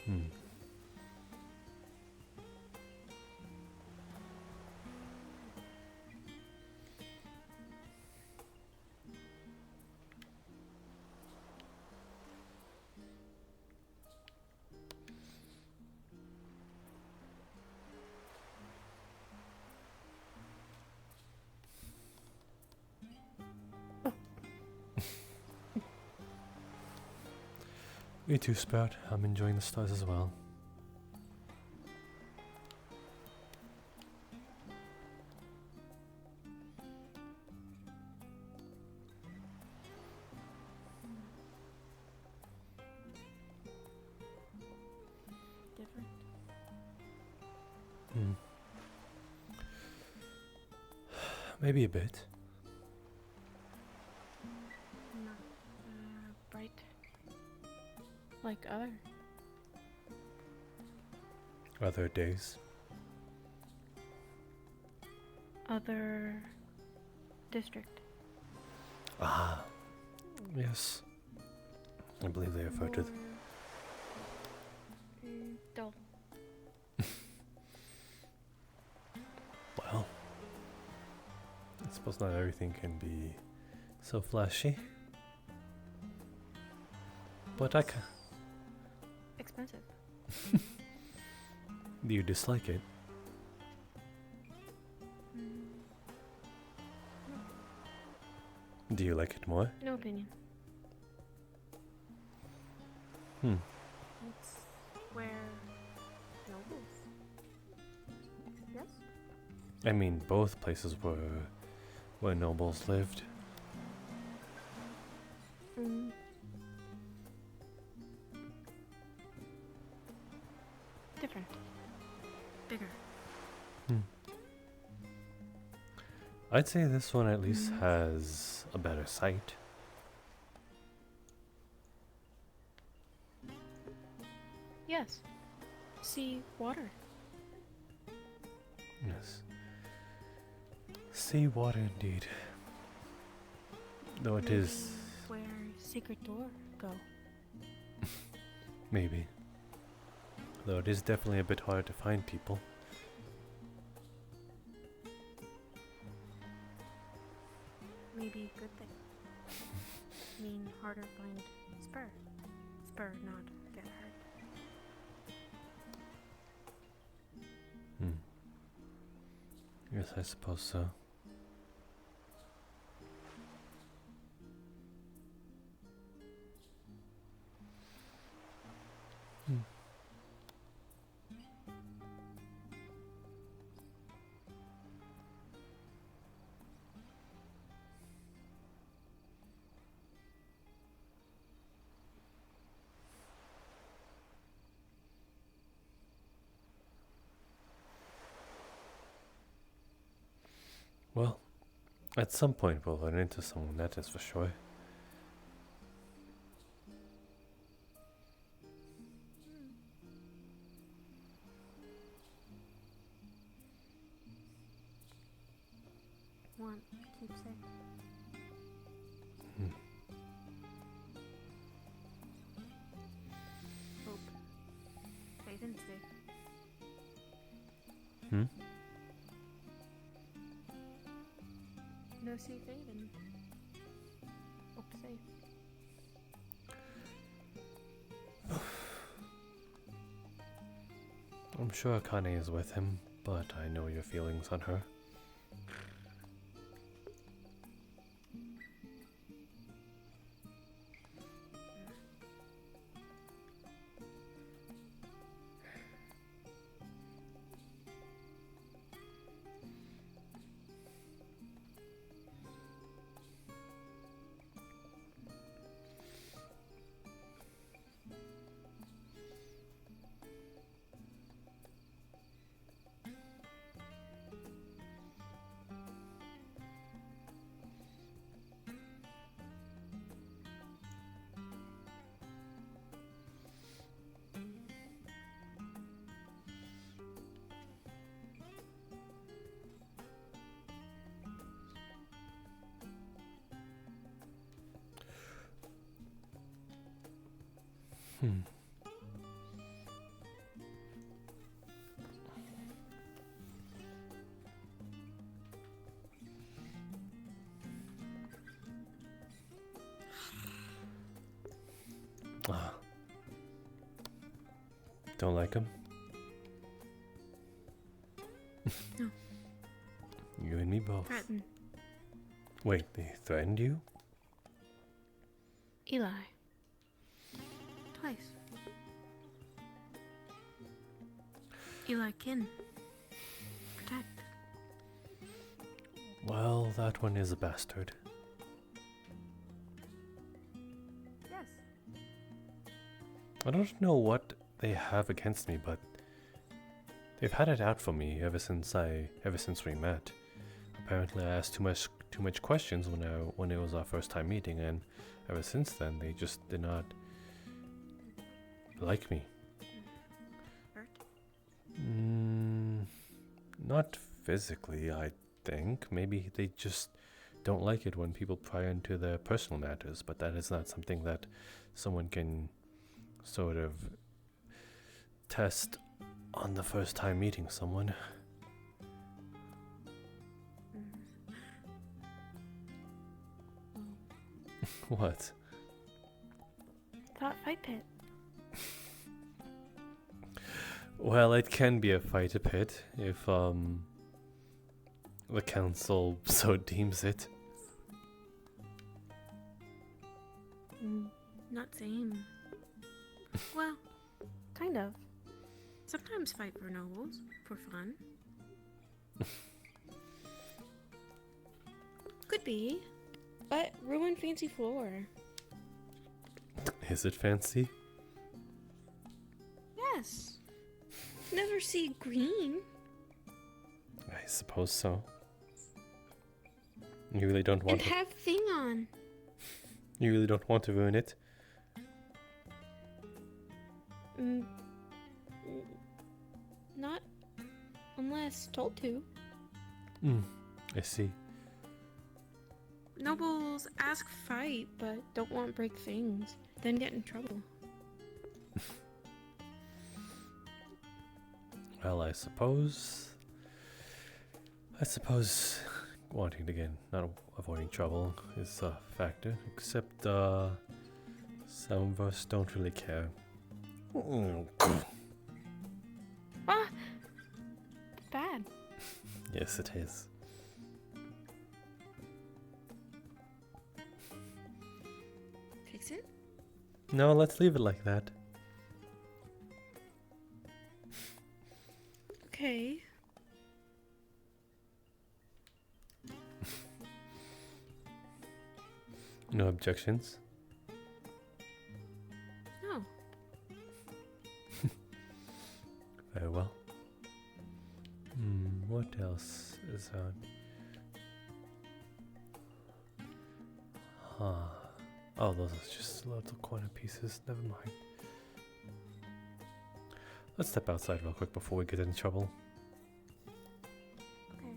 Hmm. Me too, Sprout. I'm enjoying the stars as well. Different. Hmm. Maybe a bit. Not bright. Like Other days. other district. Ah. Yes. I believe they refer to. Dull. Well. I suppose not everything can be so flashy. But I can. Expensive. Do you dislike it? Do you like it more? No opinion. Hmm. It's where nobles. Yes? I mean, both places were where nobles lived. Different. Bigger. I'd say this one at least has a better sight. Yes. Sea, water. Yes. Sea water indeed. Though it Maybe is. where secret door go. Maybe. Though it is definitely a bit hard to find people. Maybe good thing. Mean harder find spur. Spur not get hurt. Yes, I suppose so. Well, at some point we'll run into someone, that is for sure. Want keepsake. Hope. Faith and safe. Hmm? No sea Faven. Hope safe. I'm sure Akane is with him, but I know your feelings on her. Ah. Don't like him? No. You and me both. Threaten. Wait, they threatened you? Eli. Twice. Eli Kin. Protect. Well, that one is a bastard. Yes. I don't know what they have against me, but they've had it out for me ever since we met. Apparently, I asked too much questions when it was our first time meeting, and ever since then, they just did not like me. Hurt? Not physically, I think. Maybe they just don't like it when people pry into their personal matters, but that is not something that someone can sort of test on the first time meeting someone. What? Thought fight pit. Well, it can be a fight pit if the council so deems it. Not same. Well, kind of. Sometimes fight for nobles, for fun. Could be. But ruin fancy floor. Is it fancy? Yes. Never see green. I suppose so. You really don't want And have thing on. You really don't want to ruin it? Not unless told to. I see. Nobles ask fight, but don't want break things. Then get in trouble. Well, I suppose wanting to get, not avoiding trouble is a factor, except some of us don't really care. Ah! Bad. Yes, it is. Fix it? No, let's leave it like that. Okay. No objections? No. Very well. What else is on? Oh, those are just little corner pieces. Never mind. Let's step outside real quick before we get in trouble. Okay.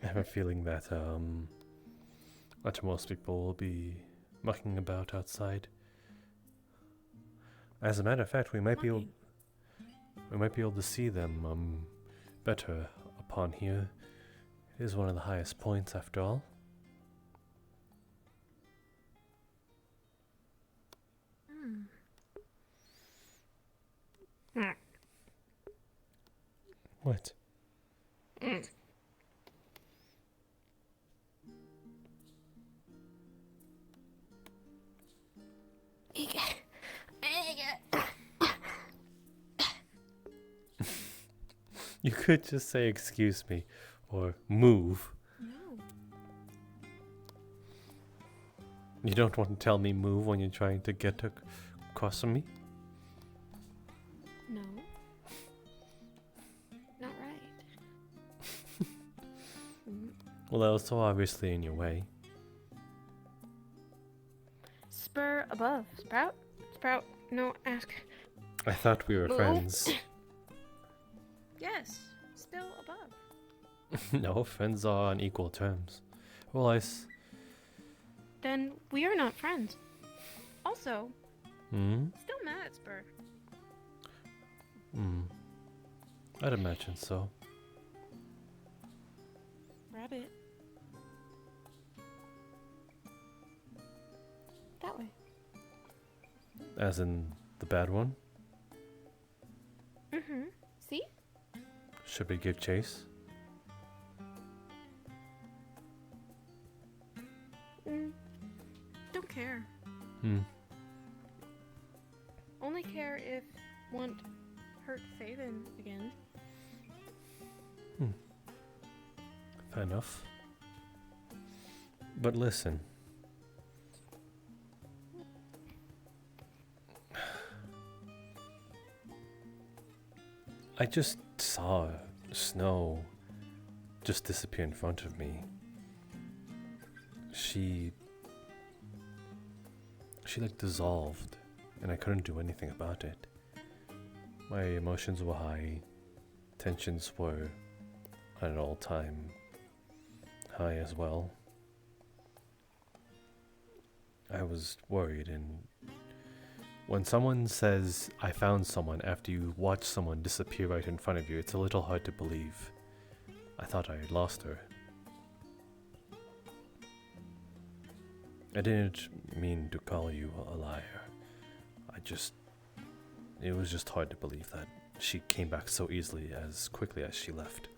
I have a feeling that most people will be mucking about outside. As a matter of fact, we might be able to see them better upon here. It is one of the highest points after all. What? You could just say excuse me or move. No. You don't want to tell me move when you're trying to get across from me? No. Not right. Well, that was so obviously in your way. Spur above. Sprout? Sprout. No, ask. I thought we were Move. friends. Yes. Still above. No, friends are on equal terms. Well, Then we are not friends. Also, still mad at Spur. I'd imagine so. rabbit. That way. As in the bad one? Mm-hmm. See? Should we give chase? Don't care. Only care if want hurt Faven again. Fair enough. But listen. I just saw Snow just disappear in front of me. She like dissolved, and I couldn't do anything about it. My emotions were high, tensions were at an all-time high as well. I was worried, and when someone says, I found someone after you watch someone disappear right in front of you, it's a little hard to believe. I thought I had lost her. I didn't mean to call you a liar. It was just hard to believe that she came back so easily as quickly as she left.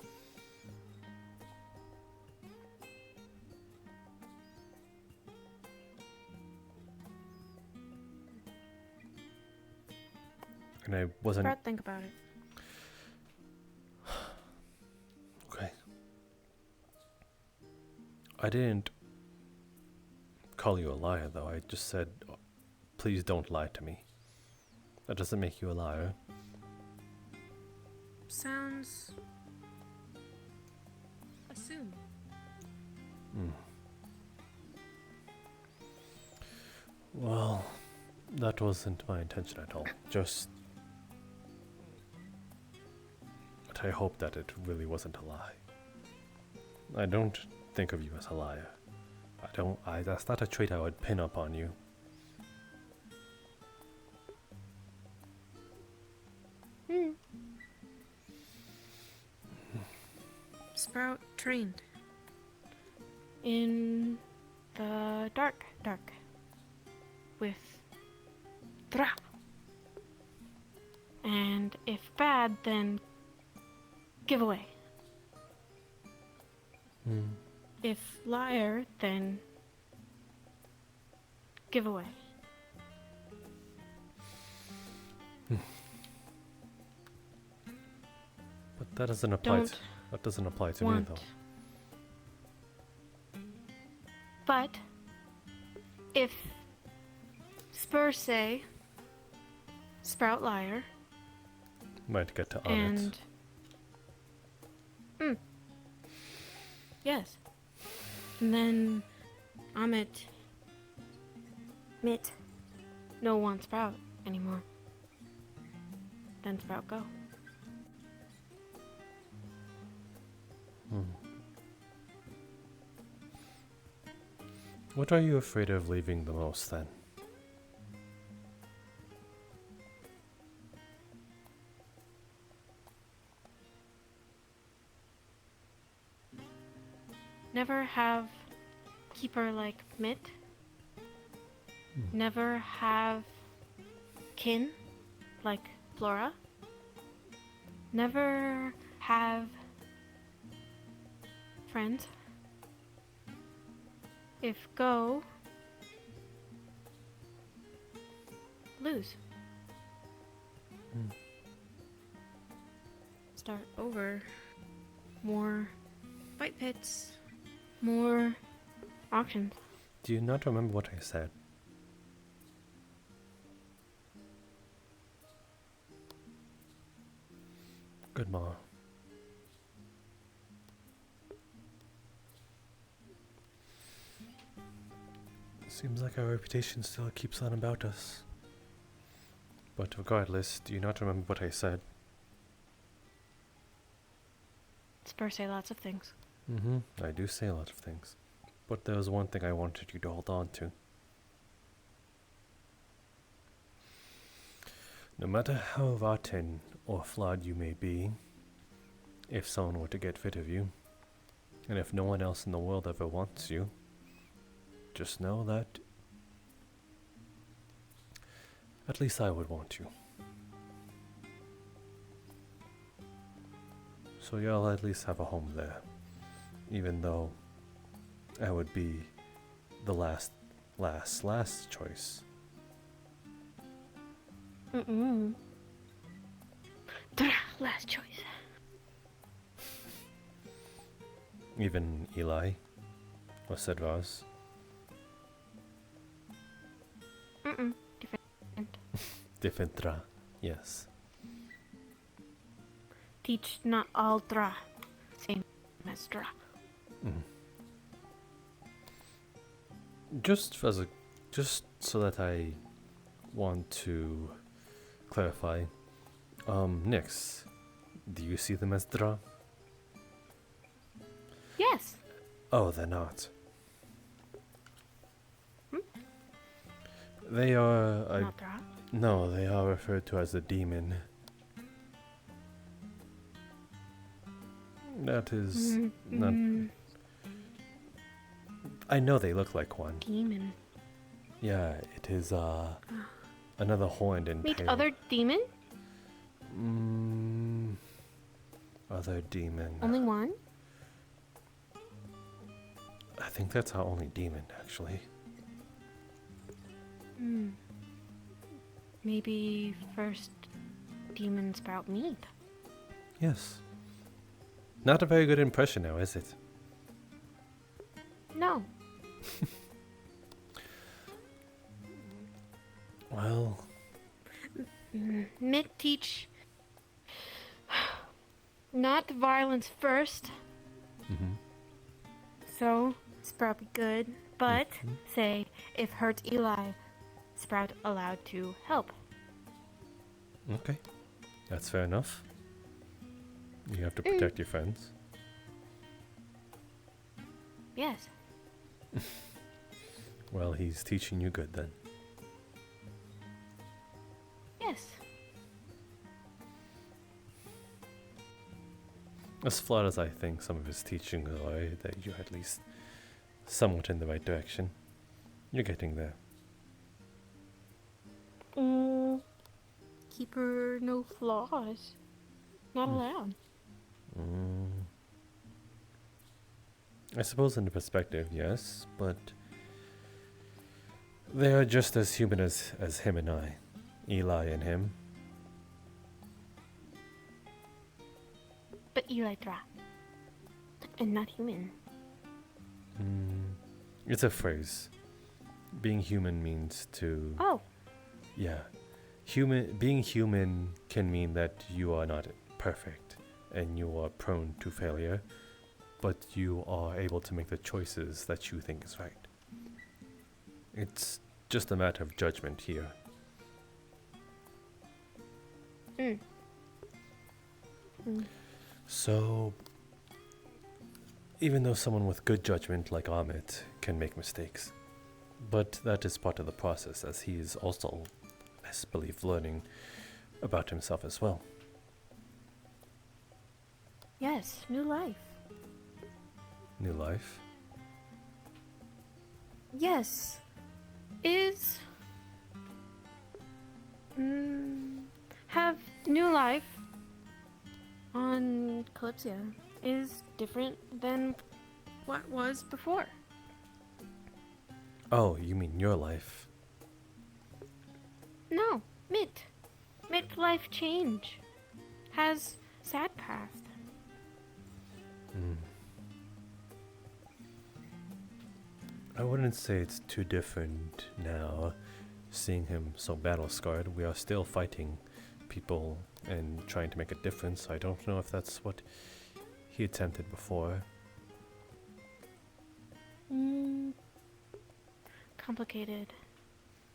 And I wasn't... Sprout, think about it. Okay. I didn't call you a liar, though. I just said, please don't lie to me. That doesn't make you a liar. Sounds... assume. Well, that wasn't my intention at all. Just... But I hope that it really wasn't a lie. I don't think of you as a liar. That's not a trait I would pin up on you. Sprout trained in the dark with Dra. And if bad, then giveaway. If liar, then giveaway. But that doesn't apply to me, though. But if Spurs say Sprout liar, Might get to Amit. and yes, and then Amit no want Sprout anymore. Then Sprout go. What are you afraid of leaving the most, then? Never have keeper like Mitt. Never have kin like Flora. Never have friends. If go, lose. Start over. More fight pits. More auctions. Do you not remember what I said? Good, Ma. Seems like our reputation still keeps on about us. But regardless, do you not remember what I said? Spurs say lots of things. I do say a lot of things. But there was one thing I wanted you to hold on to. No matter how rotten or flawed you may be, if someone were to get rid of you, And if no one else in the world ever wants you, just know that at least I would want you. So you'll at least have a home there, even though I would be the last choice. Last choice. Even Eli or Sedvaz. Different. Diffentra, yes. Teach not all dra. Same as dra. Just so that I want to clarify, Nyx, do you see them as dra? Yes. Oh, they're not. They are. Not dra. No, they are referred to as a demon. That is not. I know they look like one. Demon. Yeah, it is another horned and Meet tail. other demon? Other demon. Only one? I think that's our only demon, actually. Maybe first demon sprout meet. Yes. Not a very good impression now, is it? No. Well, Mick teach not violence first. So Sprout be good, but say if hurt Eli, Sprout allowed to help. okay. That's fair enough. You have to protect your friends. Yes. Well, he's teaching you good then. Yes. As flawed as I think some of his teachings are, that you're at least somewhat in the right direction. You're getting there. Keeper no flaws. Not allowed. I suppose in the perspective, yes, but they are just as human as him and I. Eli and him. But Eli Dra. And not human. It's a phrase. Being human means to... Oh. Yeah. Being human can mean that you are not perfect and you are prone to failure, but you are able to make the choices that you think is right. It's just a matter of judgment here. So, even though someone with good judgment like Amit can make mistakes, but that is part of the process, as he is also, I believe, learning about himself as well. Yes, new life. New life. Yes. Is... have new life on Kalypsia is different than what was before. Oh, you mean your life? No, Mitt. Mitt life change. Has sad path. I wouldn't say it's too different now, seeing him so battle scarred. We are still fighting people and trying to make a difference. I don't know if that's what he attempted before. Complicated.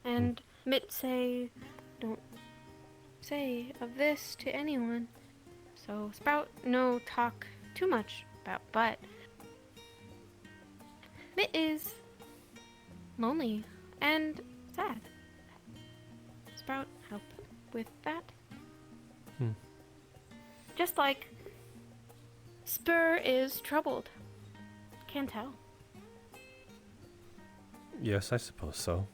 And Mitt say, don't say of this to anyone. So Sprout no talk too much about, but Mitt is lonely and sad. Sprout help with that. Just like Spur is troubled Can't tell. Yes, I suppose so.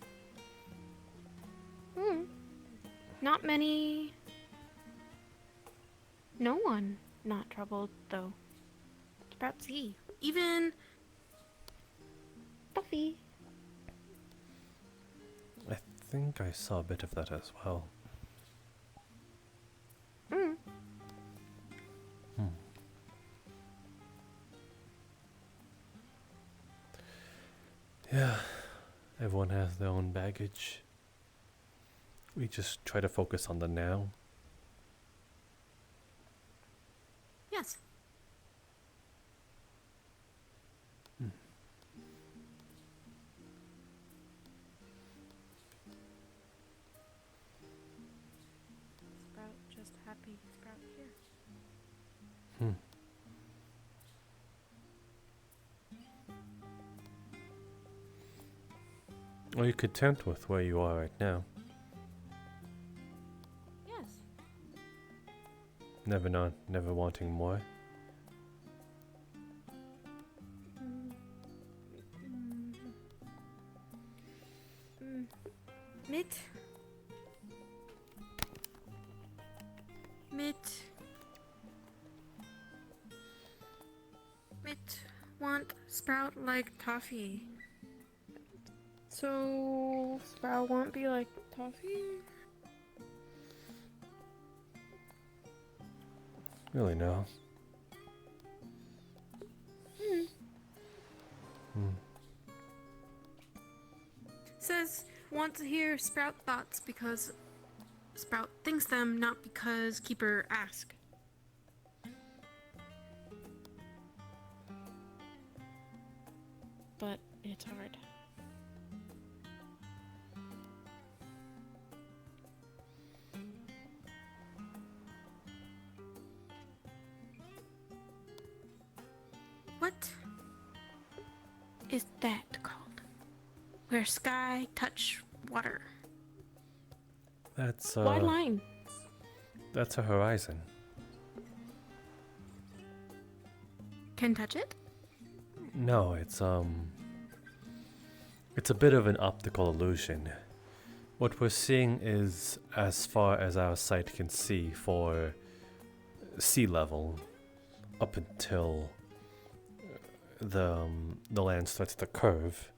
Not many. No one not troubled, though. Sprout C. Even Buffy. I think I saw a bit of that as well. Yeah, everyone has their own baggage. We just try to focus on the now. Yes. Sprout just happy. Sprout here. Are you content with where you are right now? Yes. Never wanting more? Mitt. Want Sprout like toffee. So Sprout won't be like toffee? Really, no. Says want to hear Sprout thoughts because Sprout thinks them, not because Keeper asked. But it's hard. What is that called? Where sky touch water. That's Wide line. That's a horizon. Can touch it? No, it's a bit of an optical illusion. What we're seeing is as far as our sight can see for sea level up until the land starts to curve.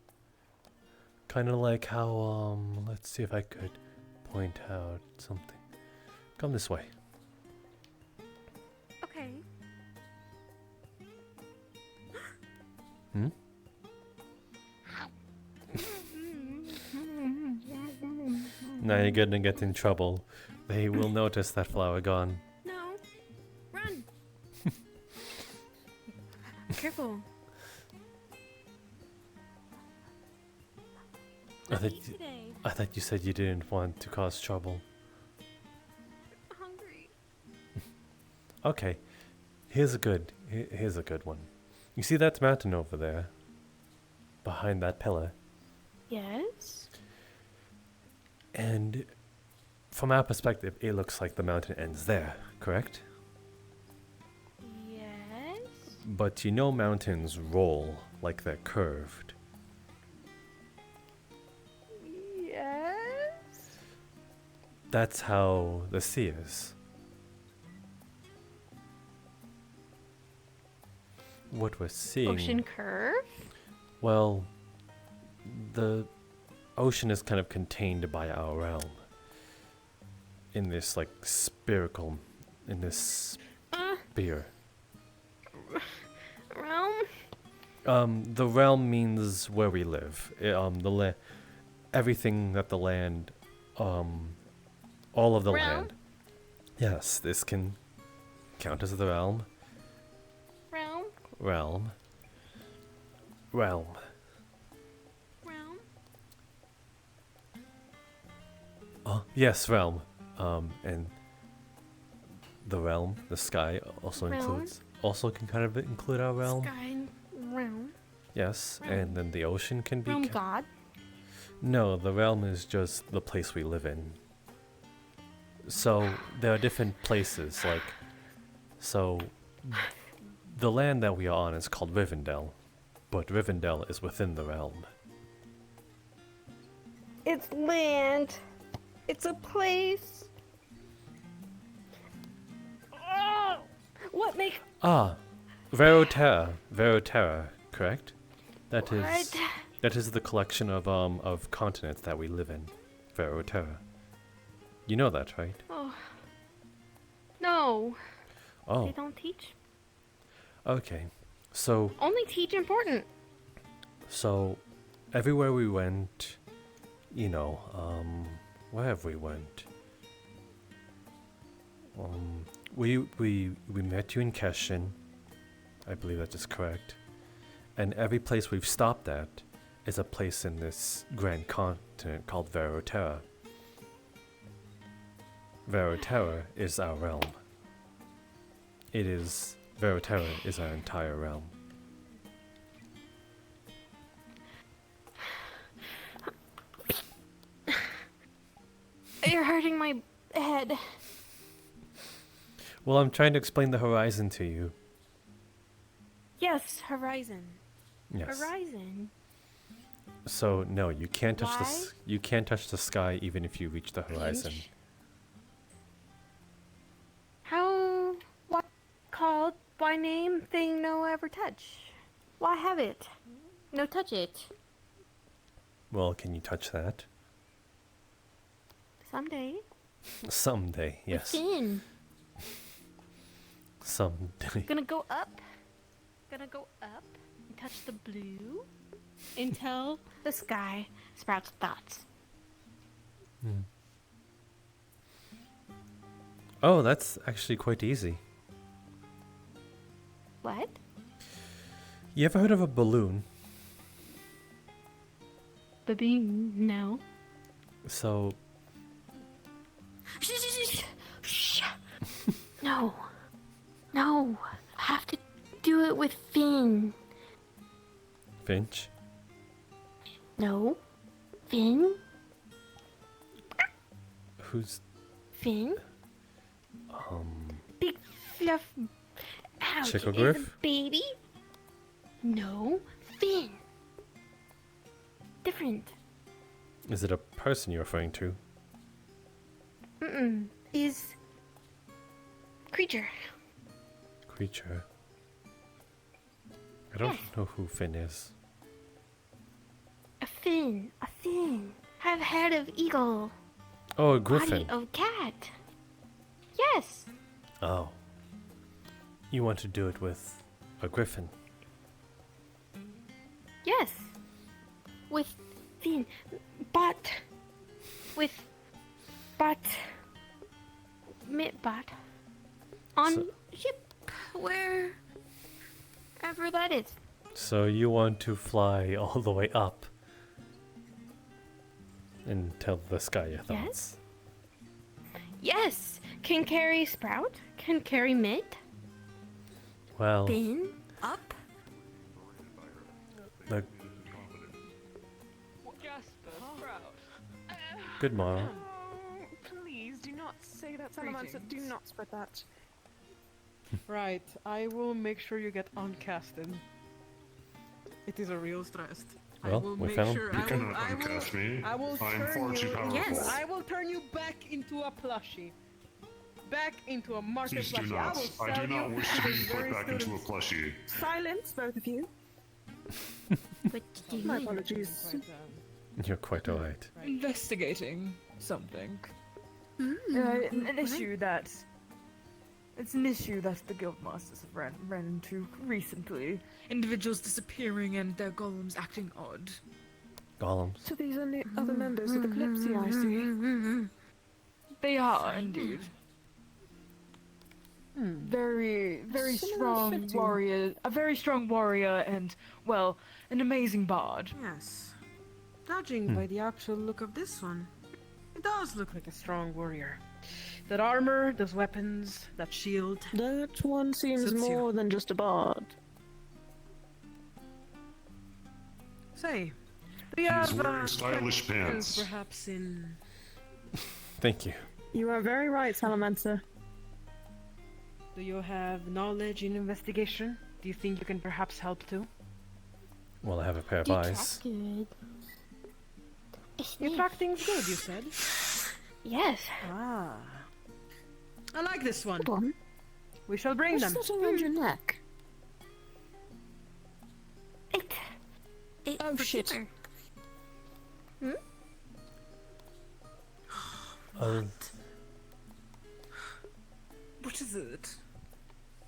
Kind of like how let's see if I could point out something. Come this way. Okay. Now you're gonna get in trouble. They will notice that flower gone. No. Run. Careful. I thought you said you didn't want to cause trouble. I'm hungry. Okay, here's a good one. You see that mountain over there? Behind that pillar? Yes. And from our perspective, it looks like the mountain ends there, correct? Yes. But you know mountains roll like they're curved. Yes. That's how the sea is. What we're seeing... Ocean curve? Well, the ocean is kind of contained by our realm. In this, like, spherical... In this sphere. Realm? The realm means where we live. Everything that the land... all of the Realm? land. Yes, this can count as the realm. Realm? Realm. Realm? Oh, yes, realm. And the realm, the sky, also Realm? can kind of include our realm. Sky and realm? Yes, Realm. and then the ocean can be... Realm God? No, the realm is just the place we live in. So, there are different places, like... So, the land that we are on is called Rivendell. but Rivendell is within the realm. It's land. It's a place. Oh, what makes... Ah, Verotera, correct? That is What? that is the collection of continents that we live in. Verotera. You know that, right? Oh. No. Oh, They don't teach. okay. So Only teach important. everywhere we went, wherever we went, we met you in Keshin. I believe that is correct. And every place we've stopped at is a place in this grand continent called Verotera. Verotera is our realm. Verotera is our entire realm. You're hurting my head. Well, I'm trying to explain the horizon to you. Yes, horizon. Yes. Horizon. So no, you can't touch Why? you can't touch the sky even if you reach the horizon. Pinch. How? What called by name thing no ever touch? Why have it? No touch it. Well, can you touch that? Someday. Someday, yes. Soon. Someday. Gonna go up. Gonna go up and touch the blue until the sky sprouts thoughts. Hmm. Oh, that's actually quite easy. What? You ever heard of a balloon? Baboon? No. So, Shh. No. No. I have to do it with Finn. Finch? No. Finn? Who's, Finn? Big fluff. Ouch. Chicklegriff? Is a baby? No. Finn. Different. is it a person you're referring to? Mm-mm. Is creature. Creature? I don't Yes. know who Finn is. A fin. A fin. Have head of eagle. Oh, a griffin. Body of cat. Yes. Oh. You want to do it with a griffin? Yes. With fin. But. With. But. Bot. On So- ship. Wherever that is. So you want to fly all the way up and tell the sky your thoughts? Yes. Can carry sprout. Can carry mid. Well, Fin. Up. the Jasper, Sprout. good morrow. Please do not say that. Salamander, do not spread that. Right, I will make sure you get uncasted. It is a real stress. I Well, will we make found- sure You You cannot uncast me. I will I'm turn far too you. powerful. Yes. I will turn you back into a plushie. Back into a market Please do plushie. not. I will I sell do not you wish to to be the put very back into a students. plushie. Silence, both of you. What do you My mean? apologies. Quite, You're quite alright. right. Investigating something. Mm. An issue that... It's an issue that the guildmasters have ran into recently. Individuals disappearing and their golems acting odd. Golems. So these are the other members of the Kalypsia, I see. They are, indeed. Very, very Similar strong fitting. warrior. A very strong warrior and, well, an amazing bard. Yes. Judging by the actual look of this one, it does look like a strong warrior. That armor, those weapons, that shield. That one seems Suits you. more than just a bard. Say, do you He's have wearing stylish pants. perhaps in... Thank you. You are very right, Salamander. Do you have knowledge in investigation? Do you think you can perhaps help too? Well, I have a pair of You eyes. track good. You track things good, you said? Yes. Ah. I like this one. Hold on. We shall bring What's them. that around your neck? It Oh, for shit. humor. What is it?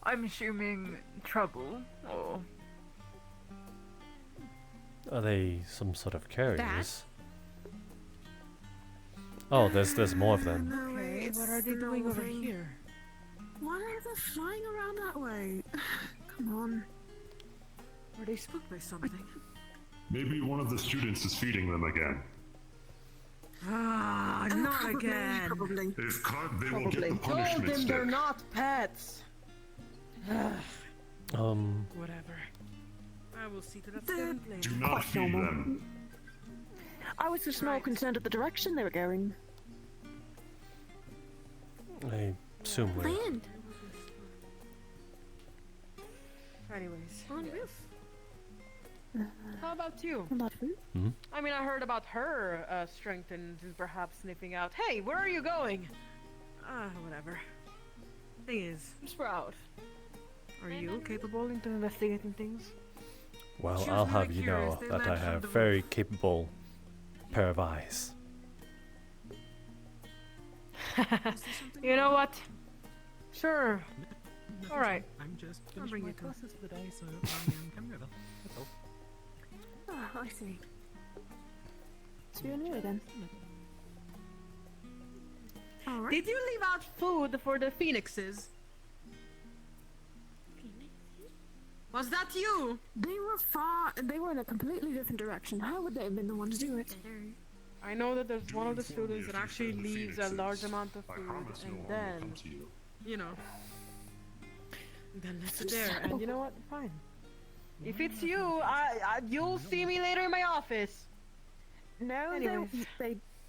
I'm assuming trouble, or... Are they some sort of carriers? Oh, there's more of them. Okay, what are they doing over here? Why are they flying around that way? Come on. Were they spooked by something? Maybe one of the students is feeding them again. Ah, not Probably, again. Probably. If caught, they will get Probably. the Told punishment them they're stick. not pets. Whatever. I will see to that student later. Do not feed them. I was just more concerned at the direction they were going. I assume we're... Land. Anyways. On roof. How about you? Not food. I mean, I heard about her strength and perhaps sniffing out. Hey, where are you going? Whatever. Thing is, Sprout, are you capable into investigating things? Well, She was I'll really have you curious. know They that I landed on have the very capable pair of eyes. You know what? Sure. All right. I'm just I'll finishing bring my you two. classes for the day, so I'm coming over. That's all. Ah, I see. So you're anyway then. Alright. Did you leave out food for the phoenixes? Was that you? They were in a completely different direction. How would they have been the one to do it? I know that there's one of the Inform me students if that you actually send the leaves a phoenixes. large amount of I food, promise no and harm will then, come to you. you know, then left it there. And you know what? Fine. If it's you, you'll see me later in my office. No, Anyways.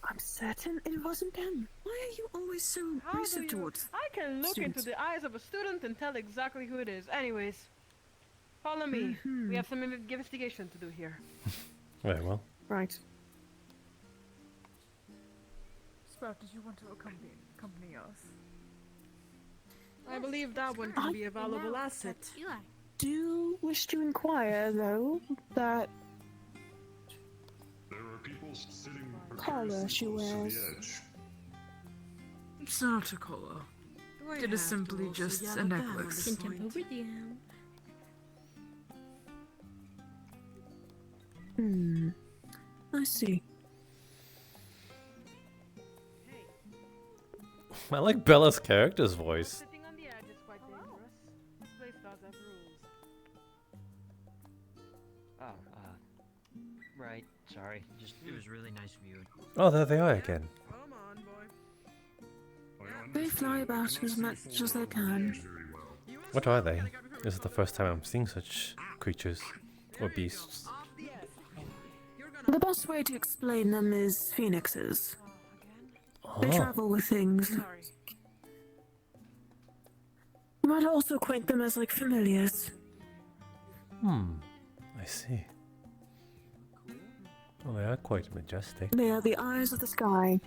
I'm certain it wasn't them. Why are you always so How do aggressive you? towards? I can look into students? the eyes of a student and tell exactly who it is. Anyways, follow me. We have some investigation to do here. Very well. Right. Sprout, did you want to accompany us? I believe that one can be a valuable asset. You are. Do wish to inquire though that There are people sitting Collar precariously she close to wears. the edge. It's not a collar. Do I It is have simply to also just yell a at them at necklace. this Can point? temper down. I see. I like Bella's character's voice. Sitting on the edge is quite dangerous. This place does have rules. Oh, right. Sorry. Just it was really nice of you. Oh, there they are again. Come on, boy. I They fly understand about I cannot as see much forward as they or can. very well. What are they? This is the first time I'm seeing such creatures or beasts. Off the edge. You're gonna. The best way to explain them is phoenixes. They Oh, travel with things. Sorry. You might also acquaint them as like familiars. I see. Well, they are quite majestic. They are the eyes of the sky.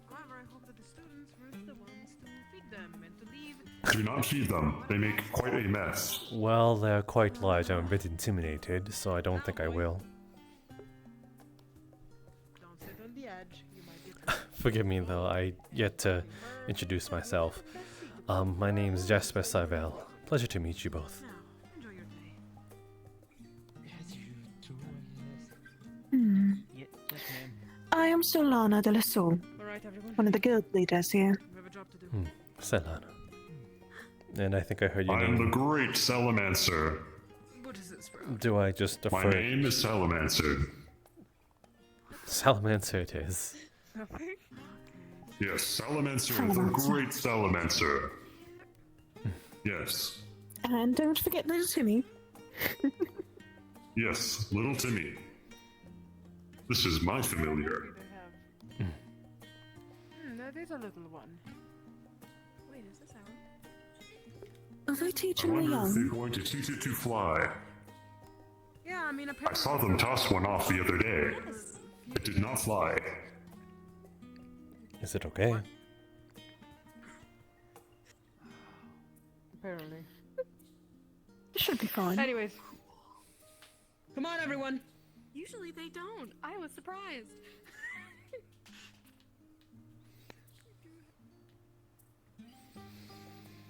However, I hope that the students weren't the ones to feed them and to leave. Do not feed them. They make quite a mess. Well, they're quite large. I'm a bit intimidated, so I don't think I will. Don't sit on the edge. You might get hurt. Forgive me though, I yet to introduce myself. My name's Jasper Sarvel. Pleasure to meet you both. Now, enjoy your day. Yes, ma'am. I am Solana de la Sol, All right, everyone. one of the guild leaders here. We have a job to do. Selana. And I think I heard your I am the name. great Salamancer. What is it, Sprout? Do I just My defer? name is Salamancer. Salamancer it is. Yes, Salamancer, the Salamancer. great Salamancer. Yes, And don't forget little Timmy. yes, little Timmy. This is my familiar. They have. That is a little one. Wait, is this Alan? Are they I teaching the wonder if they're young? going to teach it to fly. Yeah, I mean, I apparently. saw them toss one off the other day. It did not fly. Is it okay? Apparently. It should be fine. Anyways. Come on, everyone. Usually they don't. I was surprised.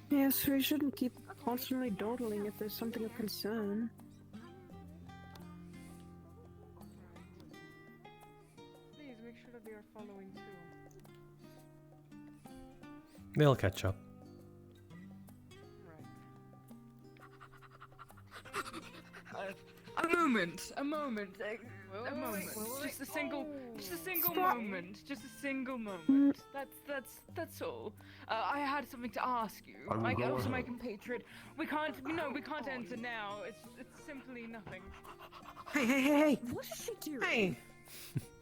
Yes, we shouldn't keep constantly dawdling if there's something of concern. Please make sure that they are following too. They'll catch up. Right. A moment. A moment. A moment. wait. Just a single Stop. moment. Just a single moment. That's all. I had something to ask you. I will go Also, my ahead. compatriot. We can't enter now. It's simply nothing. Hey. What is she doing? Hey.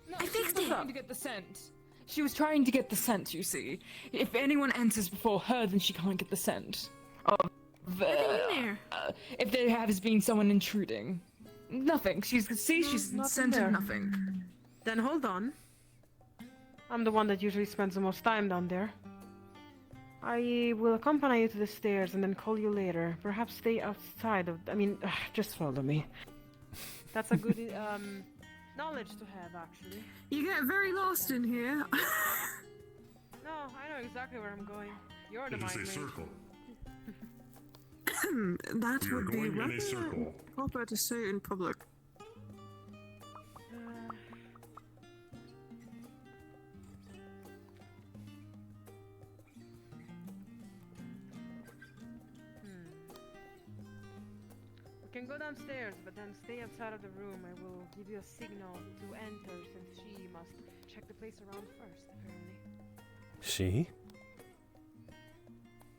No, I she fixed was it. trying to get the scent. She was trying to get the scent. You see, if anyone enters before her, then she can't get the scent. Of there? if there has been someone intruding. Nothing. She's nothing scented there. nothing. Then hold on. I'm the one that usually spends the most time down there. I will accompany you to the stairs and then call you later. Perhaps stay outside of. Just follow me. That's a good knowledge to have, actually. You get very lost in here. No, I know exactly where I'm going. You're the It is mind a maid. circle. That We are would be going in a rather circle. proper to say in public. We can go downstairs, but then stay outside of the room. I will give you a signal to enter since she must check the place around first, apparently. She?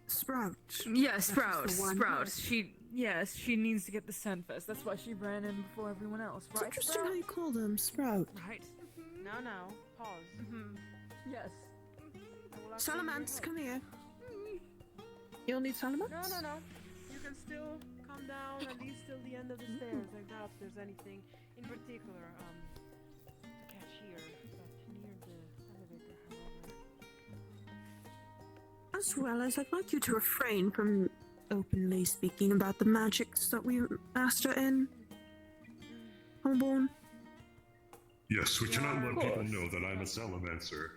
Sprout. Yeah, just Sprout. the one. Sprout. She needs to get the scent first. That's why she ran in before everyone else, It's right? interesting Sprout? how you call them Sprout. Right. Now, pause. Yes. I will activate your Salamance, head. come here. You'll need Salamance? No. You can still come down at least till the end of the stairs. I doubt there's anything in particular to catch here, but near the elevator, however. As well as I'd like you to refrain from openly speaking about the magics that we master in Homeborn. Yes, we cannot Yeah, let of people course. know that I'm a salamander.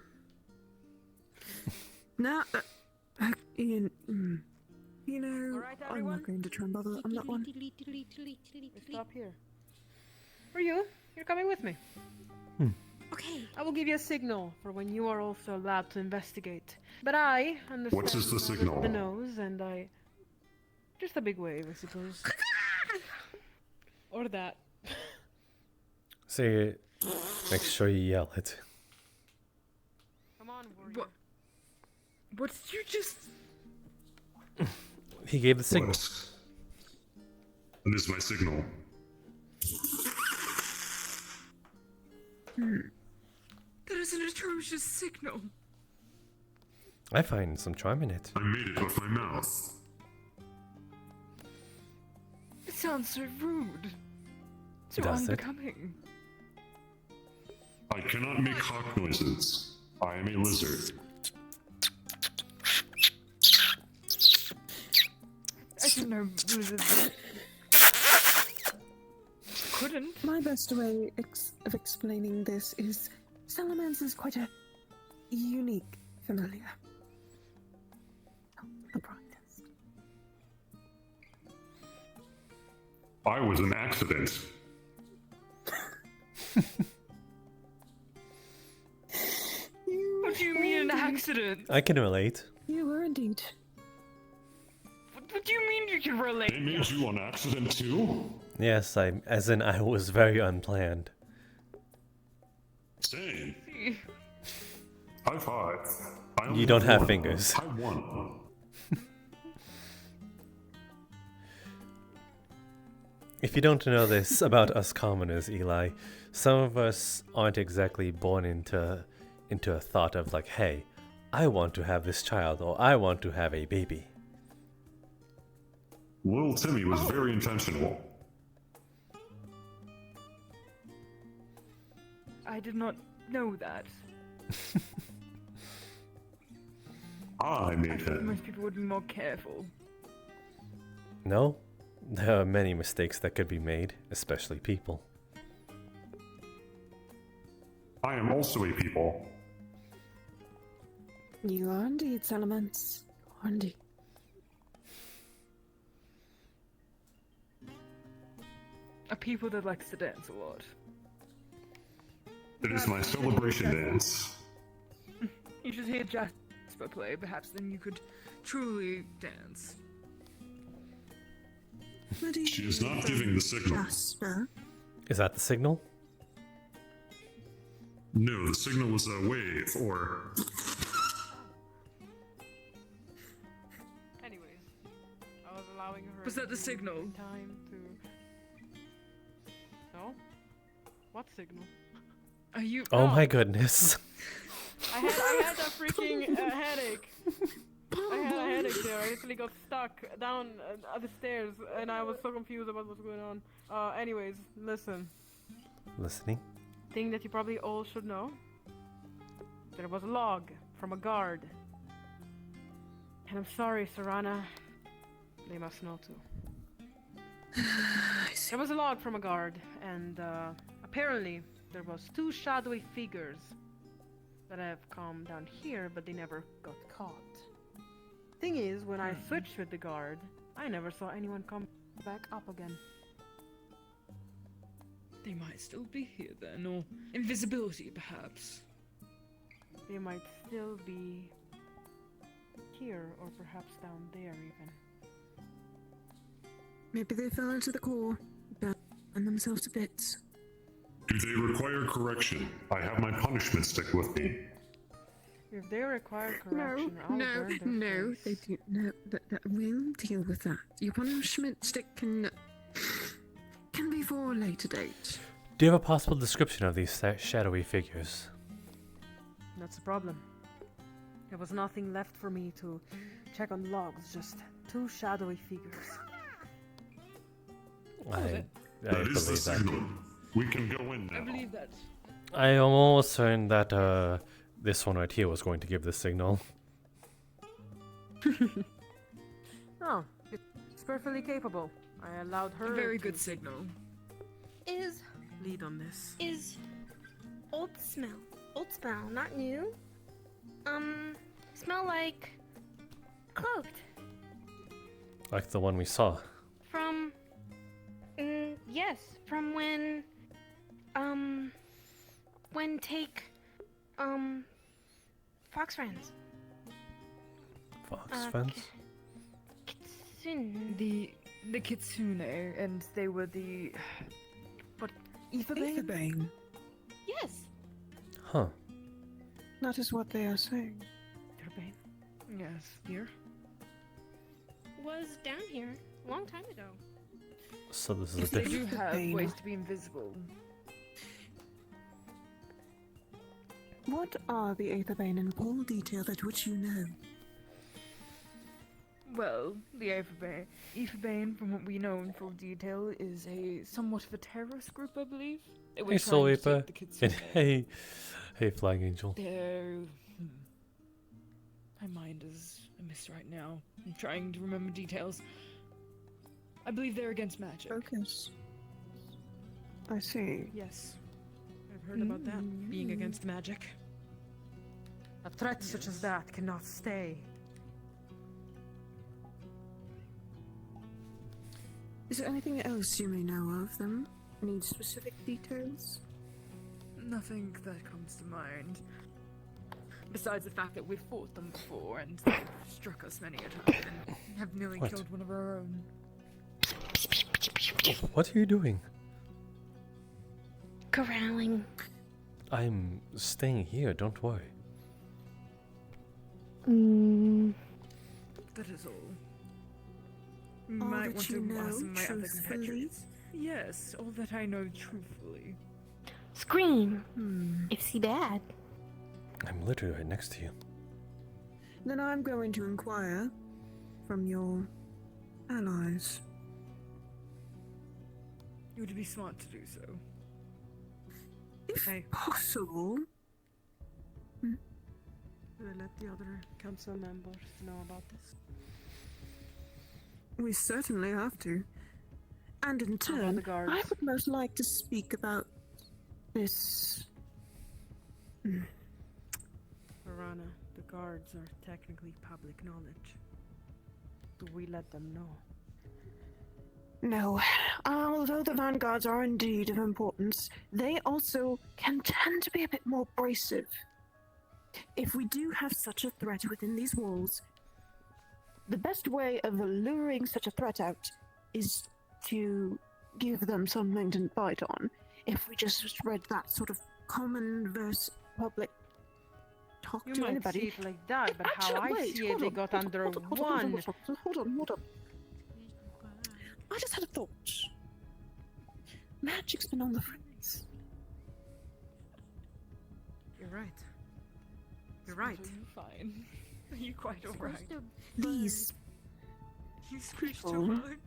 Now, Ian, you know, Alright, I'm everyone? not going to try and bother on that one. We stop here. For you, you're coming with me. Okay. I will give you a signal for when you are also allowed to investigate. But I understand What is the the signal? nose, and I just a big wave, I suppose. Or that. Say, make sure you yell it. Come on, warrior. What did you just? He gave the signal. What? That is my signal. That is an atrocious signal. I find some charm in it. I made it with my mouth. It sounds so rude. So Does it? unbecoming. I cannot make hawk noises. I am a lizard. I didn't know lizards couldn't. My best way of explaining this is Salamence is quite a unique familiar. The brightest. I was an accident. What do you mean an accident? I can relate. You were indeed. What do you mean you can relate? They made you an accident too? Yes, as in I was very unplanned. Same. High five. I only You don't have one. fingers. I won. If you don't know this about us commoners, Eli, some of us aren't exactly born into a thought of like, hey, I want to have this child or I want to have a baby. Little Timmy was very intentional. I did not know that. I I made thought him. most people would be more careful. No, there are many mistakes that could be made, especially people. I am also a people. You are indeed, Salamence. You are indeed. A people that likes to dance a lot. It is my celebration dance. You should hear Jasper play, perhaps then you could truly dance. What do you She is not mean, giving the signal. Jasper? Is that the signal? No, the signal was a wave, or Anyways, I was allowing her. Was that the to signal? Time to. No. What signal? Are you? Oh No. my goodness. I had a freaking headache. I had a headache there. I literally got stuck down the stairs, and I was so confused about what's going on. Anyways, listen. Listening? Thing that you probably all should know. There was a log from a guard. And I'm sorry, Serana. They must know too. I see. There was a log from a guard, and apparently there was 2 shadowy figures that have come down here, but they never got caught. Thing is, when I switched with the guard, I never saw anyone come back up again. They might still be here then, or invisibility perhaps. They might still be here, or perhaps down there even. Maybe they fell into the core, burned themselves to bits. if they require correction, I have my punishment stick with me. If they require correction, I'll burn their no, they face. do. No, we'll deal with that. Your punishment stick can be for a later date. Do you have a possible description of these shadowy figures? That's the problem. There was nothing left for me to check on logs, just 2 shadowy figures. I That is the believe that. signal. We can go in I now. believe that. I am almost certain that this one right here was going to give the signal. Oh, it's perfectly capable. I allowed her A very to good signal. Is lead on this. old smell, not new. Smell like cloaked Like the one we saw. from yes, from when take Fox friends. Fox friends? Kitsune. The Kitsune, and they were the... What? Aethabane? Aethabane. Yes. Huh. That is what they are saying. Aethabane. Yes, here. Was down here a long time ago. So this is a Yes, they different... do have Aethabane. ways to be invisible. What are the Aethabane in full detail that which you know? Well, the Aethabane, from what we know in full detail, is a somewhat of a terrorist group, I believe. They were Hey, trying Soul to Reaper. take the Kitsune. And hey, Flying Angel. They're... My mind is a mess right now. I'm trying to remember details. I believe they're against magic. Focus. I see. Yes. I've heard about that. Being against magic. A threat such as that cannot stay. Is there anything else you may know of them? Any specific details? Nothing that comes to mind. Besides the fact that we've fought them before and they've struck us many a time and have nearly What? killed one of our own. What are you doing? Corralling. I'm staying here, don't worry. That is all. You All might that want you to know, ask my other truthfully? compatriots. Yes, all that I know truthfully. Scream. Hmm. If see bad. I'm literally right next to you. Then I'm going to inquire from your allies. It would be smart to do so. If Hey. possible, Do I let the other council members know about this? we certainly have to. And in How about turn, the guards? I would most like to speak about this. Verana, the guards are technically public knowledge. Do we let them know? No, although the vanguards are indeed of importance, they also can tend to be a bit more abrasive. If we do have such a threat within these walls, the best way of luring such a threat out is to give them something to bite on. If we just spread that sort of common versus public talk You to might anybody. see it like that, but how Actually, I wait, see it, hold they on, got hold on, under hold on, hold on, one. hold on. I just had a thought. Magic's been on the fritz. You're right. You're right. Fine. Are you quite alright? These You squished people. your bug.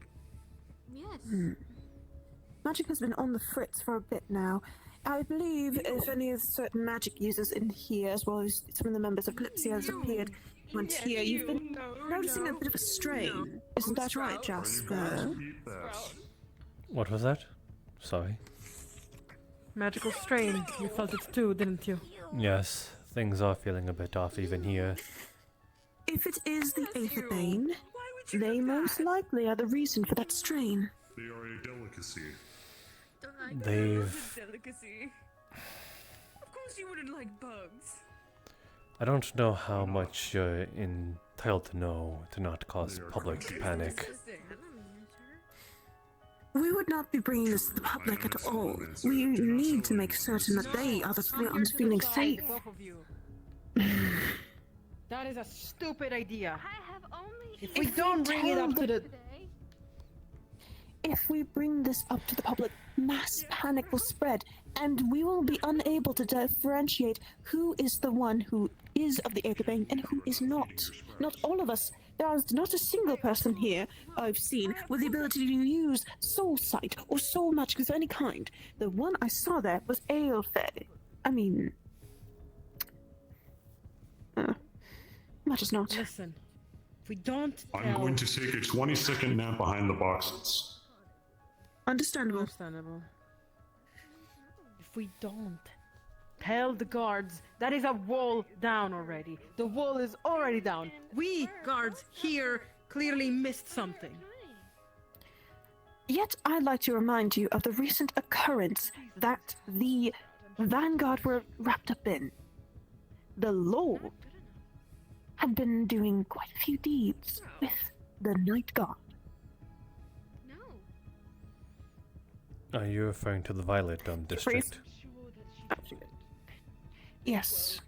Yes. magic has been on the fritz for a bit now. I believe if any of certain magic users in here, as well as some of the members of Kalypsia has appeared, went Yes, here, you've you. been No, noticing a no. bit of a strain. Isn't that right, Are you going Jasper? to eat that? What was that? Sorry. Magical strain. You felt it too, didn't you? Yes, things are feeling a bit off even here. If it is the Aetherбane, Why would you they do most that? likely are the reason for that strain. They are a delicacy. They've... Delicacy. Of course you wouldn't like bugs. I don't know how much you're entitled to know to not cause They are public crunchy. panic. Disgusting. We would not be bringing this to the public at all. We need to make certain that they are the ones feeling safe. Both of you. That is a stupid idea. I have only. If we don't bring it up to the... If we bring this up to the public, mass panic will spread, and we will be unable to differentiate who is the one who is of the Aetherбane and who is not. Not all of us. There is not a single person here I've seen with the ability to use soul sight or soul magic of any kind. The one I saw there was Aelfed. I mean... matters not. Listen. If we don't I'm tell... going to take a 20-second nap behind the boxes. Understandable. Understandable. If we don't tell the guards, that is a wall down already. The wall is already down. We guards here clearly missed something. Yet I'd like to remind you of the recent occurrence that the Vanguard were wrapped up in. The Lord had been doing quite a few deeds with the Night Guard. No. Are you referring to the Violet district? Yes.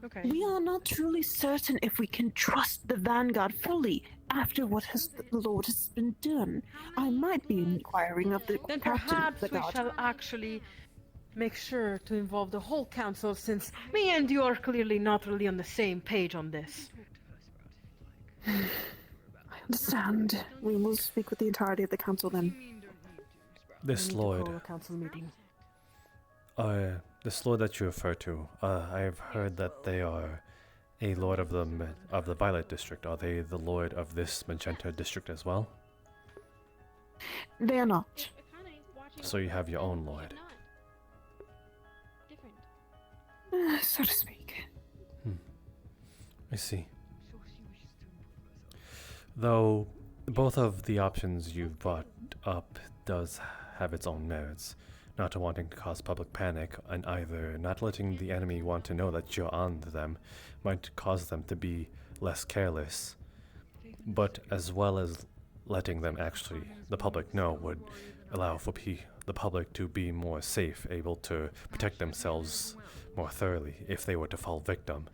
Okay. We are not truly certain if we can trust the Vanguard fully after what the Lord has been done. I might be inquiring of the Then captain of perhaps the we guard. shall actually make sure to involve the whole council, since me and you are clearly not really on the same page on this. I understand. We will speak with the entirety of the council then. This We need to lord, call a council meeting. this lord that you refer to, I have heard that they are a lord of the Violet district. Are they the lord of this Magenta district as well? They are not. So you have your own lord. Different. So to speak. I see. Though both of the options you've brought up does have its own merits. Not wanting to cause public panic, and either not letting the enemy want to know that you're on them might cause them to be less careless, but as well as letting them actually, the public know, would allow for the public to be more safe, able to protect themselves more thoroughly if they were to fall victim.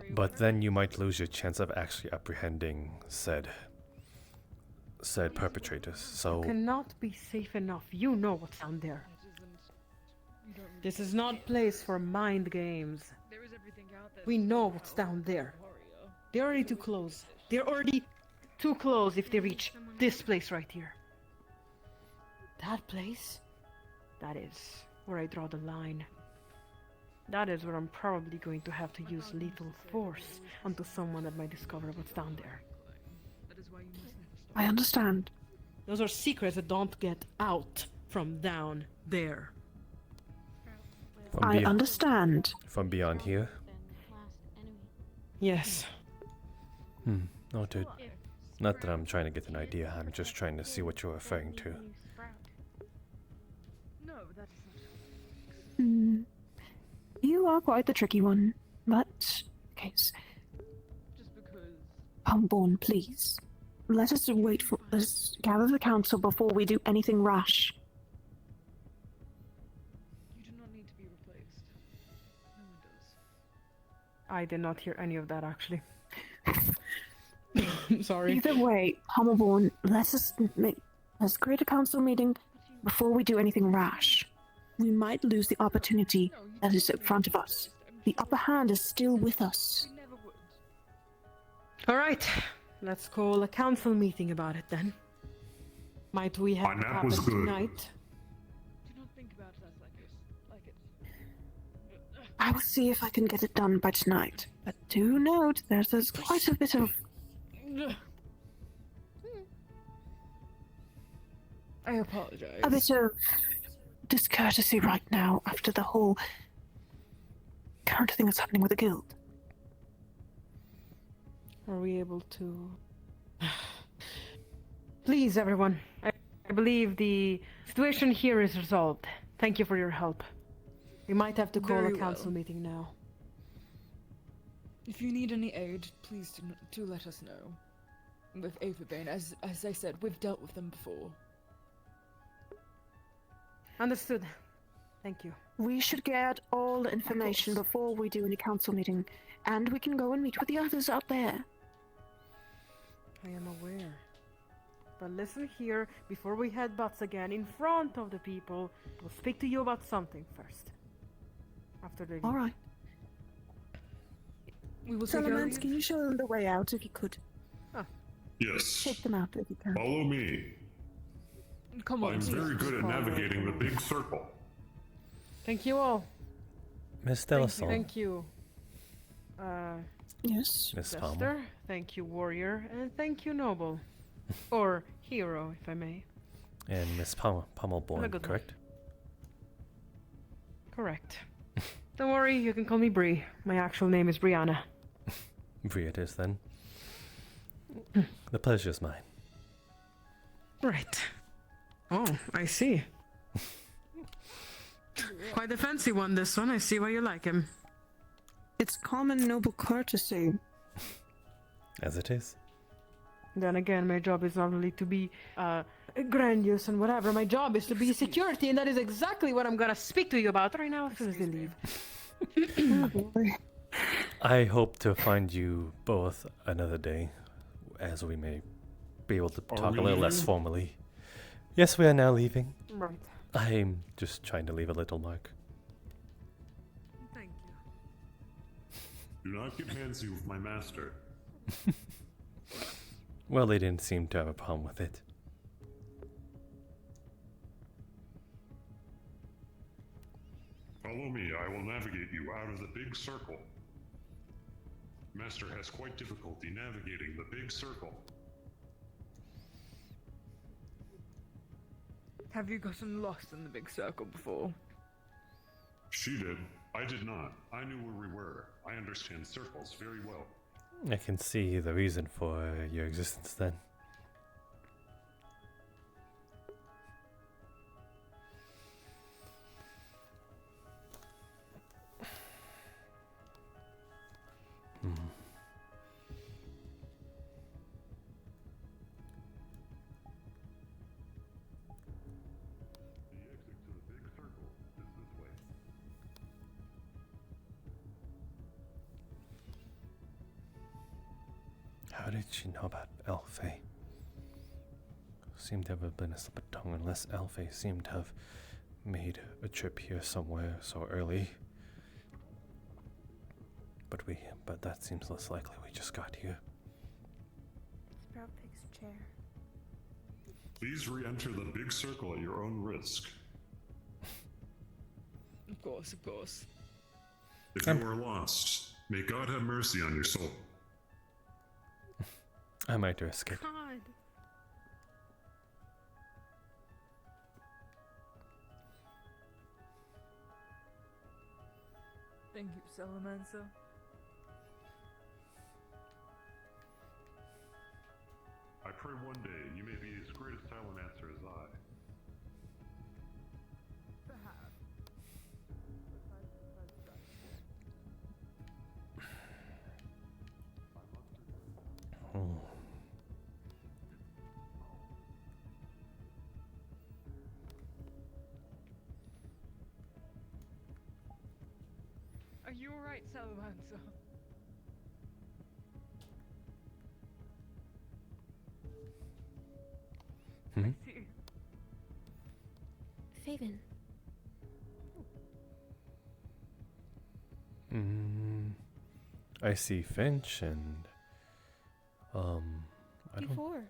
But then you might lose your chance of actually apprehending said perpetrators. So Cannot be safe enough. You know what's down there. This is not place for mind games. We know what's down there. They're already too close. They're already too close if they reach this place right here. That place? That is where I draw the line. That is where I'm probably going to have to use lethal force onto someone that might discover what's down there. That is why you must never stop. I understand. Those are secrets that don't get out from down there. From I understand. From beyond here? Yes. Noted. Not that I'm trying to get an idea, I'm just trying to see what you're referring to. No, that is not. You are quite the tricky one, but case. Just because Humbleborn, please. Let us gather the council before we do anything rash. you do not need to be replaced. No one does. I did not hear any of that, actually. Sorry. Either way, Humbleborn, let's create a council meeting before we do anything rash. We might lose the opportunity that is in front of us. The upper hand is still with us. We never would. All right. Let's call a council meeting about it then. Might we have My it nap happen was good. tonight? Do not think about it as like it. I will see if I can get it done by tonight. But do note, there's quite a bit of I apologize. discourtesy right now after the whole current thing that's happening with the guild. Are we able to... Please, everyone. I believe the situation here is resolved. Thank you for your help. We might have to call Very a council well. meeting now. If you need any aid, please do let us know. With Averbane, as I said, we've dealt with them before. Understood. Thank you. We should get all the information before we do any council meeting, and we can go and meet with the others out there. I am aware. But listen here, before we head butts again in front of the people, we'll speak to you about something first. After they leave. All right. We will take our Salamance, can leave. you show them the way out if you could? Yes. Take them out if you can. Follow me. Come on, I'm please. very good at navigating the big circle. Thank you all. Miss Delasol, Thank you. Yes. Miss Palmer, Jester. Thank you, warrior. And thank you, noble. Or hero, if I may. and Miss Have a Pommelborn, good one. correct? Correct. Don't worry, you can call me Bree. My actual name is Brianna. Bree it is then. The pleasure's mine. Right. Oh, I see. Quite a fancy one, this one. I see why you like him. It's common noble courtesy. As it is. Then again, my job is not really to be grandiose and whatever. My job is to be security, and that is exactly what I'm gonna speak to you about right now as soon as they leave. I hope to find you both another day, as we may be able to Are talk we a little less leaving? formally. Yes, we are now leaving. Right. I'm just trying to leave a little mark. Thank you. Do not get handsy with my master. Well, they didn't seem to have a problem with it. Follow me, I will navigate you out of the big circle. Master has quite difficulty navigating the big circle. Have you gotten lost in the big circle before? She did. I did not. I knew where we were. I understand circles very well. I can see the reason for your existence then. The exit to the big circle is this way. How did she know about Elfay? Seemed to have been a slip of tongue unless Elfay seemed to have made a trip here somewhere so early. But that seems less likely. We just got here. Sprout picks a chair. Please re-enter the big circle at your own risk. course, of course. If you are lost, may God have mercy on your soul. I might risk it. God. Thank you, Salamancer. I pray one day you may be as great a Salamancer as I. Perhaps. Hmm. Are you alright, Salamancer? Hmm? See. Faven. I see Finch and I don't. Before.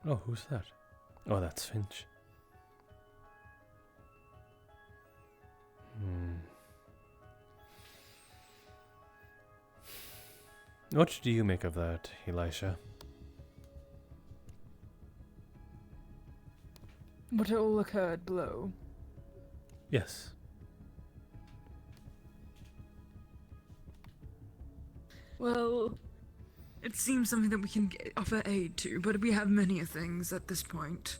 Oh, who's that? Oh, that's Finch. What do you make of that, Elisha? What all occurred below? Yes. Well, it seems something that we can offer aid to, but we have many things at this point.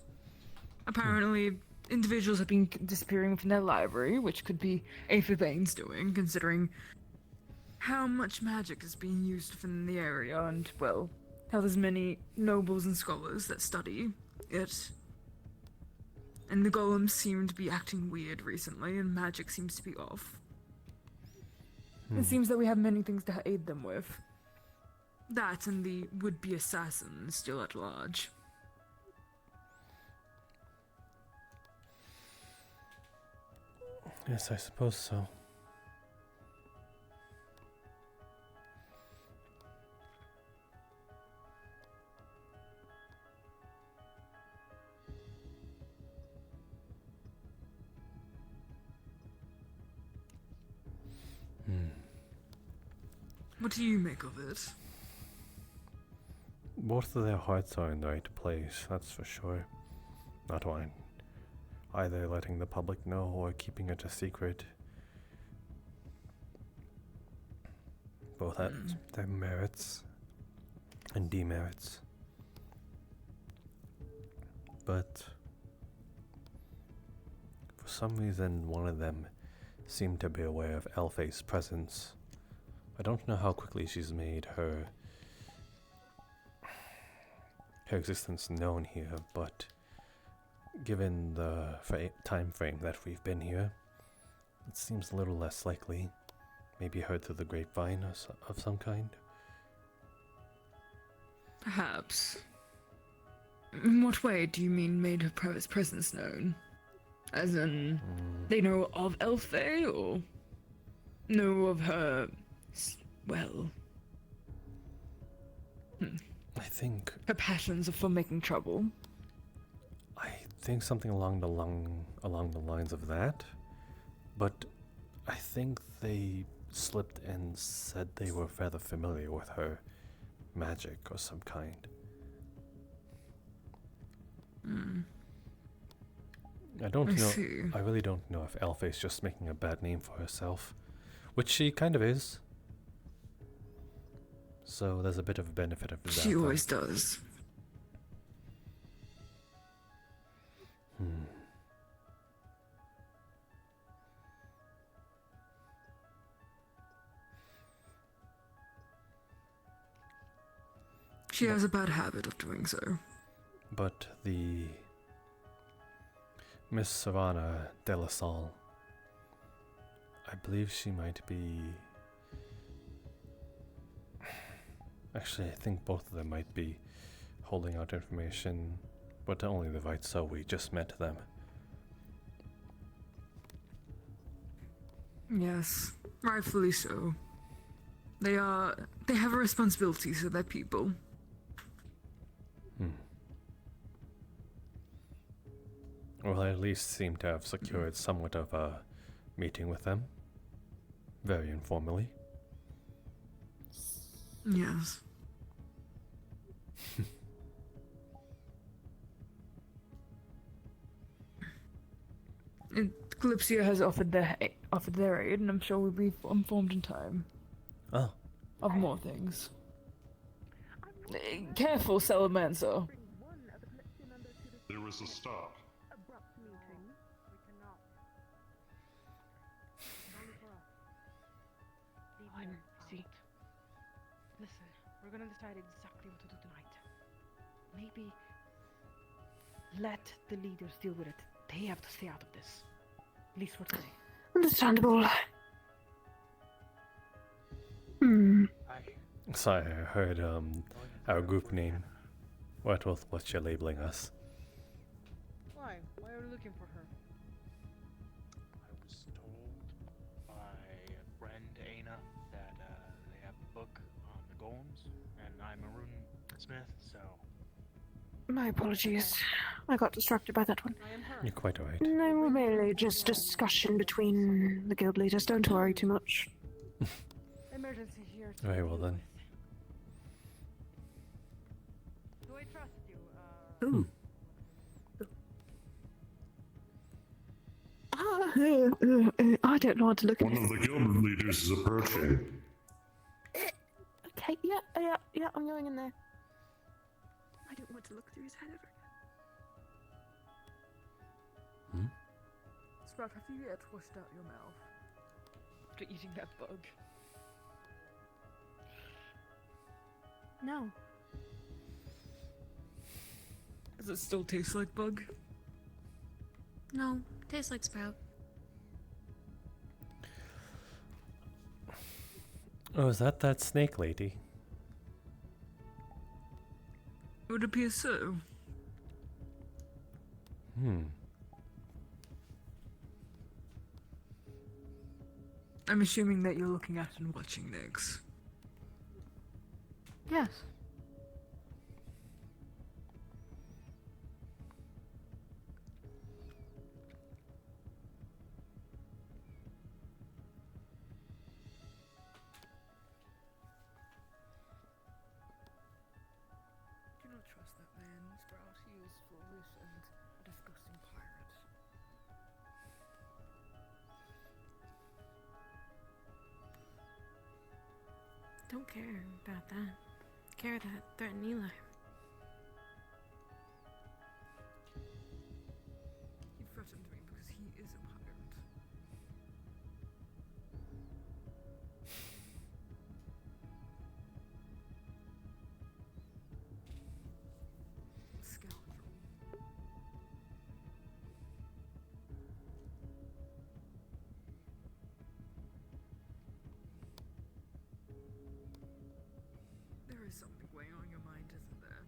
Apparently, individuals have been disappearing from their library, which could be Aetherbane's doing, considering how much magic is being used within the area, and, well, how there's many nobles and scholars that study it. And the golems seem to be acting weird recently, and magic seems to be off. It seems that we have many things to aid them with. That and the would-be assassin still at large. Yes, I suppose so. What do you make of it? Both of their hearts are in the right place, that's for sure. Not one. Either letting the public know or keeping it a secret. Both have their merits and demerits. But for some reason, one of them seemed to be aware of Elfay's presence. I don't know how quickly she's made her existence known here, but given the time frame that we've been here, it seems a little less likely. Maybe heard through the grapevine of some kind. Perhaps. In what way do you mean made her presence known? As in, they know of Elfay, or know of her, well... I think her passions for making trouble? I think something along the lines of that, but I think they slipped and said they were rather familiar with her magic or some kind. I don't know. See. I really don't know if Elfay's just making a bad name for herself, which she kind of is. So there's a bit of a benefit of that. She always does. She has a bad habit of doing so. But the Miss Savannah de la Salle, I believe she might be... Actually, I think both of them might be holding out information, but only the right so we just met them. Yes, rightfully so. They have a responsibility to their people. Well, I at least seem to have secured somewhat of a meeting with them. Very informally. Yes. Kalypsia has offered their aid, and I'm sure we'll be informed in time Oh, of more things. Careful, Salamancer. There was a stop. See, listen, we're gonna decide exactly what to do tonight. Maybe let the leaders deal with it. They have to stay out of this. At least for today. Understandable. sorry, I heard our group name. What you're labeling us? Why? Why are you looking for her? I was told by a friend, Aina, that they have a book on the golems, and I'm a rune smith, so... My apologies. I got distracted by that one. I am her. You're quite alright. No, merely just discussion between the guild leaders. Don't worry too much. Emergency here. to Very well deal then. with. Do I trust you? Ooh. I don't know how to look at One of the guild leaders is approaching. Okay, yeah, I'm going in there. I don't want to look through his head ever again. Sprout, have you yet washed out your mouth after eating that bug? No. Does it still taste like bug? No. Tastes like Sprout. Oh, is that snake lady? It would appear so. I'm assuming that you're looking at and watching Nyx. Yes. Do not trust that man, Sprout. He is foolish and a disgusting pirate. Don't care about that. Care that threaten Eli. He threatened me because he is a pirate. Scoundrel. There is something weighing on your mind, isn't there?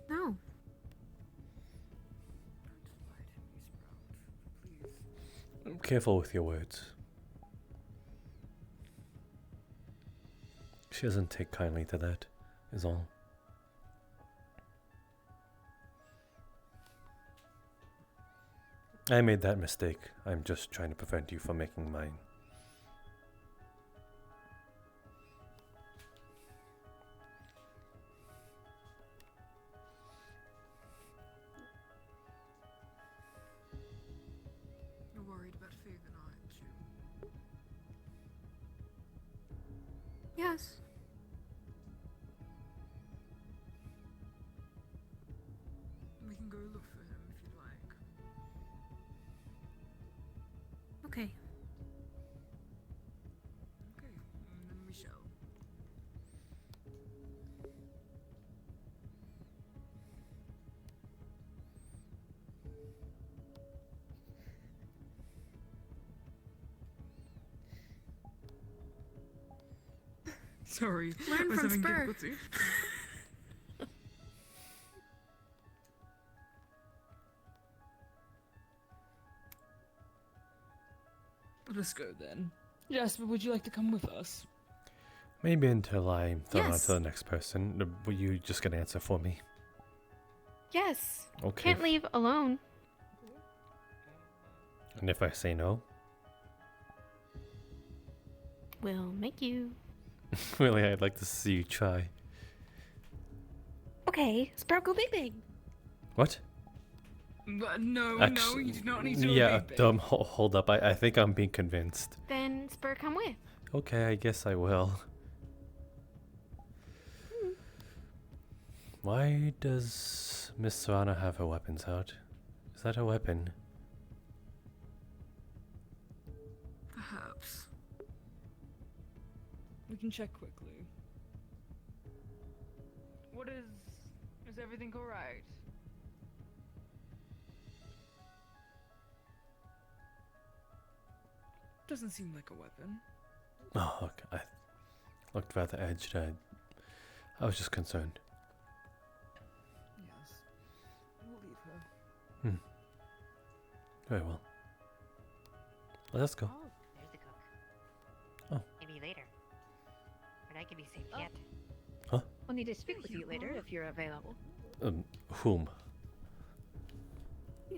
No. Don't lie to me, Sprout. Please. Careful with your words. She doesn't take kindly to that, is all. I made that mistake. I'm just trying to prevent you from making mine. You're worried about Faven, aren't you? Yes. We can go look for him if you'd like. Okay. Okay, then we shall. Sorry, Learn I was from having Spur. difficulty. Let us go then. Jasper, would you like to come with us? Maybe until I'm thrown on Yes. to the next person. Were you just gonna answer for me? Yes. Okay. Can't leave alone. And if I say no? We'll make you. Really, I'd like to see you try. Okay, Sprout, go big big. What? But no, Actu- you do not need to Yeah, be big. hold up. I think I'm being convinced. Then Spur, come with. Okay, I guess I will. Why does Miss Serrano have her weapons out? Is that a weapon? Perhaps. We can check quickly. What is everything alright? Doesn't seem like a weapon. Oh, okay. I looked rather edged. I was just concerned. Yes. We'll leave her. Very well. Let's go. Oh, there's the cook. Oh. Maybe later. But I can be saved yet. We'll need to speak with you later if you're available. Whom?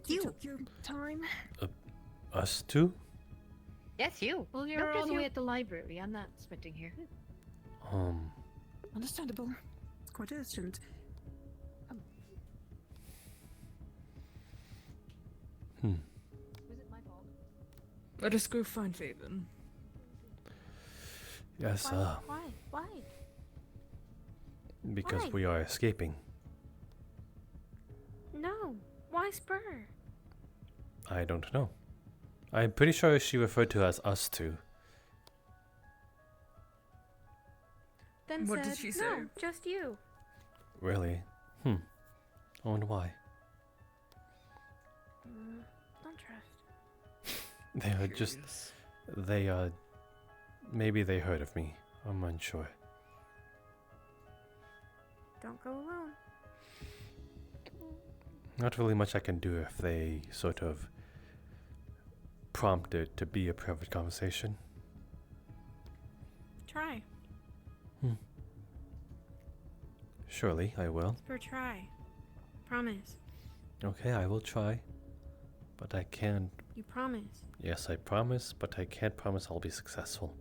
You took your time. Us two? Yes, you. Well, you're all the way at the library. I'm not sprinting here. Understandable. It's quite urgent. Was it my fault? Let us go find Faven. Yes, Why? because Why? we are escaping. No. Why Spur? I don't know. I'm pretty sure she referred to as us two. Then What said, did she no, say? just you. Really? I wonder why. Don't trust. They are just... Maybe they heard of me. I'm unsure. Don't go alone. Not really much I can do if they sort of prompt it to be a private conversation. Try. Surely, I will. Spur, try. Promise. Okay, I will try. But I can't... You promise. Yes, I promise, but I can't promise I'll be successful.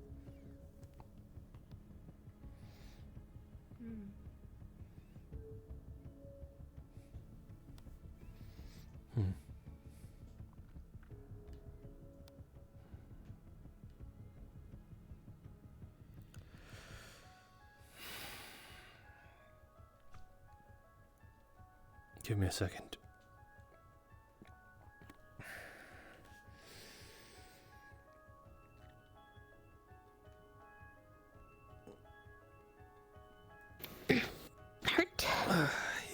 Give me a second. Hurt?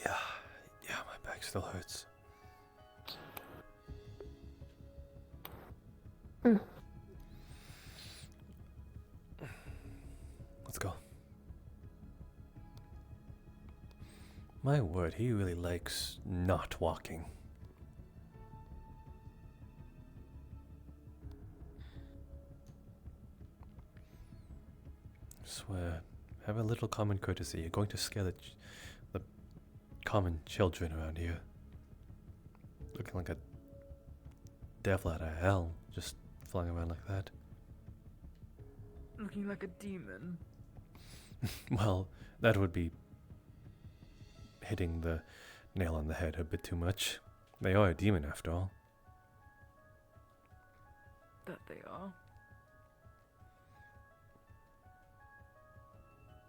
Yeah, my back still hurts. Let's go. My word, he really likes not walking. I swear, have a little common courtesy. You're going to scare the common children around here. Looking like a devil out of hell, just flying around like that. Looking like a demon. Well, that would be hitting the nail on the head a bit too much. They are a demon after all. That they are.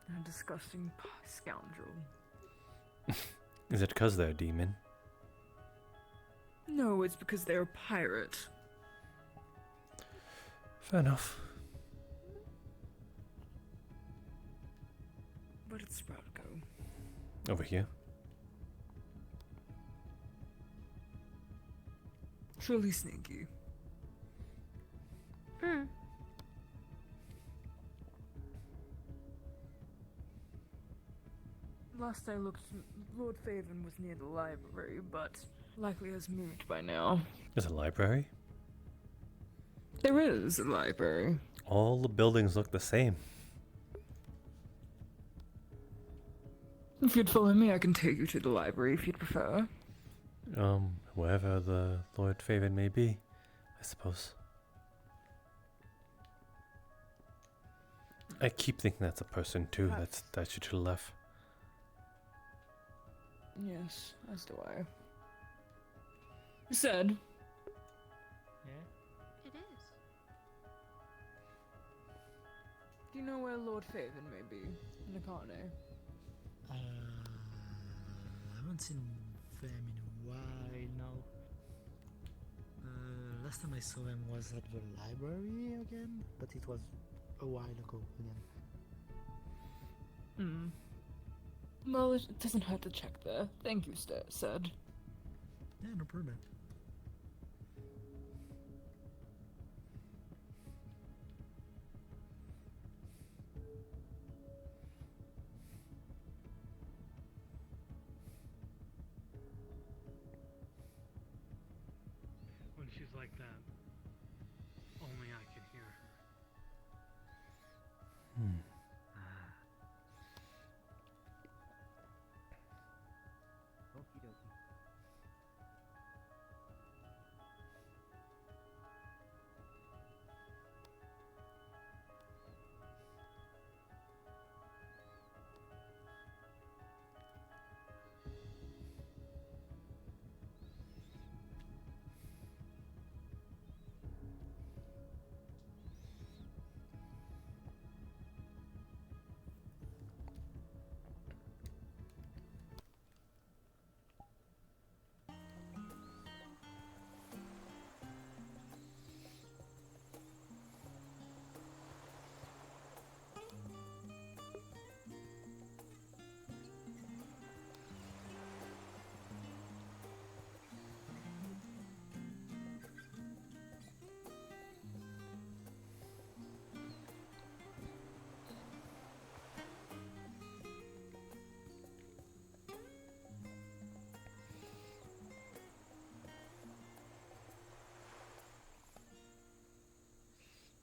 A disgusting scoundrel. Is it because they're a demon? No, it's because they're a pirate. Fair enough. Where did Sprout go? Over here. Truly sneaky. Last I looked, Lord Faven was near the library, but likely has moved by now. There's a library? There is a library. All the buildings look the same. If you'd follow me, I can take you to the library if you'd prefer. Wherever the Lord Faven may be, I suppose. I keep thinking that's a person too. That's you to the left. Yes, as do I. Said. Yeah? It is. Do you know where Lord Faven may be? Nakane. I haven't seen them in a while now. Last time I saw him was at the library again, but it was a while ago again. Well, it doesn't hurt to check there. Thank you, said. Yeah, no problem. When she's like that, only I can hear her. Okie dokie.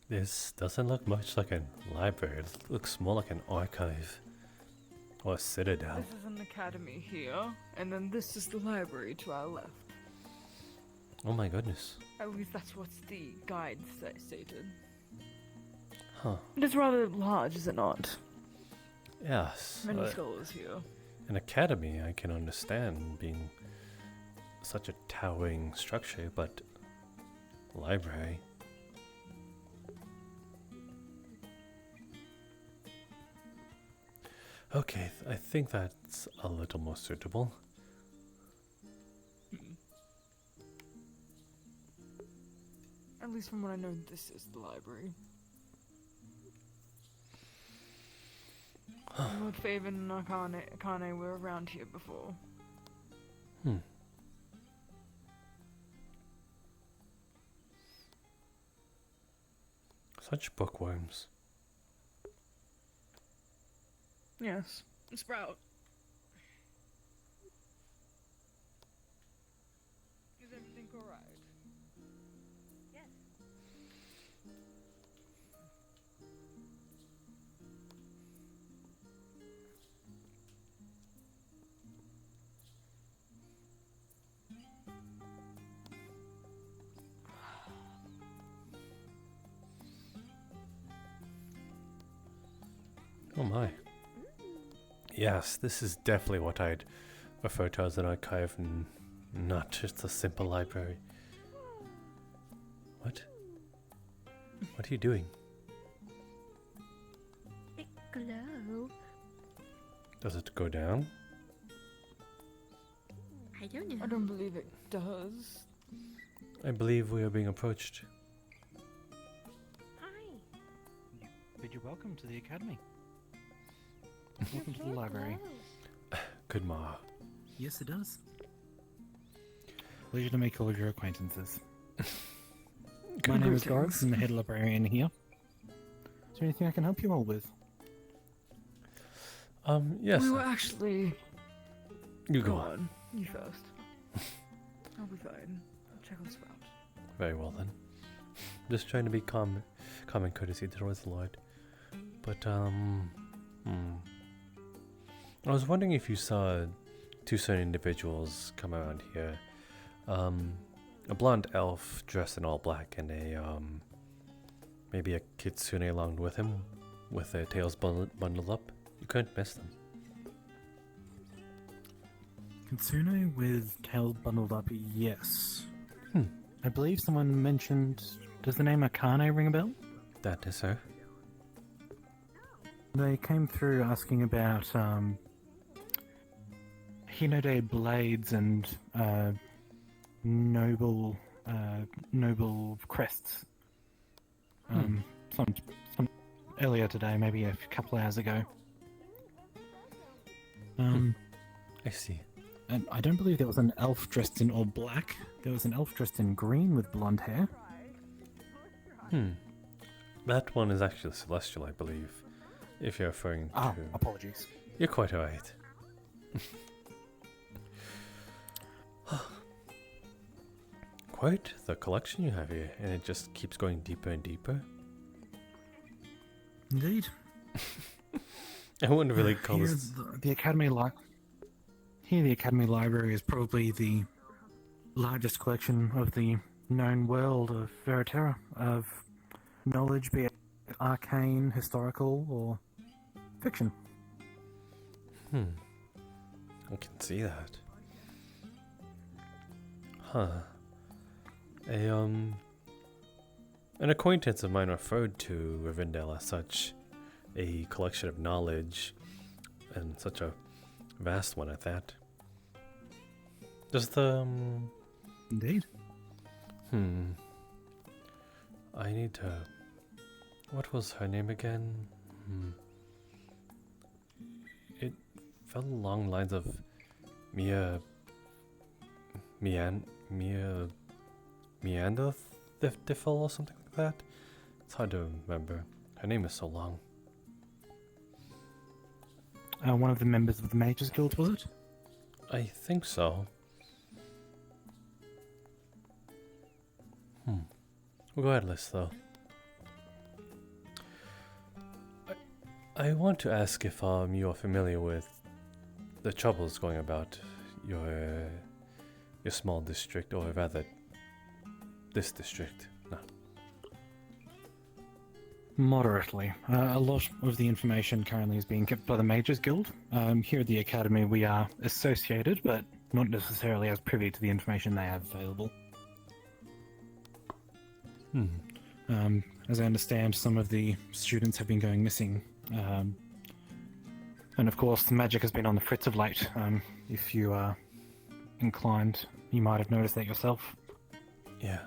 This doesn't look much like a library. It looks more like an archive. Or a citadel. This is an academy here, and then this is the library to our left. Oh my goodness. At least that's what the guide stated. Huh. It is rather large, is it not? Yes. Many scholars here. An academy I can understand being such a towering structure, but library. Okay, I think that's a little more suitable. At least from what I know, this is the library. Lord Faven and Akane were around here before. Such bookworms. Yes. Sprout. Is everything alright? Yes. Oh my. Yes, this is definitely what I'd refer to as an archive and not just a simple library. What? What are you doing? It glow. Does it go down? I don't know. I don't believe it does. I believe we are being approached. Hi. Bid you welcome to the academy. Welcome to the library. Good ma. Yes, it does. Pleasure to make all of your acquaintances. My name is Garth. I'm the head librarian here. Is there anything I can help you all with? Yes. We were actually... You go on. You first. I'll be fine. I'll check on Sprout. Very well then. Just trying to be common courtesy towards the Lord. But, I was wondering if you saw two certain individuals come around here A blonde elf dressed in all black and maybe a kitsune along with him, with their tails bundled up. You couldn't miss them. Kitsune with tails bundled up, yes. Hmm. I believe someone mentioned... Does the name Akane ring a bell? That is her. They came through asking about Hinode blades and noble crests. Some earlier today, maybe a couple hours ago. I see. And I don't believe there was an elf dressed in all black. There was an elf dressed in green with blonde hair. That one is actually Celestial, I believe. If you're referring to... apologies. You're quite alright. Quite the collection you have here, and it just keeps going deeper and deeper. Indeed. I wouldn't really call this... The Academy Here, the Academy Library is probably the largest collection of the known world of Veriterra, of knowledge, be it arcane, historical, or fiction. I can see that. Huh. An acquaintance of mine referred to Rivendell as such a collection of knowledge, and such a vast one at that. Does the... Indeed. I need to... What was her name again? It fell along the lines of Meanderthifel or something like that. It's hard to remember. Her name is so long. One of the members of the Mages Guild, was it? I think so. Regardless, though. I want to ask if you are familiar with the troubles going about your small district, or rather, this district. No. Moderately. A lot of the information currently is being kept by the Mages Guild. Here at the Academy we are associated, but not necessarily as privy to the information they have available. As I understand, some of the students have been going missing. And of course, the magic has been on the fritz of late. If you are inclined, you might have noticed that yourself. Yeah.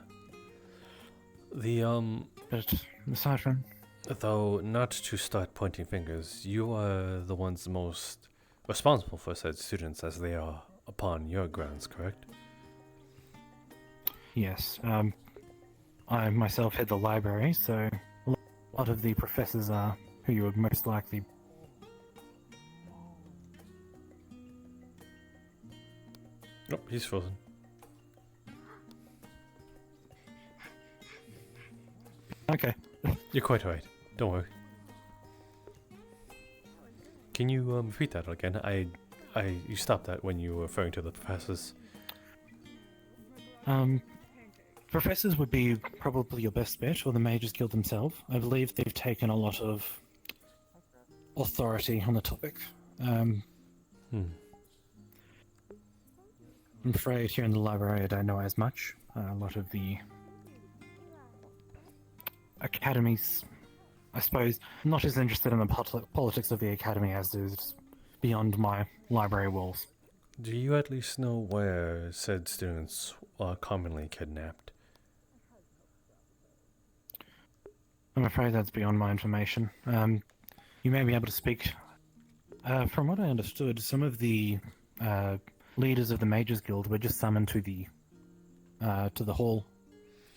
But aside from... Though, not to start pointing fingers, you are the ones most responsible for said students, as they are upon your grounds, correct? Yes. I myself head the library, so a lot of the professors are who you would most likely... Oh, he's frozen. Okay. You're quite right. Don't worry. Can you repeat that again? You stopped that when you were referring to the professors. Professors would be probably your best bet, or the Mages Guild themselves. I believe they've taken a lot of authority on the topic. I'm afraid here in the library I don't know as much. A lot of the academies, I suppose, not as interested in the politics of the academy as is beyond my library walls. Do you at least know where said students are commonly kidnapped? I'm afraid that's beyond my information. You may be able to speak. From what I understood, some of the leaders of the Mages Guild were just summoned to the hall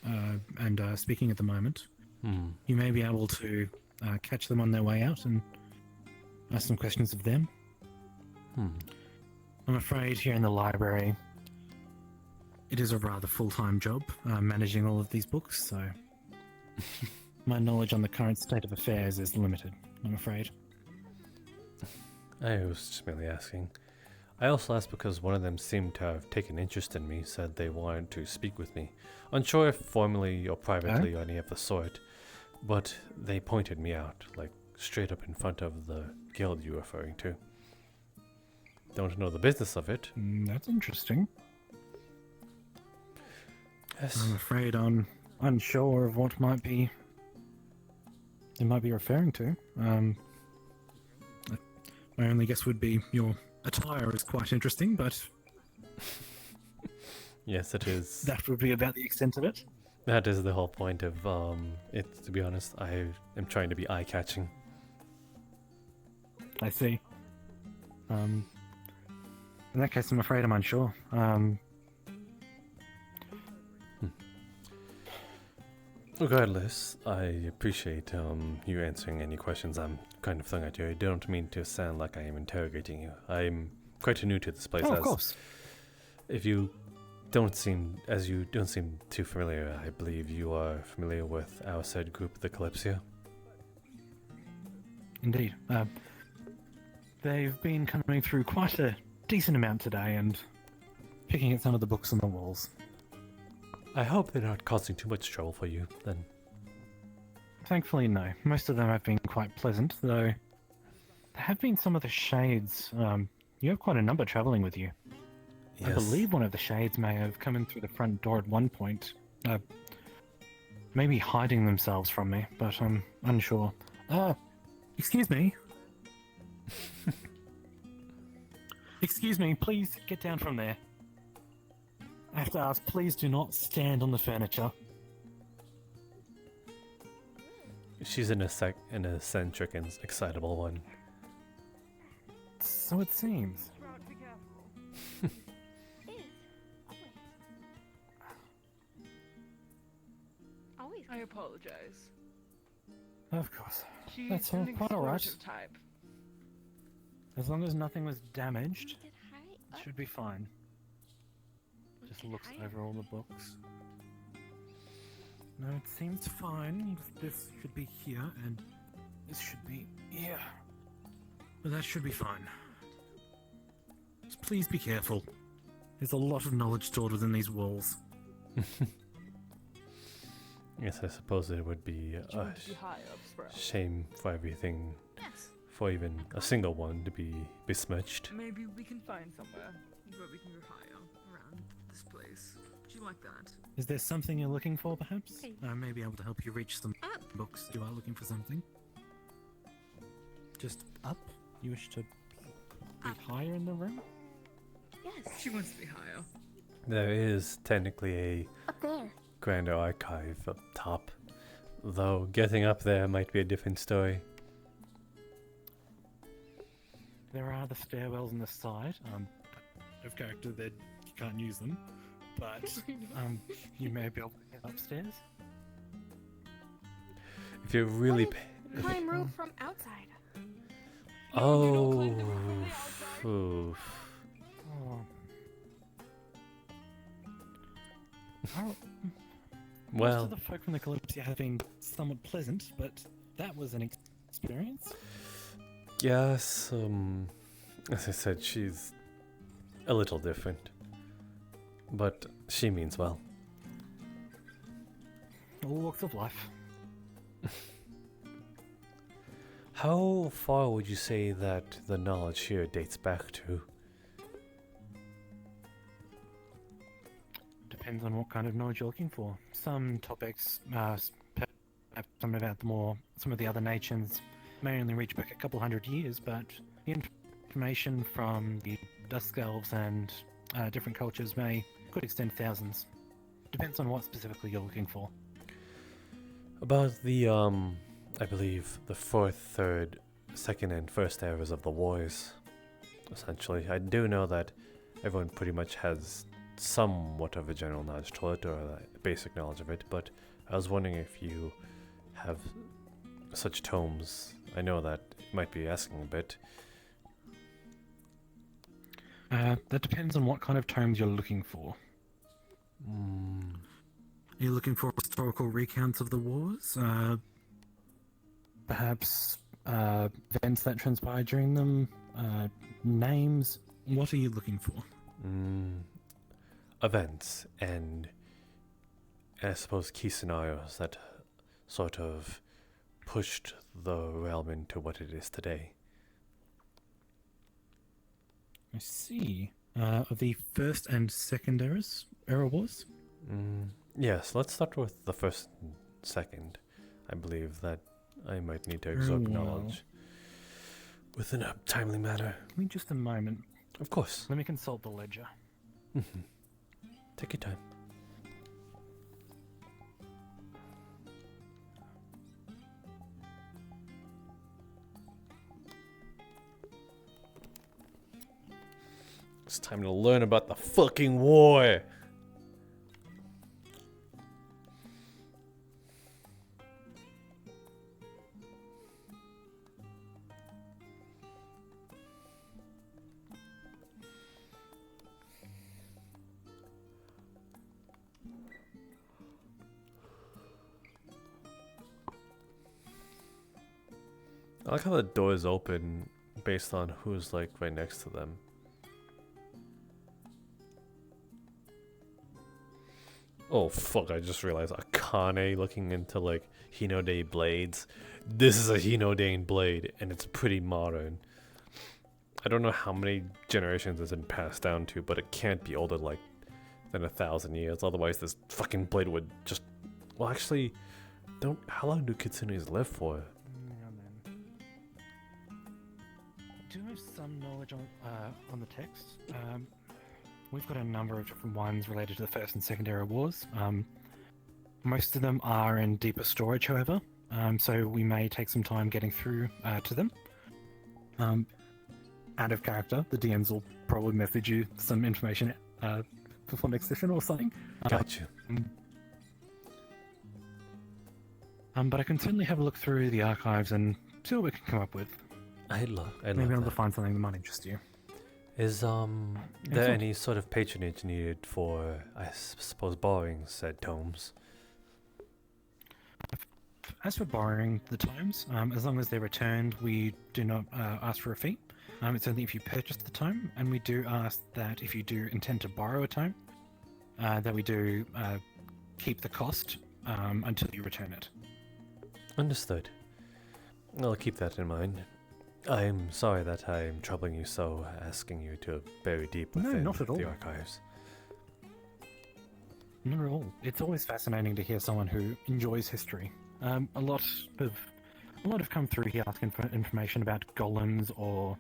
and speaking at the moment. You may be able to catch them on their way out and ask some questions of them. I'm afraid here in the library, it is a rather full-time job managing all of these books, so my knowledge on the current state of affairs is limited, I'm afraid. I was just merely asking. I also asked because one of them seemed to have taken interest in me, said they wanted to speak with me. Unsure if formally or privately or any of the sort, but they pointed me out, like straight up in front of the guild you're referring to. Don't know the business of it. That's interesting. Yes. I'm afraid I'm unsure of what might be it might be referring to. My only guess would be your attire is quite interesting, but Yes, it is. that would be about the extent of it. That is the whole point of it, to be honest. I am trying to be eye-catching. I see. In that case, I'm afraid I'm unsure. Regardless, I appreciate you answering any questions I'm kind of throwing at you. I don't mean to sound like I am interrogating you. I'm quite new to this place. Of course. If you don't seem too familiar, I believe you are familiar with our said group, the Kalypsia. Indeed. They've been coming through quite a decent amount today and picking at some of the books on the walls. I hope they're not causing too much trouble for you, then. Thankfully, no. Most of them have been quite pleasant, though there have been some of the shades. You have quite a number travelling with you. Yes. I believe one of the shades may have come in through the front door at one point. Maybe hiding themselves from me, but I'm unsure. Excuse me. Excuse me, please get down from there. I have to ask, please do not stand on the furniture. She's an eccentric and excitable one. So it seems. Sprout, be careful. Always. I apologize. Of course. She's That's an quite alright. explorative type. As long as nothing was damaged, Did high it up. should be fine. Just looks over all the books. No, it seems fine. This should be here, and this should be here. But that should be fine. Just please be careful. There's a lot of knowledge stored within these walls. Yes, I suppose it would be You a need to be high up, Sprout. shame for everything, Yes. for even a single one to be besmirched. Maybe we can find somewhere where we can go higher around this place. Would you like that? Is there something you're looking for, perhaps? Hey. I may be able to help you reach some Up. books. You are looking for something? Just up? You wish to be higher in the room? Yes. She wants to be higher. There is technically a Up there. grander archive up top, though getting up there might be a different story. There are the stairwells on the side. Of character that you can't use them, but you may be able to get upstairs. If you're really Climb rope from outside. oh, climb the roof from the outside. oof. Oh. Oh, most Well, of the folk from the Kalypsia have been somewhat pleasant, but that was an experience. yes. As I said, she's a little different, but she means well. All walks of life. How far would you say that the knowledge here dates back to? Depends on what kind of knowledge you're looking for. Some topics, perhaps some of the other nations may only reach back a couple hundred years, but the information from the Dusk Elves and different cultures could extend thousands. Depends on what specifically you're looking for. About the, I believe, the fourth, third, second, and first eras of the wars, essentially. I do know that everyone pretty much has somewhat of a general knowledge to it, or a basic knowledge of it, but I was wondering if you have such tomes. I know that might be asking a bit. That depends on what kind of tomes you're looking for. Are you looking for historical recounts of the wars? Perhaps events that transpired during them? Names? What are you looking for? Events and I suppose key scenarios that sort of pushed the realm into what it is today. I see. Of the first and second era wars? Yes, let's start with the first and second. I believe that I might need to absorb well. knowledge within a timely manner. Give me just a moment. Of course. Let me consult the ledger. Take your time. It's time to learn about the fucking war. I like how the doors open based on who's like right next to them. Oh fuck, I just realized Akane looking into like Hinode blades. This is a Hinode blade and it's pretty modern. I don't know how many generations it's been passed down to, but it can't be older like than 1,000 years. Otherwise this fucking blade would just... Well actually, how long do kitsunes live for? Do you have some knowledge on the text? We've got a number of different ones related to the First and Second Era Wars. Most of them are in deeper storage, however, so we may take some time getting through to them. Out of character, the DMs will probably message you some information before next session or something. Gotcha. But I can certainly have a look through the archives and see what we can come up with. I'd love Maybe I'll that. find something that might interest you. Is there any sort of patronage needed for, I suppose, borrowing said tomes? As for borrowing the tomes, as long as they're returned, we do not ask for a fee. It's only if you purchase the tome, and we do ask that if you do intend to borrow a tome, that we do keep the cost until you return it. Understood. I'll keep that in mind. I'm sorry that I'm troubling you so, asking you to bury deep within not at all. the archives. Not at all. It's always fascinating to hear someone who enjoys history. A lot have come through here asking for information about golems or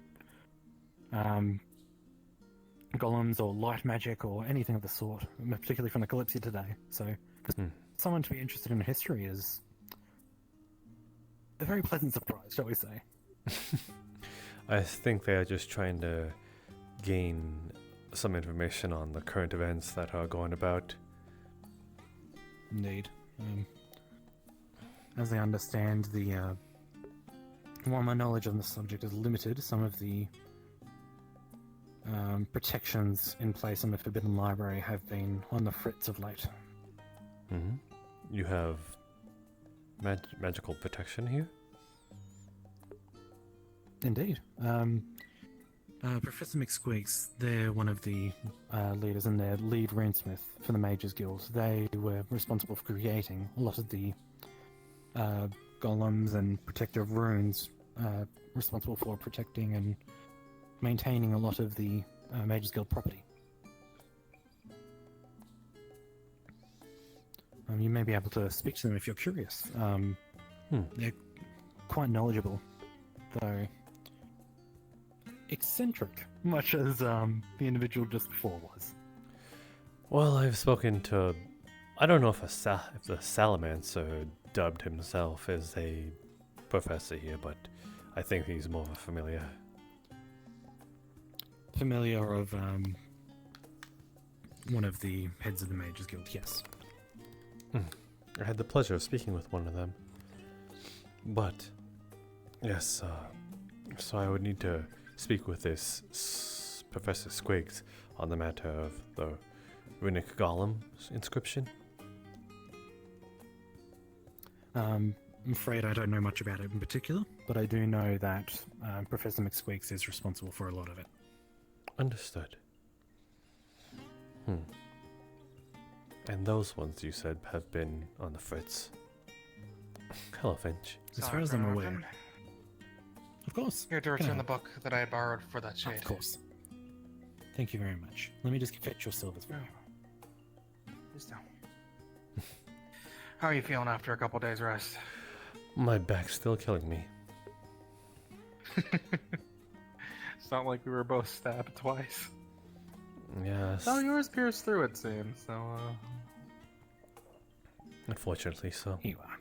light magic or anything of the sort, particularly from the Kalypsia today. So, for someone to be interested in history is a very pleasant surprise, shall we say. I think they are just trying to gain some information on the current events that are going about. Indeed. As I understand, while my knowledge on the subject is limited, some of the protections in place on the Forbidden Library have been on the fritz of late. You have magical protection here? Indeed. Professor McSqueaks, they're one of the leaders and their lead runesmith for the Mages Guild. They were responsible for creating a lot of the golems and protective runes, responsible for protecting and maintaining a lot of the Mages Guild property. You may be able to speak to them if you're curious. They're quite knowledgeable, though eccentric, much as the individual just before was. Well, I've spoken to... I don't know if the Salamancer dubbed himself as a professor here, but I think he's more of a familiar. Familiar of one of the heads of the Mages Guild, yes. I had the pleasure of speaking with one of them. But, yes, so I would need to speak with this Professor Squiggs on the matter of the runic golem inscription. I'm afraid I don't know much about it in particular, but I do know that Professor McSqueaks is responsible for a lot of it. Understood. And those ones you said have been on the fritz. Hello, Finch. As Sorry far as for I'm interrupting. aware. Of course. Here to Can I return the help? book that I borrowed for that shade. Of course. Thank you very much. Let me just fetch your silvers for you. Please do. How are you feeling after a couple days rest? My back's still killing me. It's not like we were both stabbed twice. Yes. Oh, yours pierced through, it seems. So, Unfortunately, so. Here you are.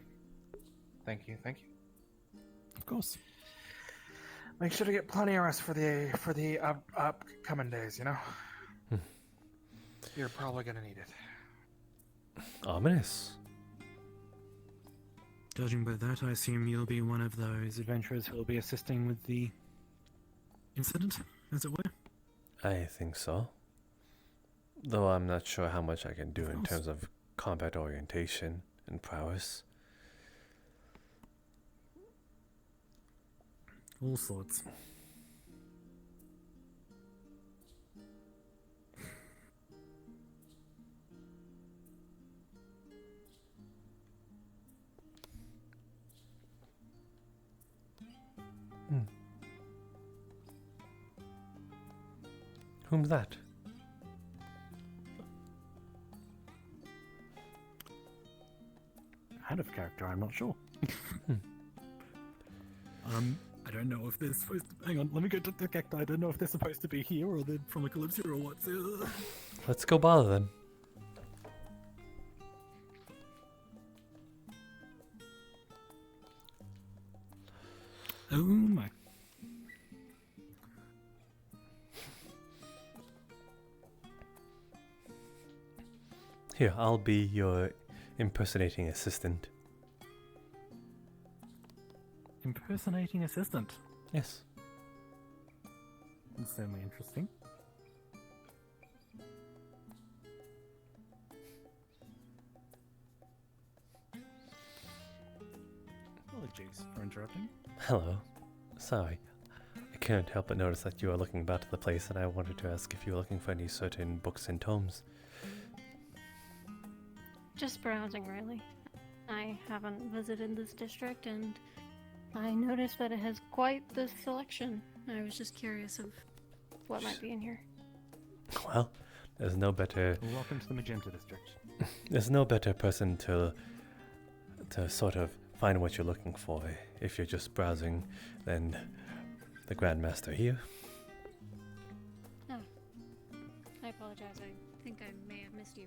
thank you. Of course. Make sure to get plenty of rest for the upcoming days. You know, you're probably gonna need it. Ominous. Judging by that, I assume you'll be one of those adventurers who will be assisting with the incident, as it were. I think so. Though I'm not sure how much I can do Of in course. terms of combat orientation and prowess. All sorts. Whom's that? Out of character, I'm not sure. I don't know if they're supposed to. Hang on, let me go to the cacti. I don't know if they're supposed to be here or they're from a Kalypsia or what. Let's go bother them. Oh my. Here, I'll be your impersonating assistant. Impersonating assistant. Yes. That's certainly interesting. Apologies for interrupting. Hello. Sorry. I couldn't help but notice that you were looking about the place, and I wanted to ask if you were looking for any certain books and tomes. Just browsing, really. I haven't visited this district, and I noticed that it has quite the selection. I was just curious of what might be in here. Well, there's no better Welcome to the Magenta District. there's no better person to sort of find what you're looking for if you're just browsing than the Grandmaster here. Oh. I apologize. I think I may have missed you.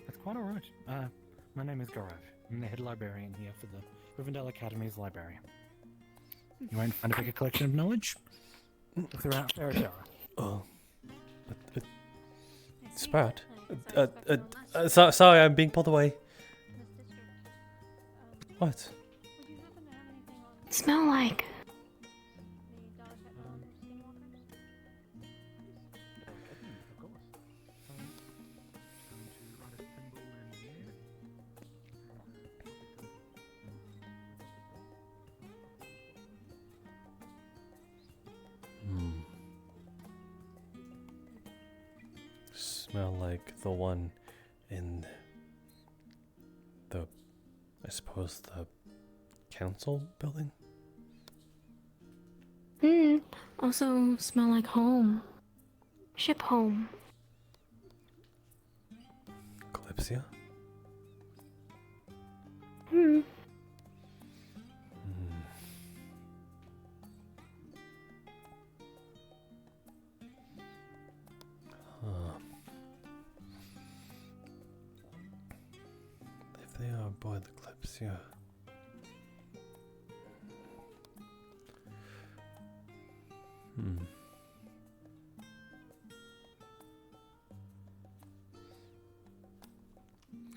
That's quite alright. My name is Gaurav. I'm the head librarian here for the Rivendell Academy's library. You won't find a bigger collection of knowledge throughout Faradara. Oh. I see. Sprout? I guess I expected one last Sorry, I'm being pulled away. this district. What? Would you happen to have anything on Smell like. the delicate skinwalkers? Of course. Going to write a symbol in here. Smell like the one in the, I suppose, the council building? Also smell like home. Ship home. Kalypsia? Huh. If they are aboard the Kalypsia.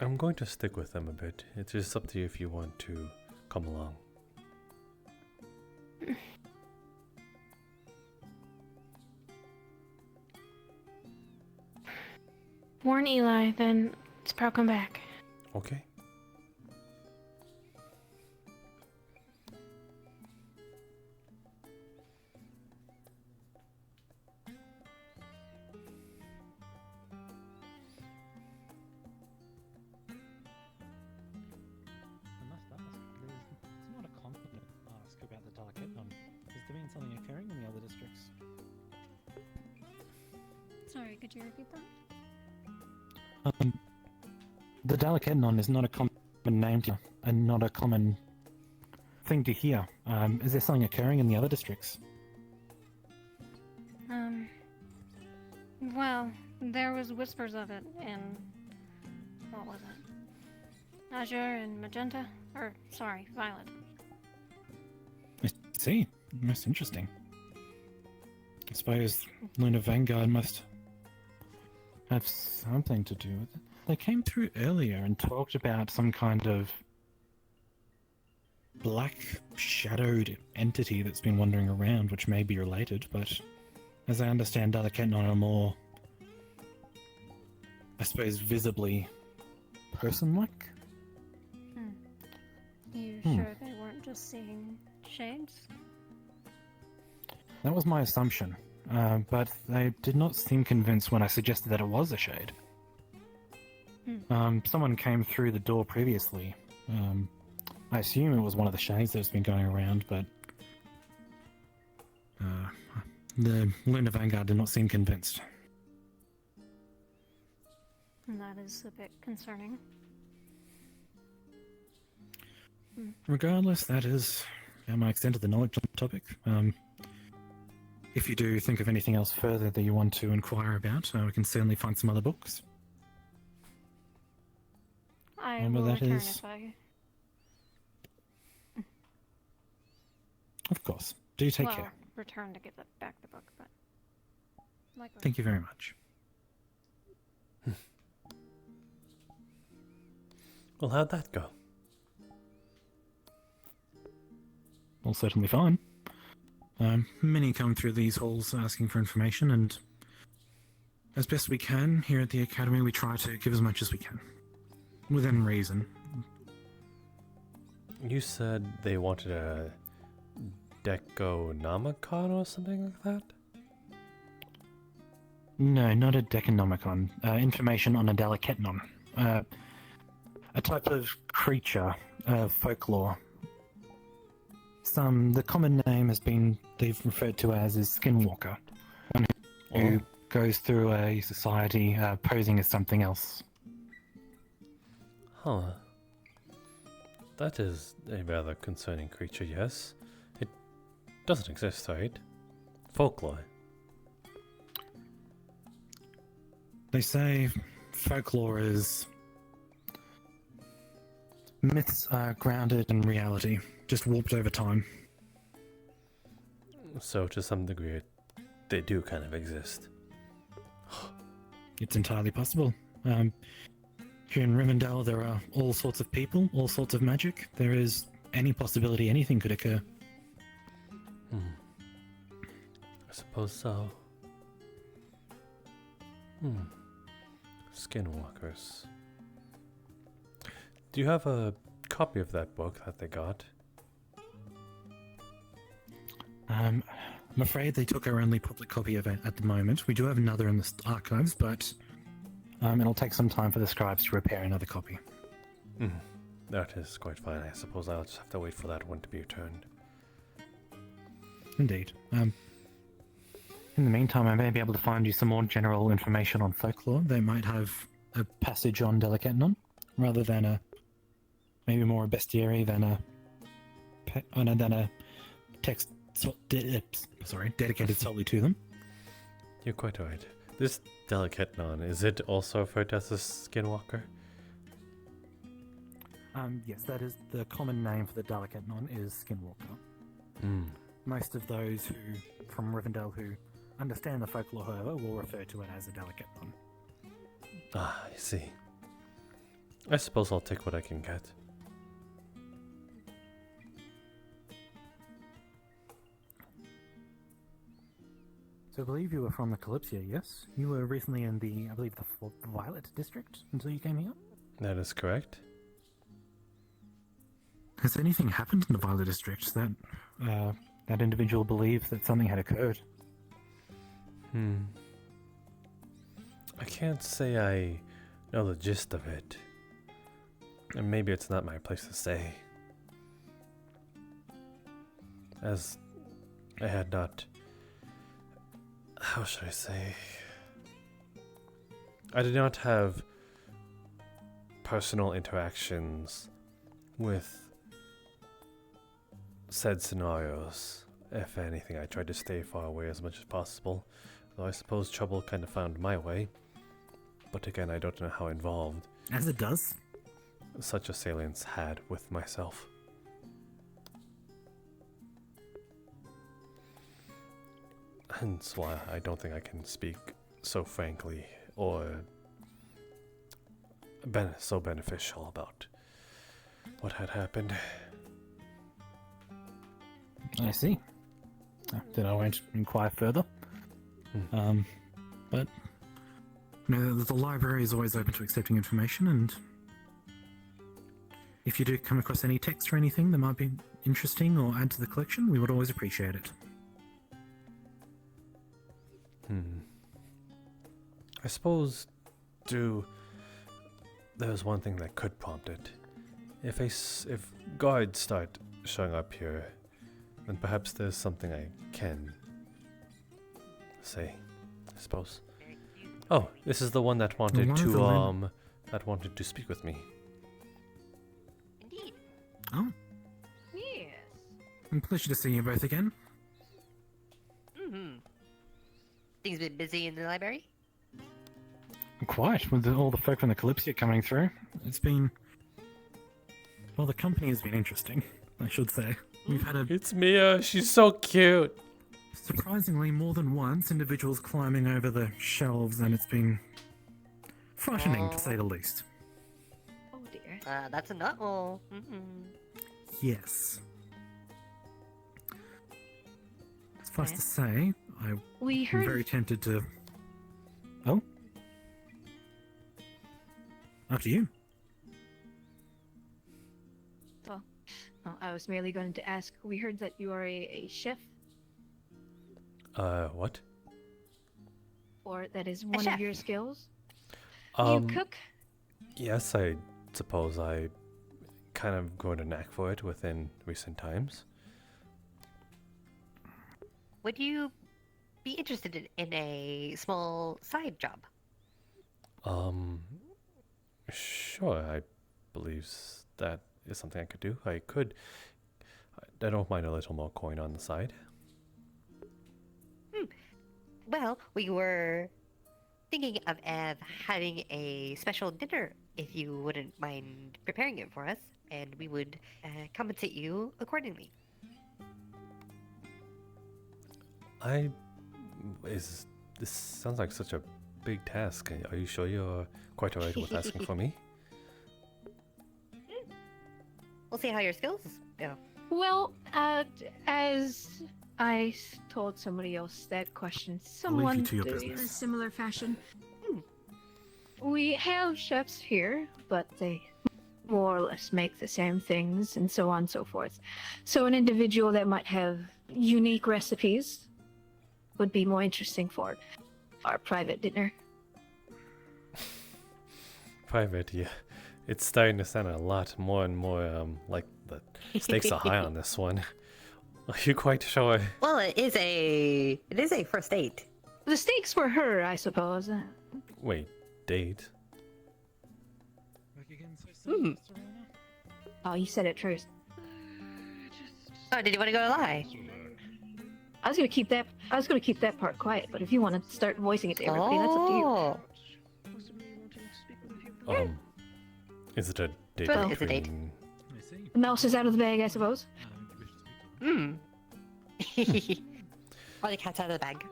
I'm going to stick with them a bit. It's just up to you if you want to come along. Warn Eli, then Sprout come back. Okay. Sorry, could you repeat that? The Dalicanon is not a common name to, and not a common thing to hear. Is there something occurring in the other districts? Well, there was whispers of it in, what was it? Azure and Magenta? Or, sorry, Violet. I see. Most interesting. I suppose Luna Vanguard must have something to do with it. They came through earlier and talked about some kind of black shadowed entity that's been wandering around, which may be related, but as I understand, Dalicanon are more, I suppose, visibly person-like. You sure they weren't just seeing shades? That was my assumption, but they did not seem convinced when I suggested that it was a shade. Someone came through the door previously. I assume it was one of the shades that's been going around, but the Luna Vanguard did not seem convinced. That is a bit concerning. Regardless, that is my extent of the knowledge on the topic. If you do think of anything else further that you want to inquire about, we can certainly find some other books. I Remember will that return is- if I... Of course. Do take well, care. return to give back the book, but... Likewise. Thank you very much. Well, how'd that go? Well, certainly fine. Many come through these halls asking for information, and as best we can here at the Academy, we try to give as much as we can. Within reason. You said they wanted a Deconomicon or something like that? No, not a Deconomicon. Information on a Dalicanon. A type of creature of folklore. The common name they've referred to as is Skinwalker. One who goes through a society posing as something else. Huh. That is a rather concerning creature, yes. It doesn't exist, right? Folklore. They say folklore is myths are grounded in reality, just warped over time. So to some degree, they do kind of exist. It's entirely possible. Here in Rivendell, there are all sorts of people, all sorts of magic. There is any possibility anything could occur. I suppose so. Skinwalkers. Do you have a copy of that book that they got? I'm afraid they took our only public copy of it at the moment. We do have another in the archives, but it'll take some time for the scribes to repair another copy. That is quite fine. I suppose I'll just have to wait for that one to be returned. Indeed. In the meantime, I may be able to find you some more general information on folklore. They might have a passage on Dalicanon, rather than maybe more a bestiary than a text dedicated solely to them. You're quite right. This Dalicanon, is it also referred to as a Skinwalker? Yes, that is the common name for the Dalicanon is Skinwalker. Most of those from Rivendell who understand the folklore, however, will refer to it as a Dalicanon. Ah, I see. I suppose I'll take what I can get. So I believe you were from the Kalypsia, yes? You were recently in the Violet district until you came here? That is correct. Has anything happened in the Violet district that that individual believed that something had occurred? I can't say I know the gist of it. And maybe it's not my place to say. As I had not... How should I say? I did not have personal interactions with said scenarios. If anything, I tried to stay far away as much as possible, though I suppose trouble kind of found my way. But again, I don't know how involved As it does. such assailants had with myself. Hence why I don't think I can speak so frankly or so beneficial about what had happened. I see. Then I won't inquire further. But you know, the library is always open to accepting information, and if you do come across any text or anything that might be interesting or add to the collection, we would always appreciate it. I suppose there's one thing that could prompt it. If guards start showing up here, then perhaps there's something I can say, I suppose. Oh, this is the one that wanted to speak with me. Indeed. Oh, Yes. a pleasure to see you both again. Mm-hmm. Things been busy in the library? Quite, with all the folk from the Kalypsia coming through. It's been... Well, the company has been interesting, I should say. We've had It's Mia, she's so cute! surprisingly more than once individuals climbing over the shelves, and it's been frightening, to say the least. Oh dear. That's a nut roll. Mm-hmm. Yes. Suffice to say, I'm We heard. very tempted to... Oh? After you. Well, I was merely going to ask. We heard that you are a chef, What? or that is one chef. of your skills. You cook? Yes, I suppose I kind of grown a knack for it within recent times. Would you be interested in a small side job? Sure, I believe that is something I could do. I don't mind a little more coin on the side. Well, we were thinking of having a special dinner, if you wouldn't mind preparing it for us, and we would compensate you accordingly. This sounds like such a big task. Are you sure you're quite alright with asking for me? We'll see how your skills go. Well, as I told somebody else that question, someone to your did- business. In a similar fashion. We have chefs here, but they more or less make the same things and so on and so forth. So an individual that might have unique recipes would be more interesting for our private dinner. Private, yeah. It's starting to sound a lot more and more like the stakes are high on this one. Are you quite sure? Well, it is a first date. The stakes were her, I suppose. Wait, date? Oh, you said it first. Oh, did you want to go to lie? I was gonna keep that part quiet, but if you want to start voicing it to everybody, that's up to you. Oh. Is it a date? Well, it's a date. between- The mouse is out of the bag, I suppose. Hmm. Or the cat's out of the bag.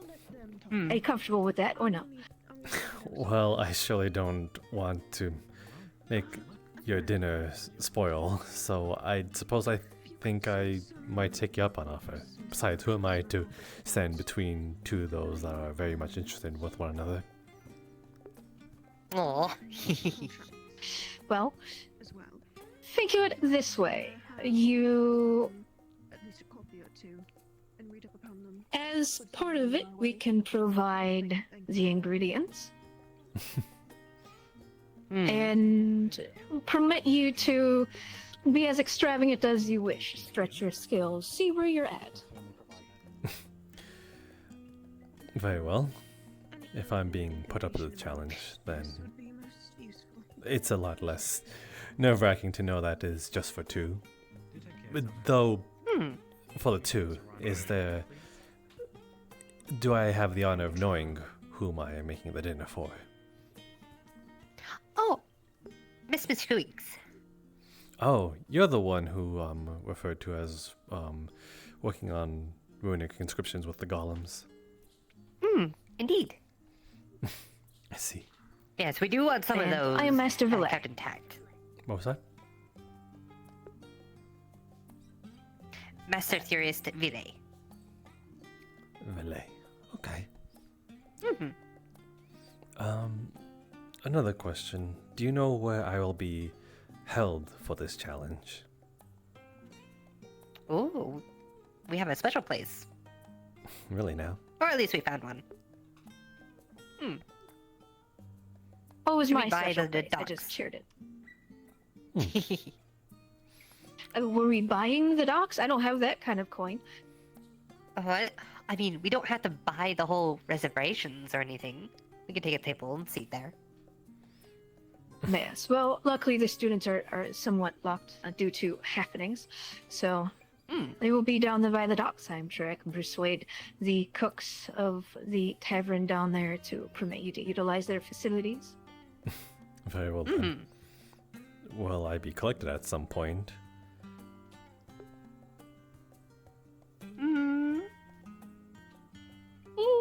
Are you comfortable with that or no? Well, I surely don't want to make your dinner spoil, so I suppose I think I might take you up on offer. Besides, who am I to stand between two of those that are very much interested with one another? Aw. Well, think of it this way. You, At least a copy or two, and read up upon them. as part of it, we can provide the ingredients and permit you to be as extravagant as you wish. Stretch your skills. See where you're at. Very well. if I'm being put up to the challenge, then This would be most useful. it's a lot less nerve-wracking to know that is just for two. But though, for the two, do I have the honor of knowing whom I am making the dinner for? Oh, Miss Twigs. Oh, you're the one who referred to as working on ruining conscriptions with the golems. Indeed. I see. Yes, we do want some of And those. I am Master Valet. kept intact. What was that? Master Theorist Vile. Valet. Okay. Mm-hmm. Another question. Do you know where I will be held for this challenge? Ooh, we have a special place. Really now? Or at least we found one. Oh, it was Should we my buy special the place. I docks? just shared it. Were we buying the docks? I don't have that kind of coin. What? I mean, we don't have to buy the whole reservations or anything. We can take a table and seat there. Yes. Well, luckily the students are somewhat locked due to happenings, so they will be down there by the docks. I'm sure I can persuade the cooks of the tavern down there to permit you to utilize their facilities. Very well then. Will I be collected at some point?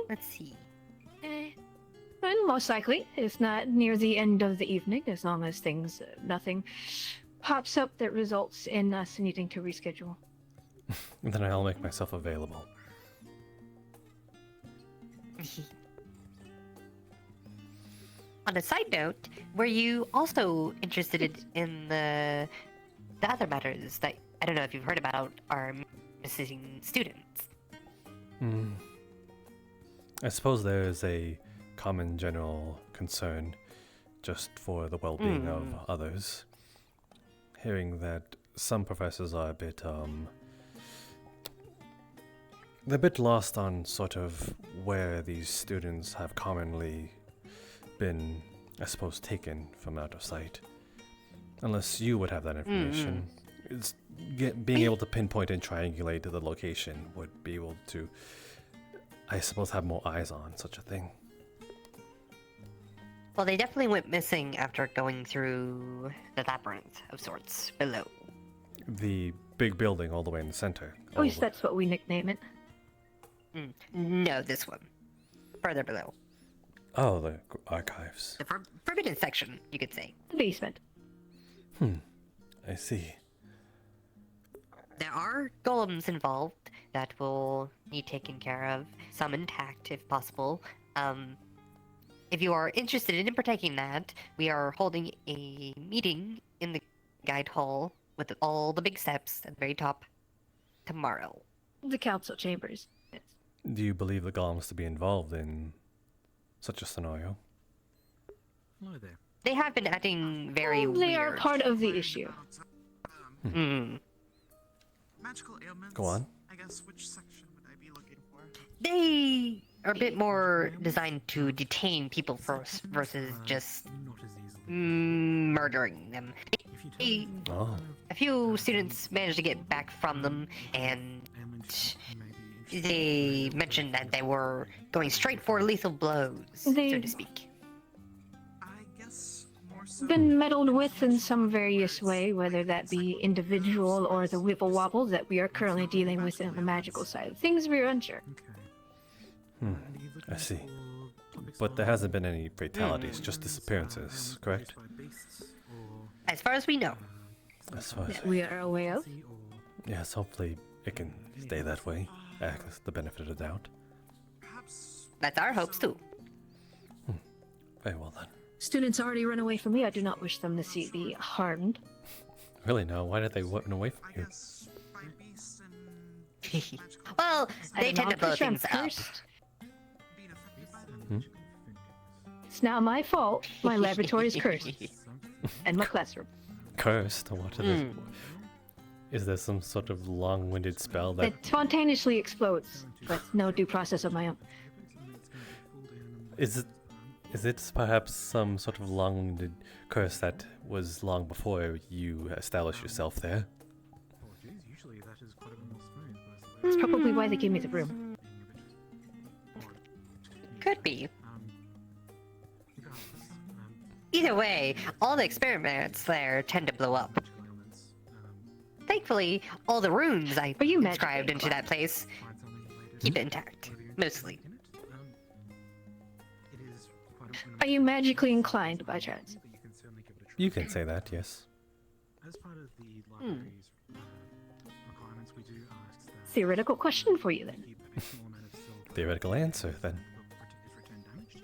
Let's see. And most likely, if not near the end of the evening, as long as nothing pops up that results in us needing to reschedule. Then I'll make myself available. On a side note, were you also interested in the other matters that I don't know if you've heard about our missing students? I suppose there is a common general concern just for the well-being of others. Hearing that some professors are a bit, they're a bit lost on sort of where these students have commonly been, I suppose, taken from out of sight. Unless you would have that information. It's being able to pinpoint and triangulate the location would be able to, I suppose, have more eyes on such a thing. Well, they definitely went missing after going through the labyrinth of sorts below. The big building all the way in the center. At least that's what we nickname it. No, this one. Further below. Oh, the archives. The forbidden section, you could say. The basement. I see. There are golems involved that will need taken care of, some intact if possible. If you are interested in partaking in that, we are holding a meeting in the guide hall with all the big steps at the very top tomorrow. The council chambers. Yes. Do you believe the golems to be involved in such a scenario? Hello there. They have been acting very weird. They are part of the issue. Magical ailments. Go on. I guess which section would I be looking for? They are a bit more designed to detain people first versus just murdering them. A few students managed to get back from them, and they mentioned that they were going straight for lethal blows, so to speak. Been meddled with in some various way, whether that be individual or the wibble wobble that we are currently dealing with on the magical side of things. We are unsure. I see. But there hasn't been any fatalities, just disappearances, correct? As far as we know. As far as That we are aware of. Yes, hopefully it can stay that way. The benefit of the doubt. That's our hopes too. Very well then. Students already run away from me. I do not wish them to see be harmed. Really, no? Why did they run away from you? Well, they I'm tend to not blow sure I'm things up. cursed. It's not my fault. My laboratory is cursed. And my classroom. Cursed? What are they? Is there some sort of long-winded spell that... It spontaneously explodes, with no due process of my own. Is it perhaps some sort of long curse that was long before you established yourself there? Oh, geez, usually that is quite a bit more smooth, but I suppose That's probably why they gave me the room. being a bit odd. Could be. Regardless, Either way, all the experiments there tend to blow up. magical ailments, Thankfully, all the runes I Are you inscribed magically into that place find something later. keep it intact, Whether you're mostly. interested in it, it is quite Are you magically inclined by chance? but you can certainly give it a try. You can say that, yes. As part of the library's requirements, we do ask that Theoretical question for you then. keep a small amount of silver. Theoretical answer, then. If returned damaged.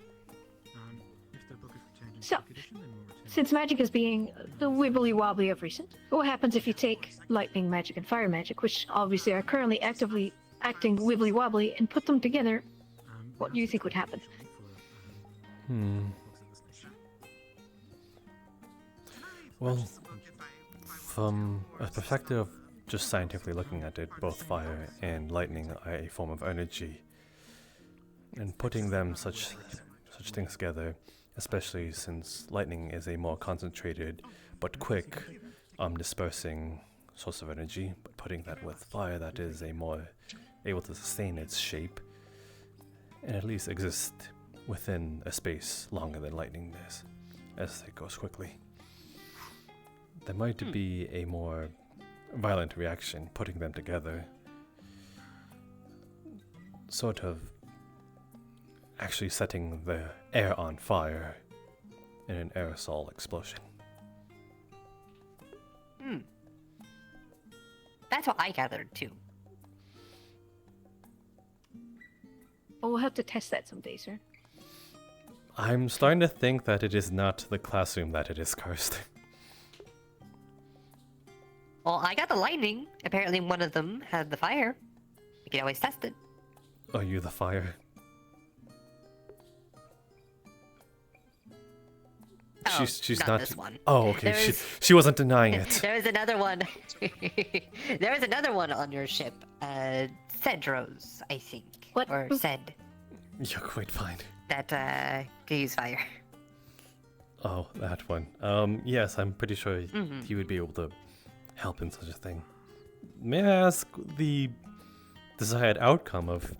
If the book is returned in So, good condition, then we'll return Since magic is being the wibbly wobbly of recent, what happens if you take lightning magic and fire magic, which obviously are currently actively acting wibbly wobbly, and put them together? What do you think would happen? Well, from a perspective of just scientifically looking at it, both fire and lightning are a form of energy. And putting them such things together, especially since lightning is a more concentrated but quick dispersing source of energy, but putting that with fire that is a more able to sustain its shape and at least exist within a space longer than lightning does, as it goes quickly. There might be a more violent reaction putting them together, sort of actually setting the air on fire in an aerosol explosion. That's what I gathered too. Well, we'll have to test that someday, sir. I'm starting to think that it is not the classroom that it is cursed. Well, I got the lightning. Apparently one of them had the fire. We can always test it. Are you the fire? Oh, She's not not. this one. Oh, okay. There's- She wasn't denying it. There was another one. There was another one on your ship. Cedros, I think. What? Or Ced. You're quite fine. That, could use fire. Oh, that one. Yes, I'm pretty sure Mhm. he would be able to help in such a thing. May I ask the desired outcome of,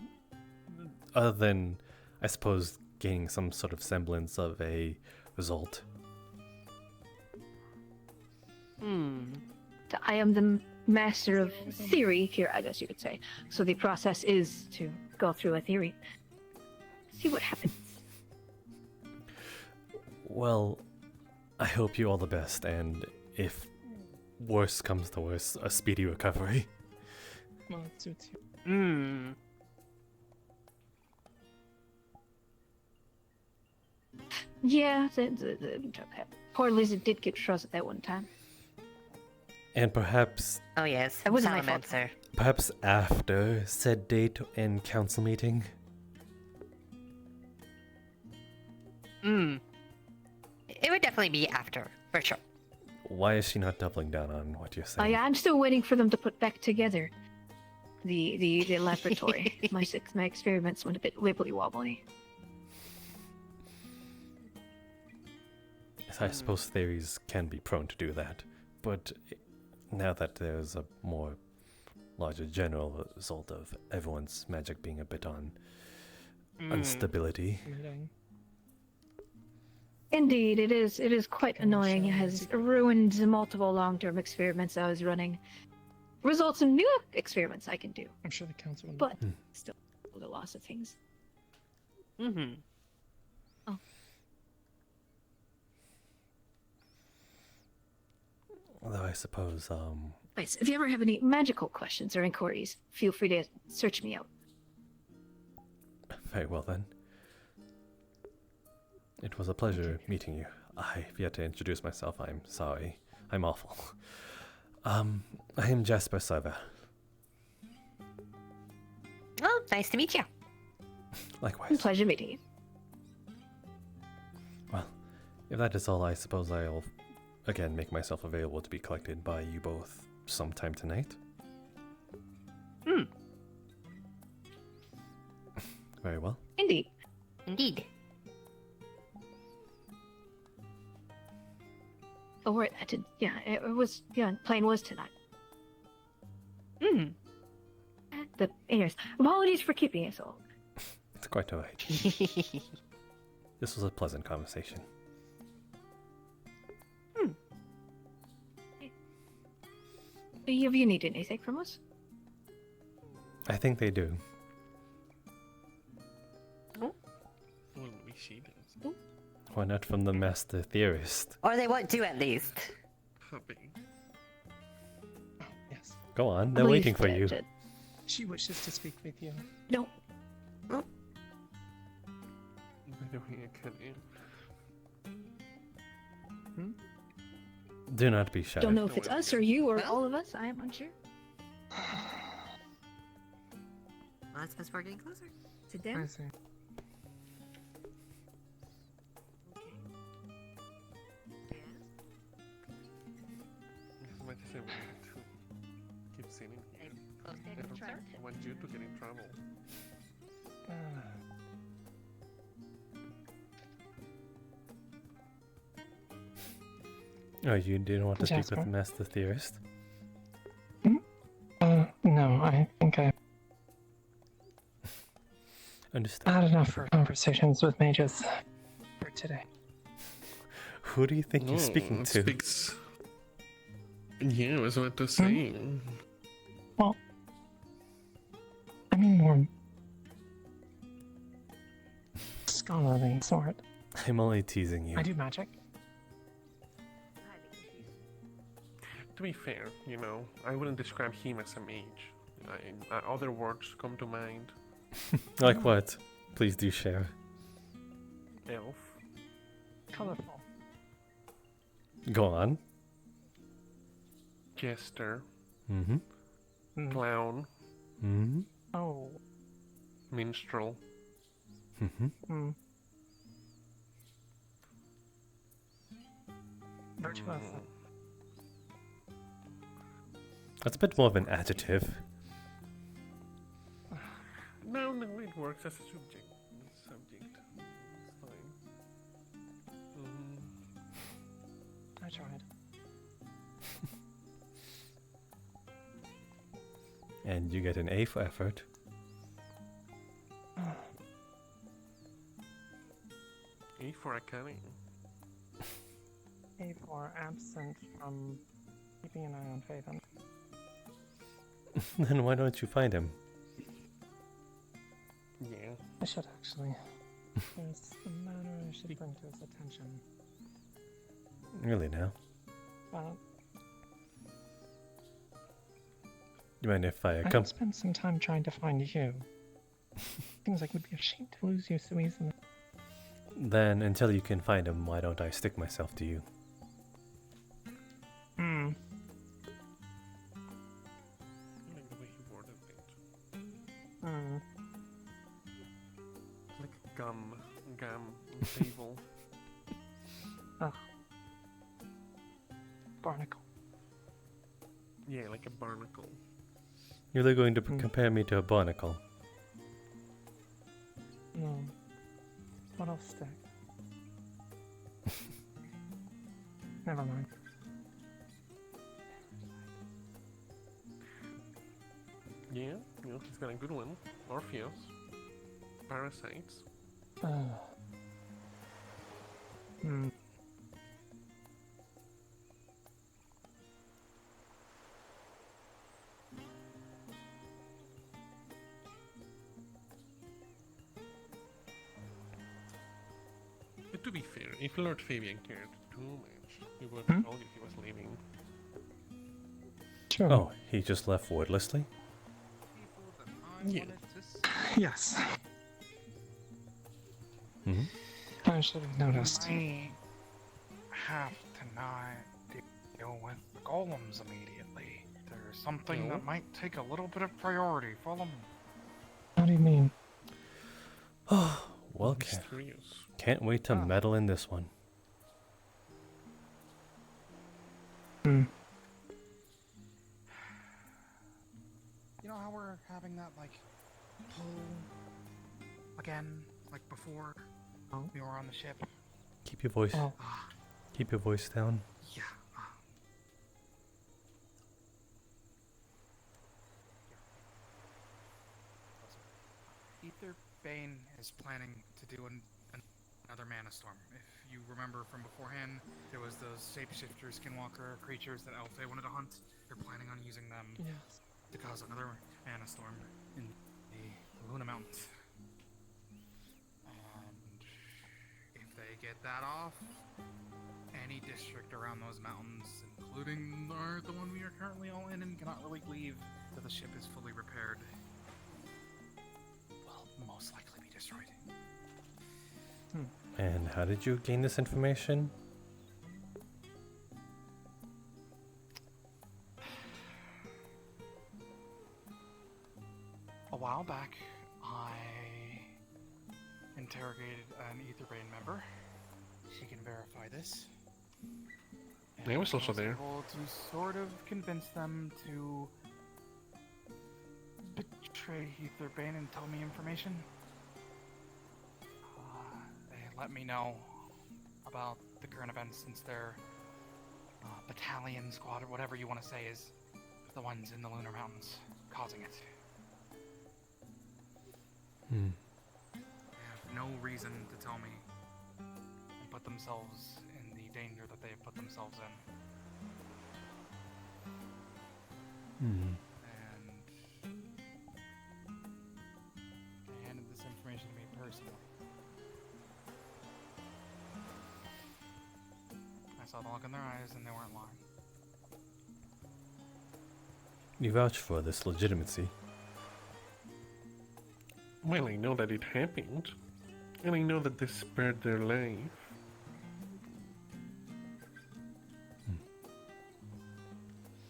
other than, I suppose, gaining some sort of semblance of a result? I am the master of theory here, I guess you could say. So the process is to go through a theory. See what happens. Well, I hope you all the best, and if worse comes to worse, a speedy recovery. Well, it suits you. Yeah, the poor lizard did get frozen that one time. And perhaps, Oh yes, That wasn't my fault. Salamancer. perhaps after said date and council meeting. It would definitely be after, for sure. Why is she not doubling down on what you're saying? I'm still waiting for them to put back together the laboratory. My experiments went a bit wibbly wobbly. I suppose theories can be prone to do that, but now that there's a more larger general result of everyone's magic being a bit on instability. Indeed, it is quite annoying. It has ruined multiple long-term experiments I was running. Results in new experiments I can do, I'm sure the council will. but still the loss of things. Although I suppose, Wait, so if you ever have any magical questions or inquiries, feel free to search me out. very well then. It was a pleasure meeting you. I've yet to introduce myself, I'm sorry. I'm awful. I am Jasper Sarvel. Oh, nice to meet you. Likewise. Pleasure meeting you. Well, if that is all, I suppose I'll again make myself available to be collected by you both sometime tonight. Hmm. Very well. Indeed. Indeed. Oh, right, I did. Yeah, it was. Yeah, plane was tonight. Anyways, apologies for keeping it so. It's quite alright. This was a pleasant conversation. Do you need anything from us? I think they do. Well, we see this. Why not from the master theorist? Or they want to at least. Puppy. Yes. Go on, they're waiting for you. She wishes to speak with you. No. By the way, I can't Do not be shy. Don't know if it's us or you or all of us. I am unsure. Well, that's because we're getting closer. Sit down. I see. What is it? Keep sitting here. I don't want you to get in trouble. Oh, you didn't want to speak with Jasper? the master theorist? No, I think I Understand. had enough for conversations with mages for today. Who do you think you're speaking to? Speaks. Yeah, I was about to say. Well, I mean more scholarly sort. I'm only teasing you. I do magic. To be fair, you know, I wouldn't describe him as a mage. Other words come to mind. Like what? Please do share. Elf. Colorful. Go on. Jester. Mm-hmm. Clown. Mm-hmm. Oh. Minstrel. Mm-hmm. Virtuoso. That's a bit more of an adjective. No, it works as a subject. It's fine. I tried. And you get an A for effort. A for accounting. A for absent from keeping an eye on Faven. Then why don't you find him? Yeah. I should actually. There's a matter I should bring to his attention. Really now? But You mind if I I come? could spend some time trying to find you. Seems like it would be a shame to lose you so easily. Then until you can find him, why don't I stick myself to you? Hmm. I like the way he worded it. Hmm. Like gum, table. Ugh. Barnacle. Yeah, like a barnacle. You're really going to compare me to a barnacle? No. What else stick? Never mind. Yeah, you know, he's got a good one. Orpheus. Parasites. Hmm. But to be fair, if Lord Fabian cared too much, he would have told you he was leaving. Sure. Oh, he just left wordlessly? Yeah. Yes. Mm-hmm. I should have noticed. I have to not deal with the golems immediately. There's something that might take a little bit of priority. Follow me. How do you mean? Oh, well, Mysterious. can't wait to meddle in this one. Hmm. You know how we're having that, like, pull again, like before we were on the ship? Keep your voice. Oh. Keep your voice down. Yeah. Bane is planning to do another Mana Storm. If you remember from beforehand, there was those shapeshifter skinwalker creatures that Elfay wanted to hunt. They're planning on using them to cause another Mana Storm in the Luna Mountains. And if they get that off, any district around those mountains, including the one we are currently all in and cannot really leave till the ship is fully repaired, will most likely be destroyed. And how did you gain this information? A while back, I interrogated an Aetherbane member. She can verify this. I was also there. Able to sort of convince them to betray Aetherbane and tell me information. They let me know about the current events since their battalion, squad, or whatever you want to say is the ones in the Lunar Mountains causing it. They have no reason to tell me and put themselves in the danger that they have put themselves in. And they handed this information to me personally. I saw the look in their eyes and they weren't lying. You vouch for this legitimacy. Well, I know that it happened, and I know that they spared their life.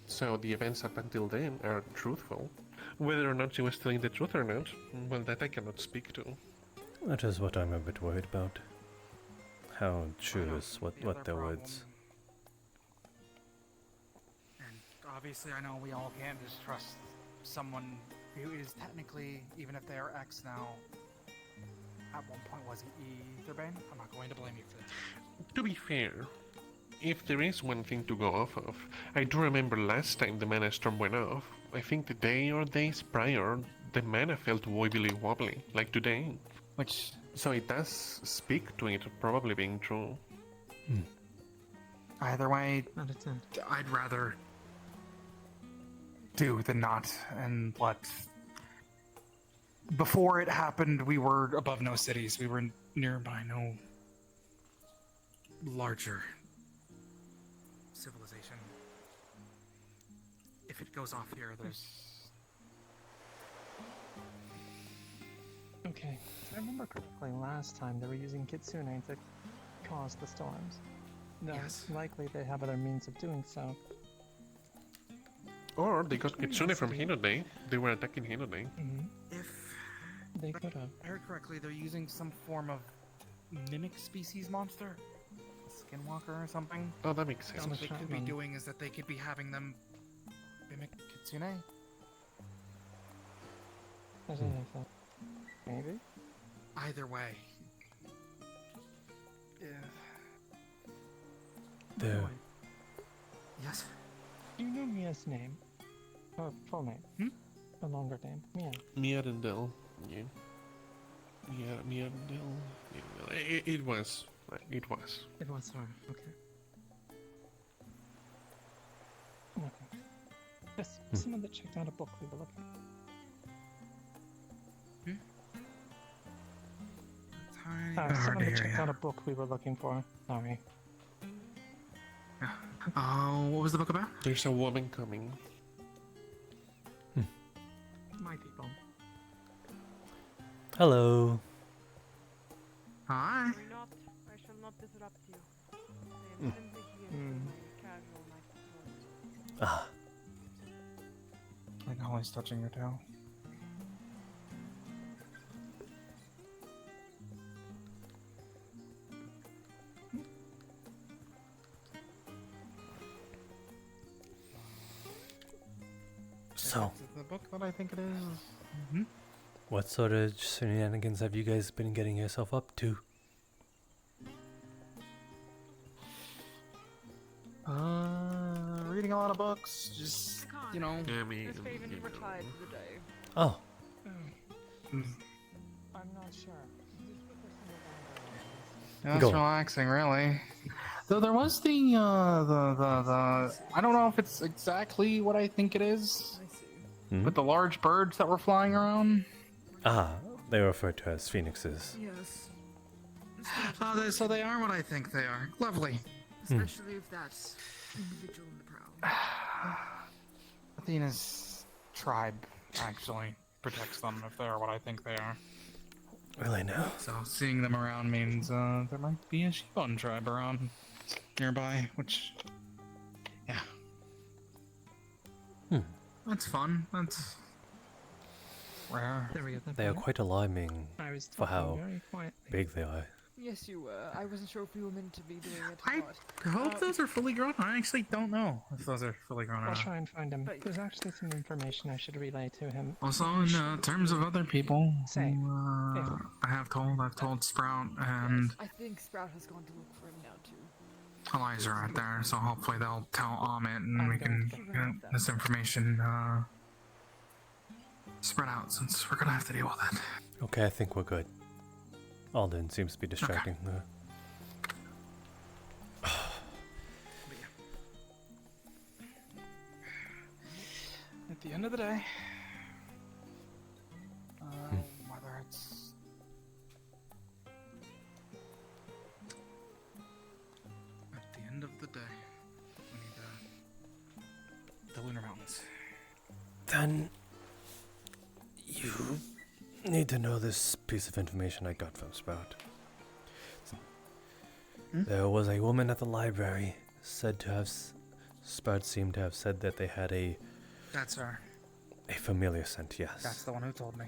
So the events up until then are truthful. Whether or not she was telling the truth or not, well, that I cannot speak to. That is what I'm a bit worried about. How true is what their words? And obviously I know we all can't just trust someone who is technically, even if they are X now, at one point was Aetherbane. I'm not going to blame you for that. To be fair, if there is one thing to go off of, I do remember last time the Mana Storm went off, I think the day or days prior, the mana felt wobbly wobbly, like today. So it does speak to it probably being true. Either way, I'd rather do than not. And before it happened, we were above no cities. We were nearby no larger civilization. If it goes off here, there's... Okay, if I remember correctly, last time they were using Kitsune to cause the storms. No, Yes. likely they have other means of doing so. Or they got Kitsune from Hinode. They were attacking Hinode. If they could have. I heard correctly, they're using some form of mimic species monster? Skinwalker or something? Oh, that makes sense. So what they could be doing is that they could be having them mimic Kitsune. Maybe? Either way. There. Yes? Do you know Mia's name? Her full name? Her longer name? Mia. Miarendel. Yeah. Miarendel. Yeah. It was. It was. It was her, okay. Okay. Yes, someone that checked out a book we were looking for. Someone that checked out a book we were looking for. Sorry. What was the book about? There's a woman coming. My people. Hello. Hi. I shall not disrupt you. I am simply here for my casual night Ah. Like Holly's touching your tail. So, Is it the book that I think it is? what sort of shenanigans have you guys been getting yourself up to? Reading a lot of books, just, you know. Yeah, me. Miss Faven retired for the day. Oh. I'm not sure. That's Go on. relaxing, really. Though there was the I don't know if it's exactly what I think it is, Hmm? but the large birds that were flying around. Ah, they are referred to as phoenixes. Yes. So they are what I think they are. Lovely. Especially if that's individual in the prowl. Athena's tribe actually protects them if they are what I think they are. Really now? So seeing them around means there might be a Shibon tribe around nearby, which, yeah. That's fun. That's rare. There we go. They are quite alarming I was for how talking very quietly. big they are. Yes, you were. I wasn't sure if you were meant to be doing it I or not. hope those are fully grown. I actually don't know if those are fully grown or I'll not. try and find him. There's actually some information I should relay to him. Also, in terms of other people Say, who I've told Sprout and I think Sprout has gone to look for him now too. Eliza right there, so hopefully they'll tell Amit and I'm we going can to get this information spread out since we're gonna have to deal with it. Okay, I think we're good. Alden seems to be distracting. At the end of the day, whether it's at the end of the day, we need the Lunar Mountains. Then you need to know this piece of information I got from Sprout. There was a woman at the library said to have Sprout seemed to have said that they had a That's her. familiar scent, yes. That's the one who told me.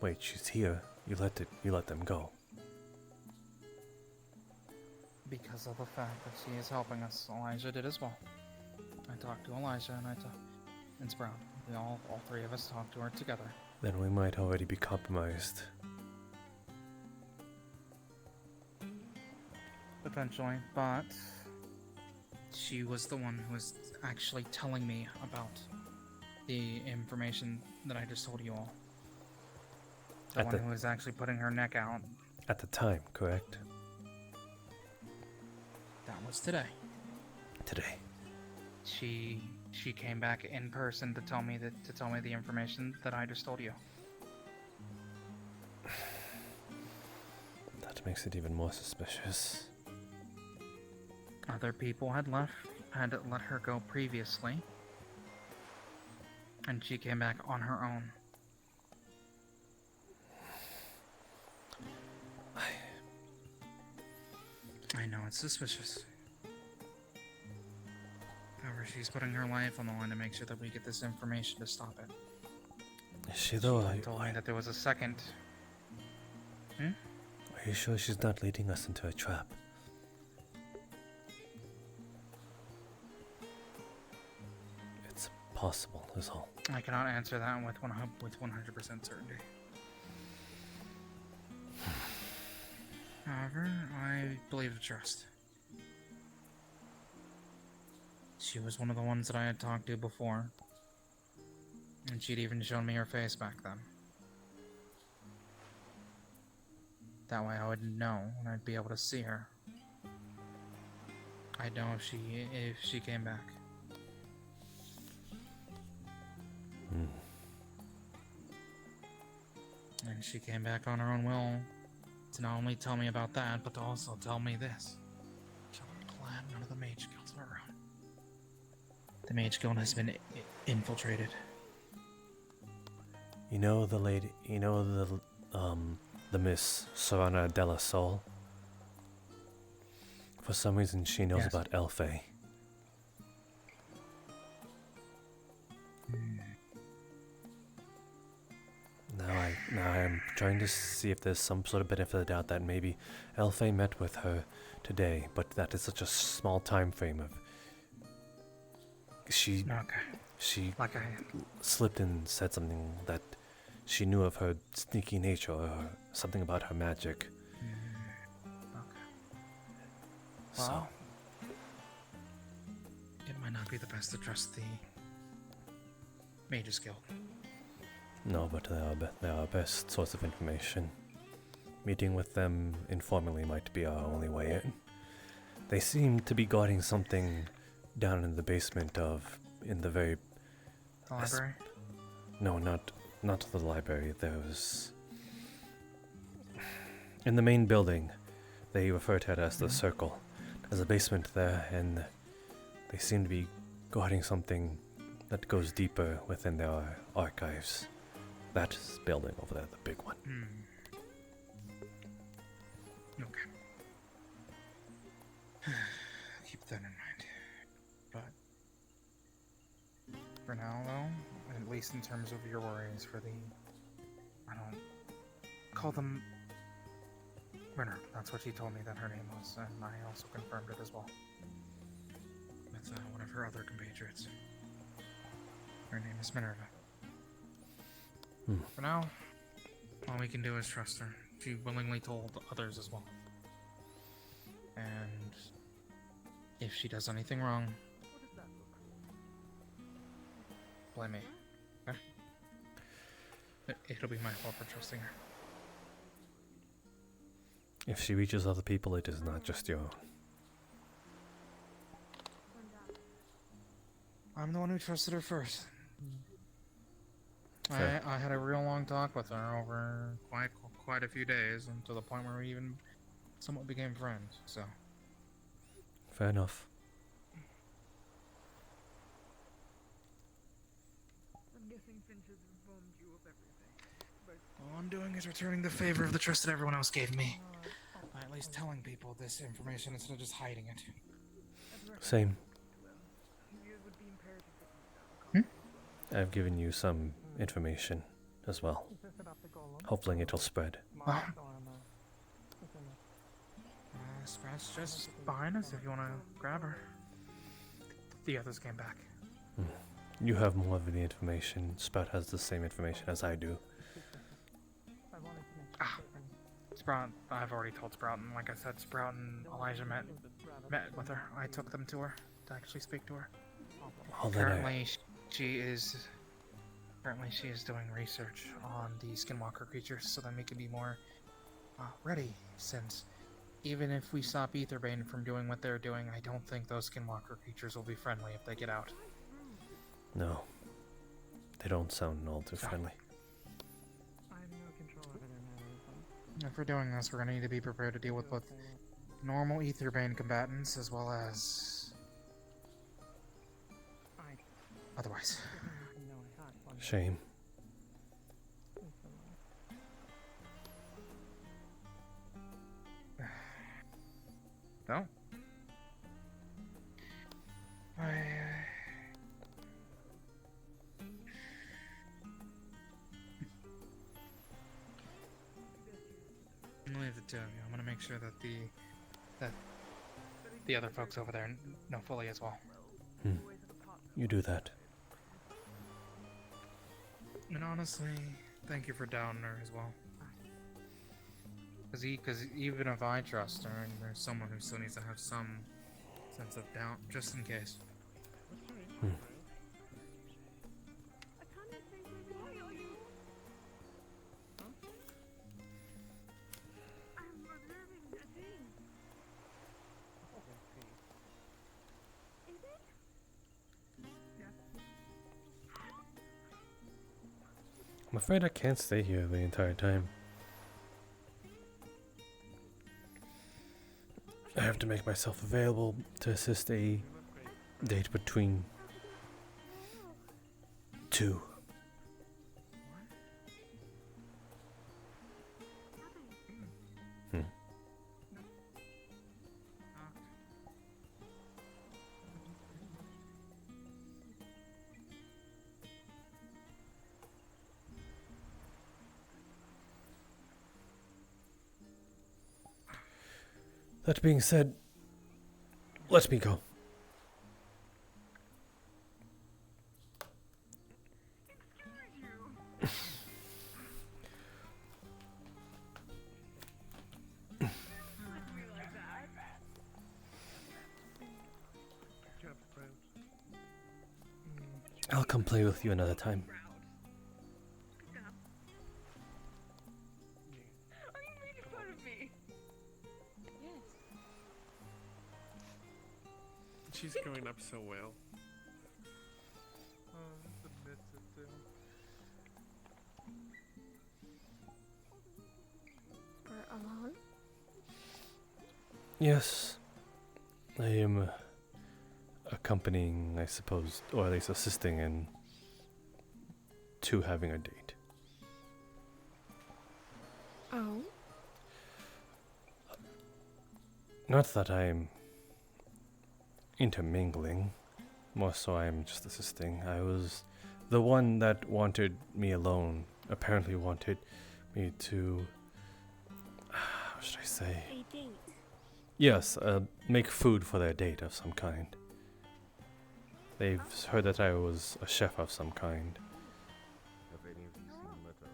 Wait, she's here. You let them go. Because of the fact that she is helping us. Elijah did as well. I talked to Elijah and Sprout. We all three of us talked to her together. Then we might already be compromised. Potentially, but she was the one who was actually telling me about the information that I just told you all. The one who was actually putting her neck out. At the time, correct? That was today. Today. She came back in person to tell me the information that I just told you. That makes it even more suspicious. Other people had let her go previously, and she came back on her own. I know it's suspicious. However, she's putting her life on the line to make sure that we get this information to stop it. Is she though? She told me that there was a second. Are you sure she's not leading us into a trap? It's possible, is all. I cannot answer that with 100% certainty. However, I believe to trust. She was one of the ones that I had talked to before, and she'd even shown me her face back then. That way I would know, and I'd be able to see her. I'd know if she came back. And she came back on her own will to not only tell me about that, but to also tell me this. I'm glad none of the Mage Guilds are around. The Mage Guild has been infiltrated. You know the lady, the Miss Sorana Della Sol? For some reason she knows Yes. about Elfay. Now I am trying to see if there's some sort of benefit of the doubt that maybe Elfay met with her today, but that is such a small time frame of she slipped and said something that she knew of her sneaky nature or something about her magic. Well, it might not be the best to trust the Mages Guild. No, but they are our best source of information. Meeting with them informally might be our only way in. They seem to be guarding something down in the basement in the very... The library? No, not the library. There's... In the main building, they refer to it as the Circle. There's a basement there, and they seem to be guarding something that goes deeper within their archives. That building over there, the big one. Okay. Keep that in mind. But for now, though, at least in terms of your worries for the... I don't... Call them... Renner. That's what she told me that her name was, and I also confirmed it as well. That's one of her other compatriots. Her name is Minerva. For now, all we can do is trust her. She willingly told others as well. And if she does anything wrong, blame me. Okay? It'll be my fault for trusting her. If she reaches other people, it is not just your own. I'm the one who trusted her first. Fair. I had a real long talk with her over quite a few days, and to the point where we even somewhat became friends, so... Fair enough. I'm guessing Finch has informed you of everything. But All I'm doing is returning the favor of the trust that everyone else gave me. By at least telling people this information instead of just hiding it. Same. it would be imperative that you I've given you some information as well. Hopefully it'll spread. Sprout's just behind us if you want to grab her. The others came back. You have more of the information. Sprout has the same information as I do. Sprout, I've already told Sprout, and like I said, Sprout and Elijah met with her. I took them to her to actually speak to her. Currently, she is doing research on the skinwalker creatures, so that we can be more ready. Since even if we stop Aetherbane from doing what they're doing, I don't think those skinwalker creatures will be friendly if they get out. No. They don't sound all too friendly. If we're doing this, we're going to need to be prepared to deal with both normal Aetherbane combatants as well as otherwise. Shame. No? I'm gonna leave the two of you. I'm gonna make sure that the other folks over there know fully as well. You do that. And honestly, thank you for doubting her as well. Because even if I trust her, there's someone who still needs to have some sense of doubt, just in case. I'm afraid I can't stay here the entire time. I have to make myself available to assist a date between two. That being said, let me go. I'll come play with you another time. She's growing up so well. We're alone. Yes, I am accompanying, I suppose, or at least assisting in to having a date. Oh. Not that I'm intermingling, more so I'm just assisting. I was the one that wanted me alone, apparently wanted me to, how should I say? A date. Yes, make food for their date of some kind. They've heard that I was a chef of some kind. Have any of you seen Leto?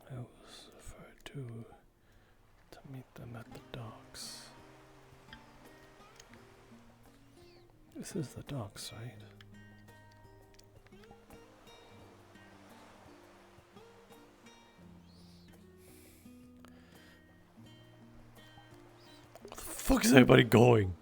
I was referred to meet them at the docks. This is the docks, right? Where the fuck is everybody going?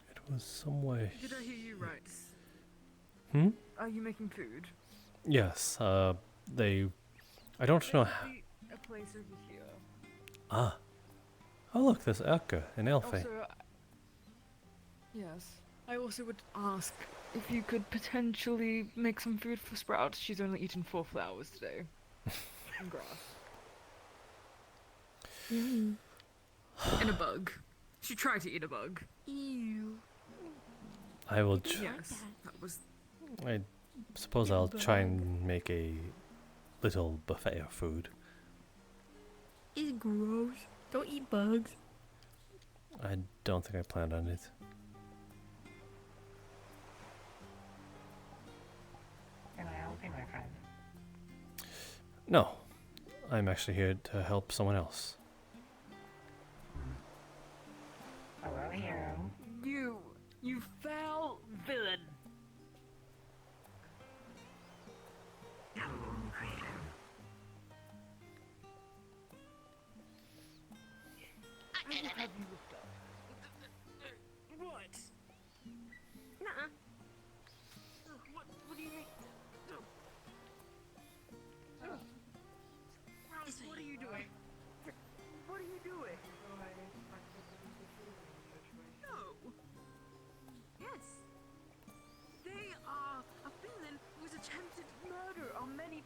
It was some way. Did I hear you right? Hmm? Are you making food? Yes, I don't know how. A place over here. Ah. Oh look, there's Elka and Elfe. Also, yes. I also would ask if you could potentially make some food for Sprout. She's only eaten 4 flowers today. And grass. Mm. And a bug. She tried to eat a bug. Ew. I will Yes, that was... I suppose I'll try and make a little buffet of food. It's gross. Don't eat bugs. I don't think I planned on it. Can I help you, my friend? No. I'm actually here to help someone else. Hello, hero. You foul villain. I will have you looked up. What? Nuh-uh. What do you mean? What are you doing? What are you doing? No. Yes. They are a villain who's attempted murder on many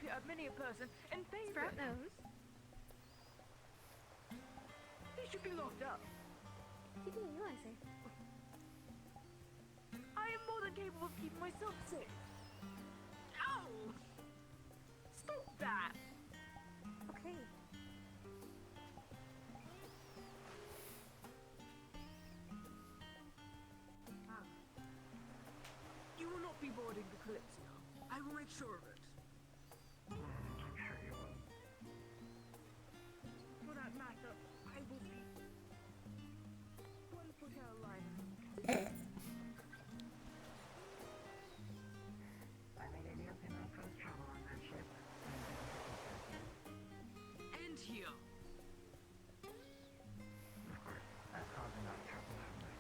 a person and failed. Sprout knows. They should be locked up. You didn't realize it. I am more than capable of keeping myself safe. Ow! Stop that! Okay. You will not be boarding the Kalypsia. I will make sure of it. I'm sure you will. For that matter, I will be 1 foot out of line. I made any of him cause trouble on that ship. And here. Of course, that's causing enough trouble, haven't I?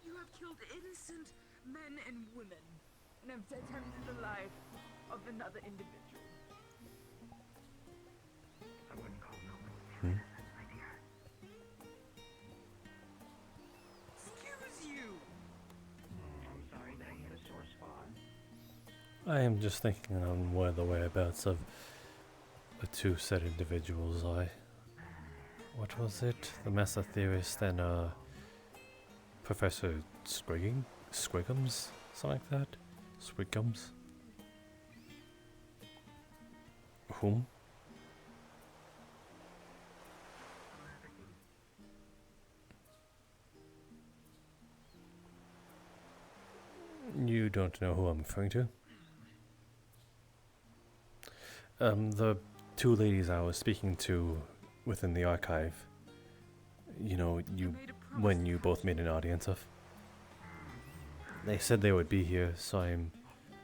You have killed innocent men and women, and have attempted the life of another individual. I wouldn't call no one innocent, my dear. Excuse you! I'm sorry that I hit a sore spot. I am just thinking on where the whereabouts of the two said individuals what was it? The master theorist and Professor Squiggums? Something like that? Squiggums? Whom? You don't know who I'm referring to? The two ladies I was speaking to within the archive. You know, when you both made an audience of. They said they would be here, so I'm,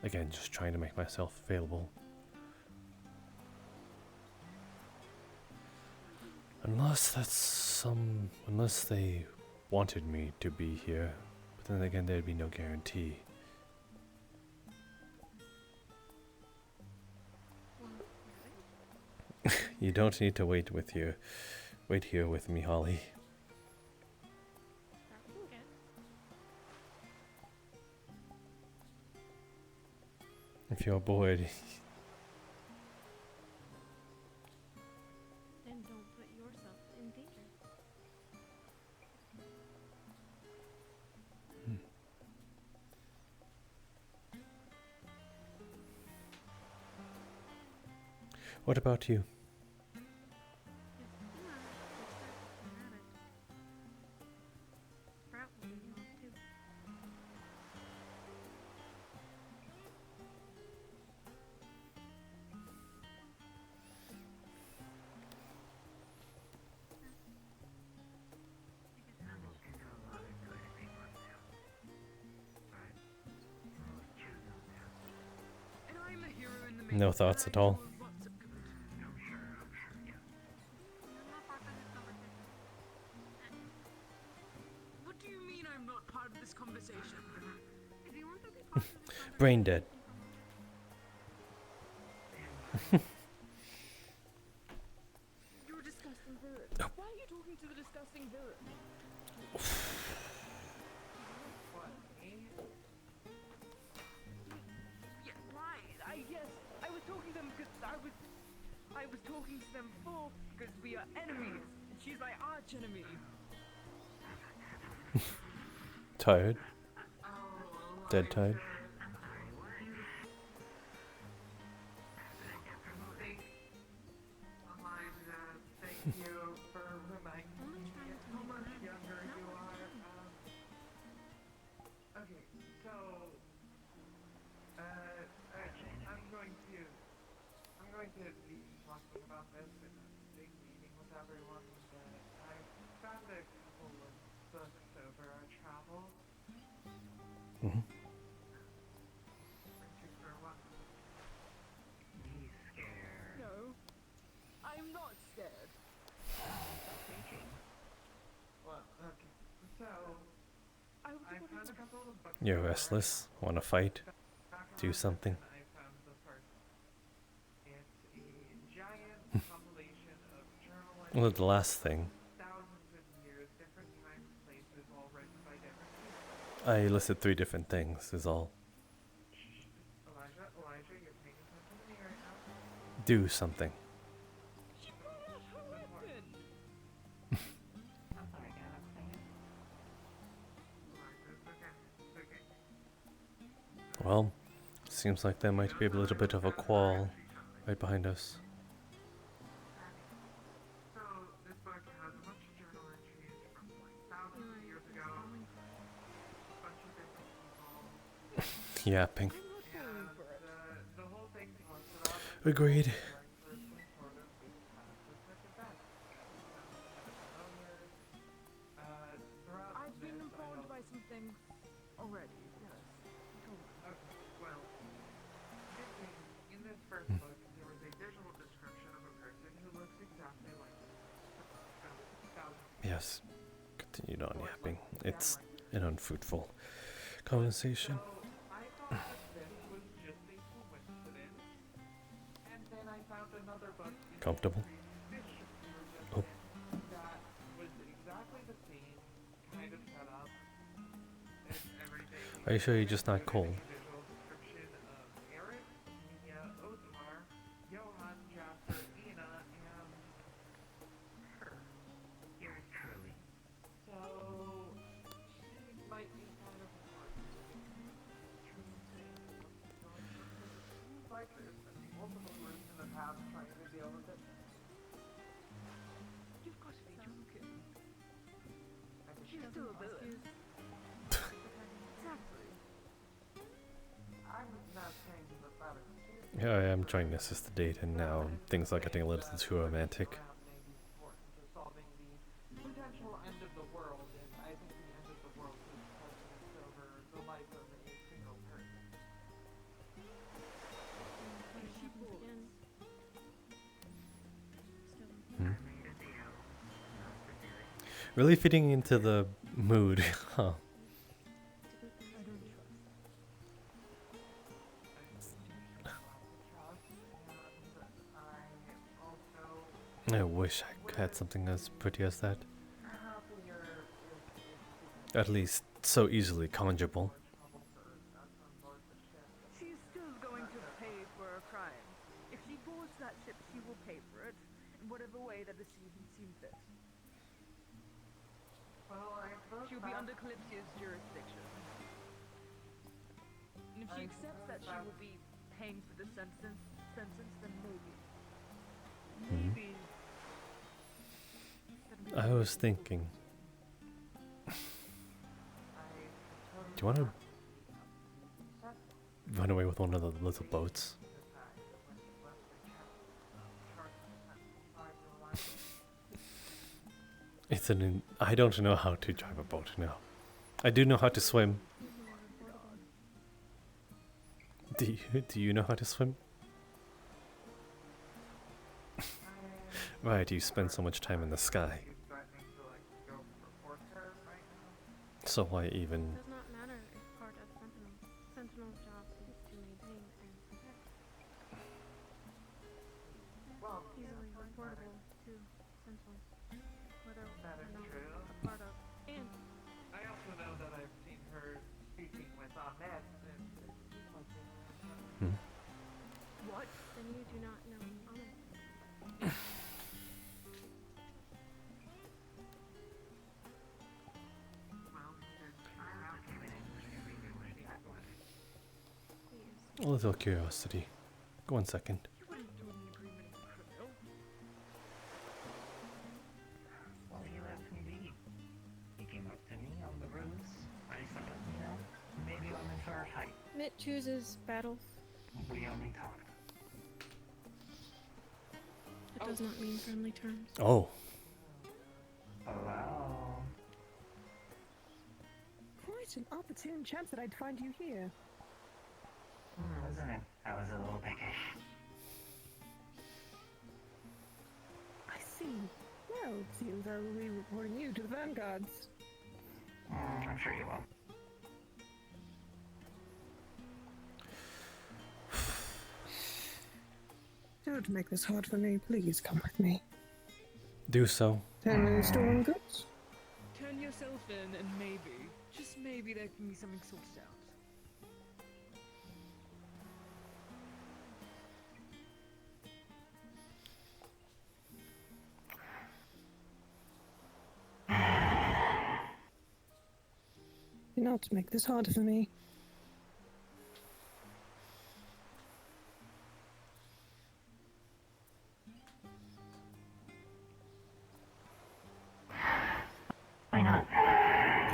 again, just trying to make myself available. Unless they wanted me to be here, but then again, there'd be no guarantee. You don't need to wait here with me, Holly. If you're bored, Then don't put yourself in danger. what about you? No thoughts at all? What do you mean I'm not part of this conversation? Brain dead. You're a disgusting villain. Why are you talking to the disgusting villain? Yeah, right. I was talking to them because I was talking to them because we are enemies, and she's my arch enemy. Tired. Dead tired. Thank you for reminding me how much younger you are. Okay, so I'm going to be talking about this in a big meeting with everyone. I found a couple of books over our travels. Mm-hmm. No, I'm not scared. Well, okay. So, I found a couple of books. You're restless? Wanna fight? Do something? I found the first. It's a giant compilation of journal Well, the last thing. thousands of years, different times, places, all written by different people. I listed 3 different things, is all. Elijah, you're paying attention to me right now? Do something. Well, seems like there might be a little bit of a quarrel right behind us. So, this book has a bunch of journal entries from like thousands of years ago. A bunch of different people. Yapping. And the whole thing talks about Agreed. I've been informed by some things already, yes. Okay, well, in this first book, there was a visual description of a person who looks exactly like this. Yes. Continued on yapping. It's an unfruitful conversation. I thought that this was just a coincidence, and then I found another book. Comfortable? Oh. That was exactly the same kind of setup as everything. Are you sure you're just not cold? Visual description of Eric, Mia, Othmar, Johan, Jasper, Ina, and her. path trying to deal with it. You've got to be joking. She's still a villain. Exactly. I'm not saying he's a bad excuse. Yeah, I am trying to assist the date, and now things are getting a little too romantic. Solving the potential end of the world, and I think the end of the world is precedence over the life of a single person. Really fitting into the mood, huh? I wish I had something as pretty as that. At least so easily conjurable. She's still going to pay for her crime. If she boards that ship, she will pay for it in whatever way that the season seems fit. She'll be under Kalypsia's jurisdiction. And if she accepts that she will be paying for the sentence, then maybe. Maybe. I was thinking. Do you want to run away with one of the little boats? I don't know how to drive a boat now. I do know how to swim. Do you know how to swim? Right, you spend so much time in the sky. So why even... It does not matter if part of Sentinel's job is to maintain and protect. Easily reportable to Sentinel, whether or not a part of. And I also know that I've seen her speaking with Ahmed, and what? Then you do not know Ahmed. A little curiosity. 1 second. Well, you left me be. He came up to me on the roads. I thought, maybe I'm in for a fight. Mitt chooses battles. We only talked. It does not mean friendly terms. Oh. Hello. Quite an opportune chance that I'd find you here. Wasn't it? I was a little peckish. I see. Well, it seems I will be reporting you to the vanguards. I'm sure you will. Don't make this hard for me. Please come with me. Do so. 10 minutes stolen goods. Turn yourself in, and maybe, just maybe, there can be something sorted out. Do not make this hard for me. Why not?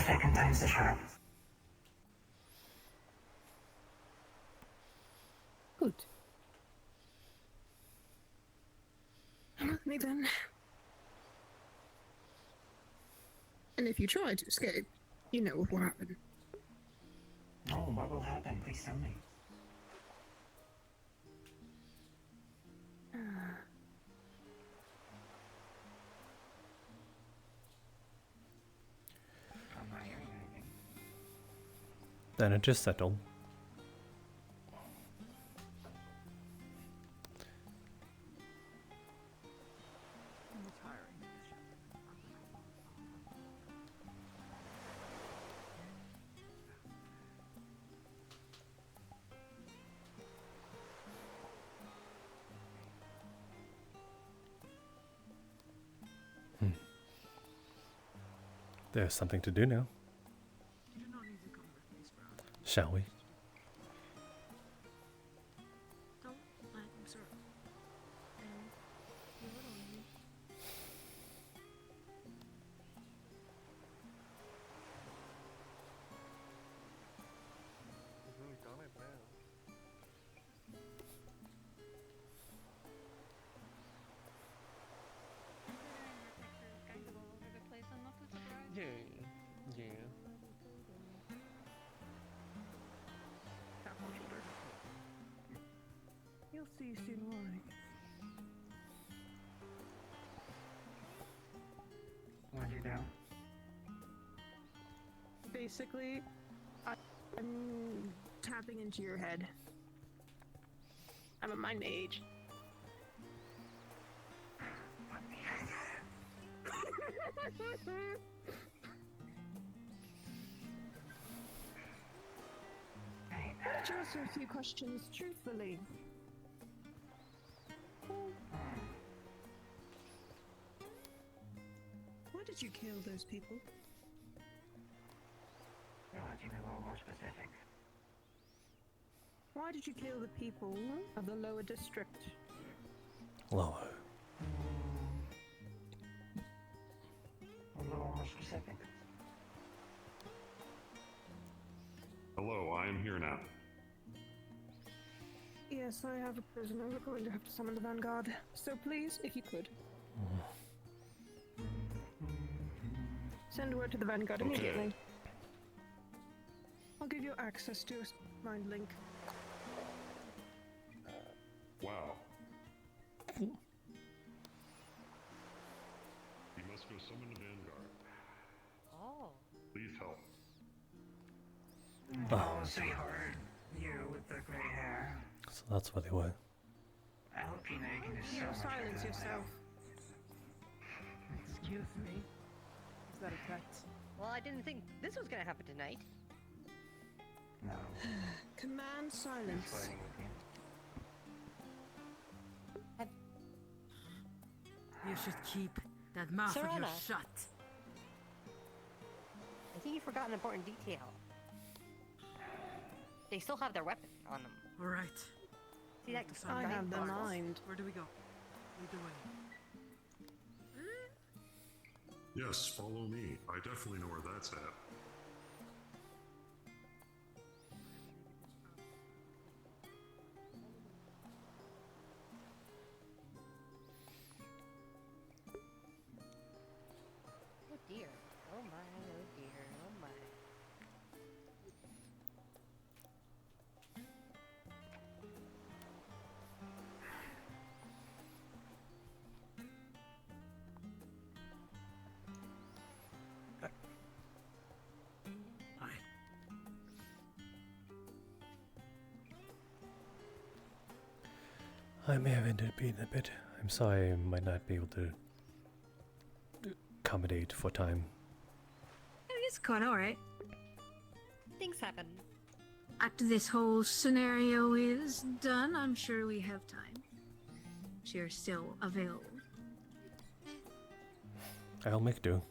Second time's the charm. Good. Come with me then. And if you try to escape, you know what will happen. Oh, what will happen? Please tell me. I'm not hearing anything. Then it just settled. There's something to do now. You do not need to come with me, Sprout. Shall we? Don't let I'm sorry. see soon why. What'd you do? Basically, I'm tapping into your head. I'm a mind mage. Why did you answer a few questions truthfully? Why did you kill those people? You want to be a little more specific? Why did you kill the people of the lower district? Lower. A little more specific. Hello, I am here now. Yes, I have a prisoner. We're going to have to summon the Vanguard. So please, if you could. Send word to the Vanguard Okay. immediately. I'll give you access to a mind link. Wow. You must go summon the Vanguard. Oh. Please help. Oh, sweetheart. You with the gray hair. So that's what they were. I hope you know you can just You silence yourself. Excuse me. Is that a threat? Well, I didn't think this was gonna happen tonight. No. Command silence. Fighting with you. You should keep that mouth of yours Serena. shut. I think you forgot an important detail. They still have their weapon on them. All right. See that? I giant have the box? mind. Where do we go? Lead the way. Yes, follow me. I definitely know where that's at. Oh dear. Oh my, oh dear, oh my. Hi. I may have ended up being a bit. I'm sorry I might not be able to accommodate for time. It's quite alright. Things happen. After this whole scenario is done, I'm sure we have time. You're still available. I'll make do.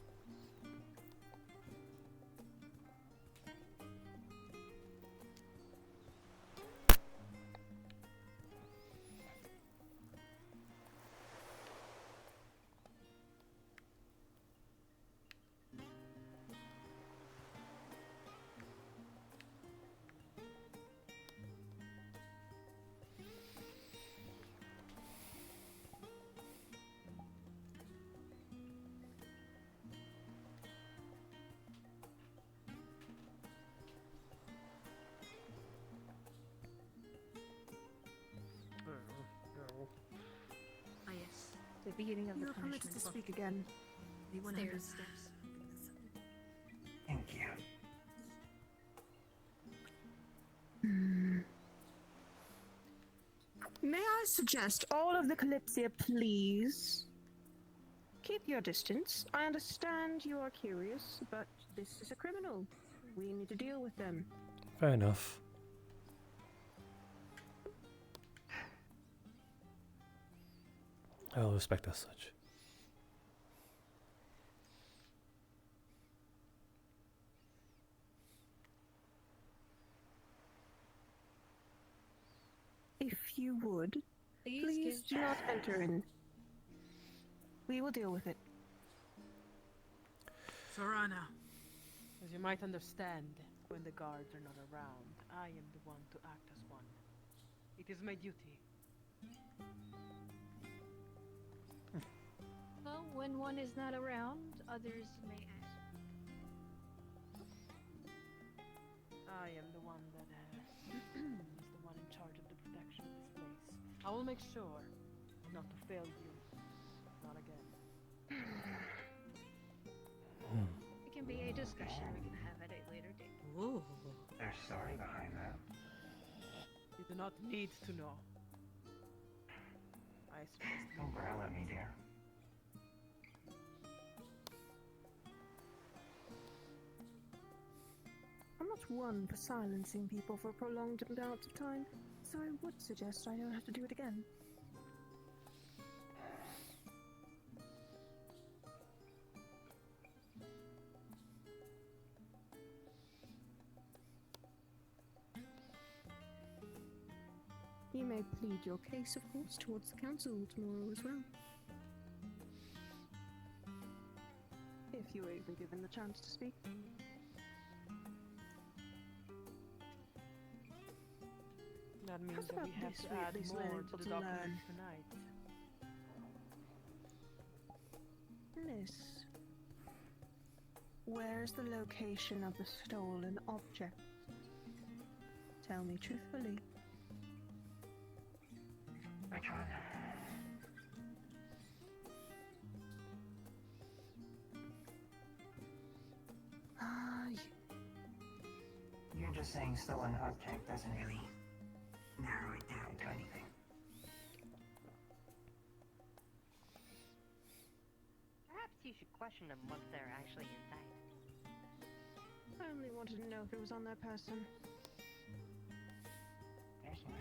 Ah, yes. The beginning of You the are permitted punishment. to speak again. The 100 Stairs. steps. Thank you. May I suggest all of the Kalypsia, please? Keep your distance. I understand you are curious, but this is a criminal. We need to deal with them. Fair enough. I'll respect as such. If you would, please do not enter in. We will deal with it. Sorana. As you might understand, when the guards are not around, I am the one to act as one. It is my duty. Well, when one is not around, others may ask. I am the one that is the one in charge of the protection of this place. I will make sure not to fail you. Not again. It can be a discussion we can have at a later date. Ooh. There's story behind that. You do not need to know. I stressed Don't growl at me, dear. I'm not one for silencing people for prolonged amounts of time, so I would suggest I don't have to do it again. You may plead your case, of course, towards the council tomorrow as well. If you were even given the chance to speak. That means How's that we about have this? to We at add least more learn to what the to document learn. tonight. Miss, where's the location of the stolen object? Tell me truthfully. Which one? You're just saying stolen object doesn't really narrow it down to anything. Perhaps you should question them once they're actually inside. I only wanted to know if it was on that person. There's one.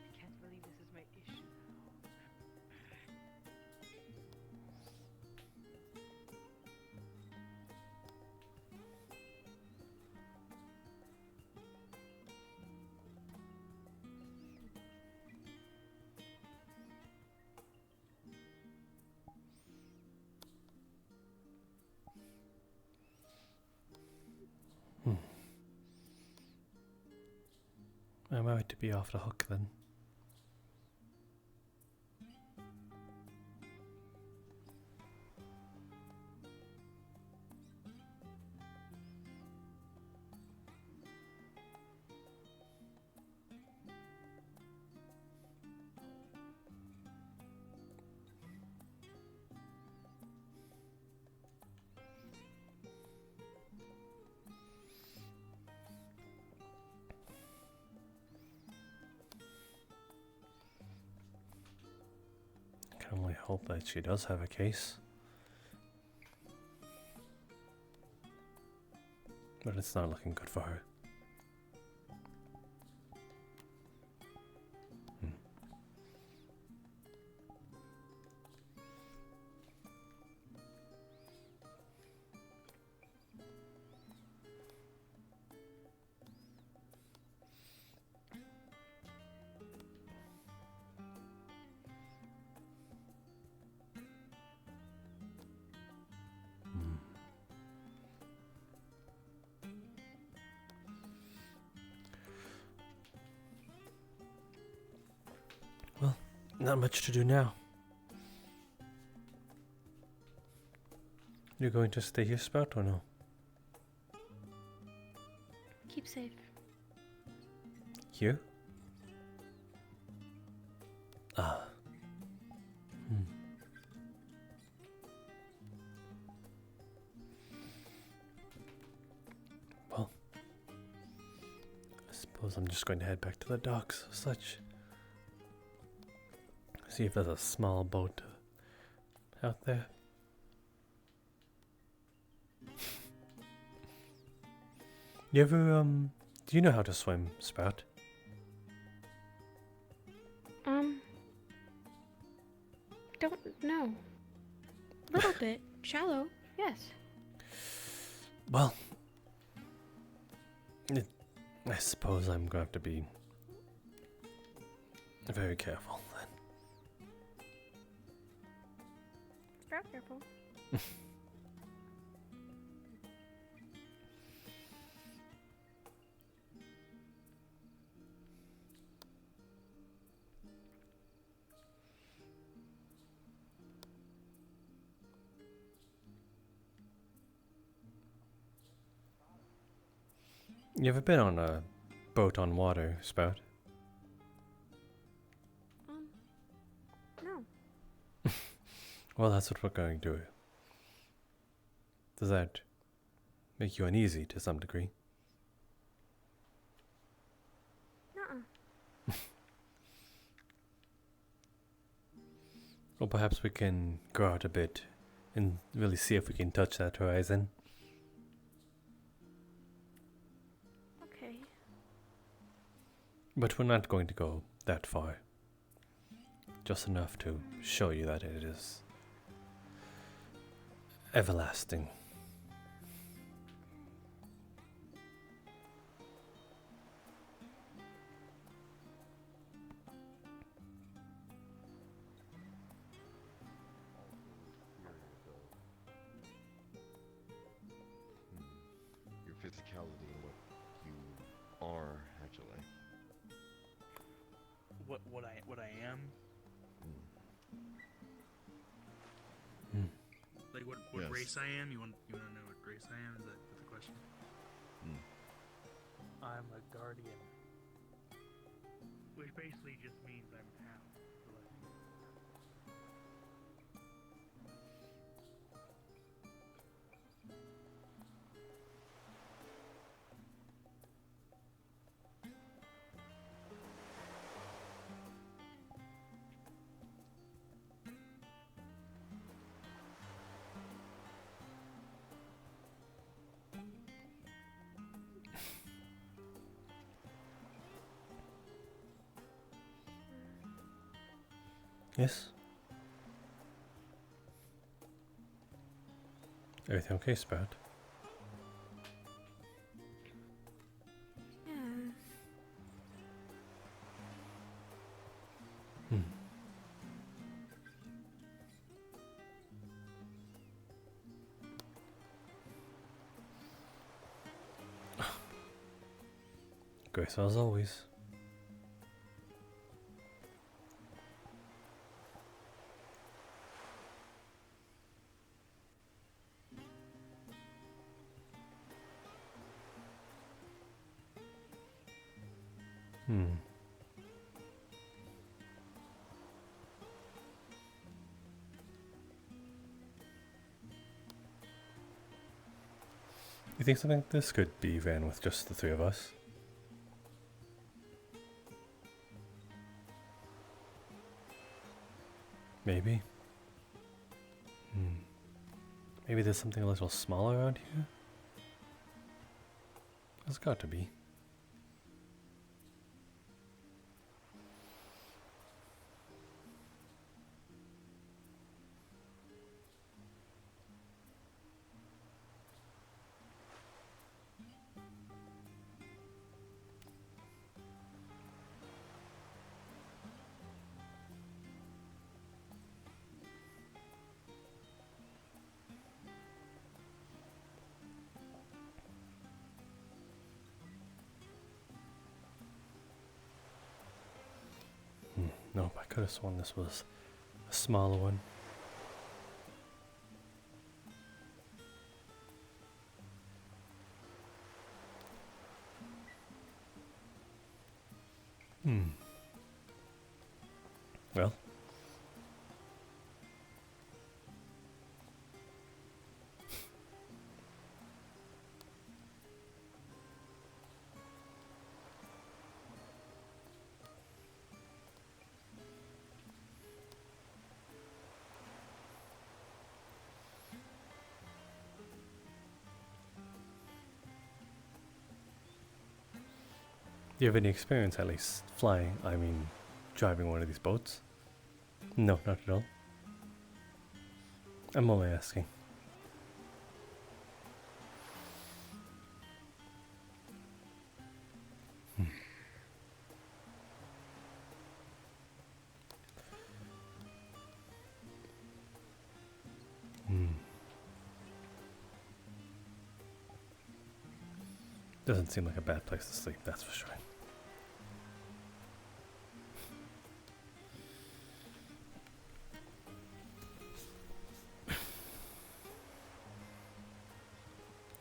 I can't believe this is my issue now. I'm out to be off the hook then. I can only hope that she does have a case. But it's not looking good for her. Well, not much to do now. You're going to stay here, Spout, or no? Keep safe. Here? Ah. Well, I suppose I'm just going to head back to the docks as such. See if there's a small boat out there. You ever, do you know how to swim, Sprout? Don't know. Little bit. Shallow, yes. Well, I suppose I'm going to have to be very careful then. Sprout, careful. You ever been on a boat on water, Sprout? No. Well, that's what we're going to do. Does that make you uneasy to some degree? Nuh-uh. Well, perhaps we can go out a bit and really see if we can touch that horizon. Okay. But we're not going to go that far. Just enough to show you that it is everlasting. Your physicality and what you are actually. What I am? Like what Yes. race I am? You want to know what race I am? Is that the question? I'm a guardian, which basically just means I'm half. Yes? Everything okay, Sprout? Yeah. Grace as always. You think something like this could be ran with just the three of us? Maybe. Maybe there's something a little smaller around here? There's got to be. Nope, I could have sworn this was a smaller one. Well. Do you have any experience, at least, driving one of these boats? No, not at all. I'm only asking. Doesn't seem like a bad place to sleep, that's for sure.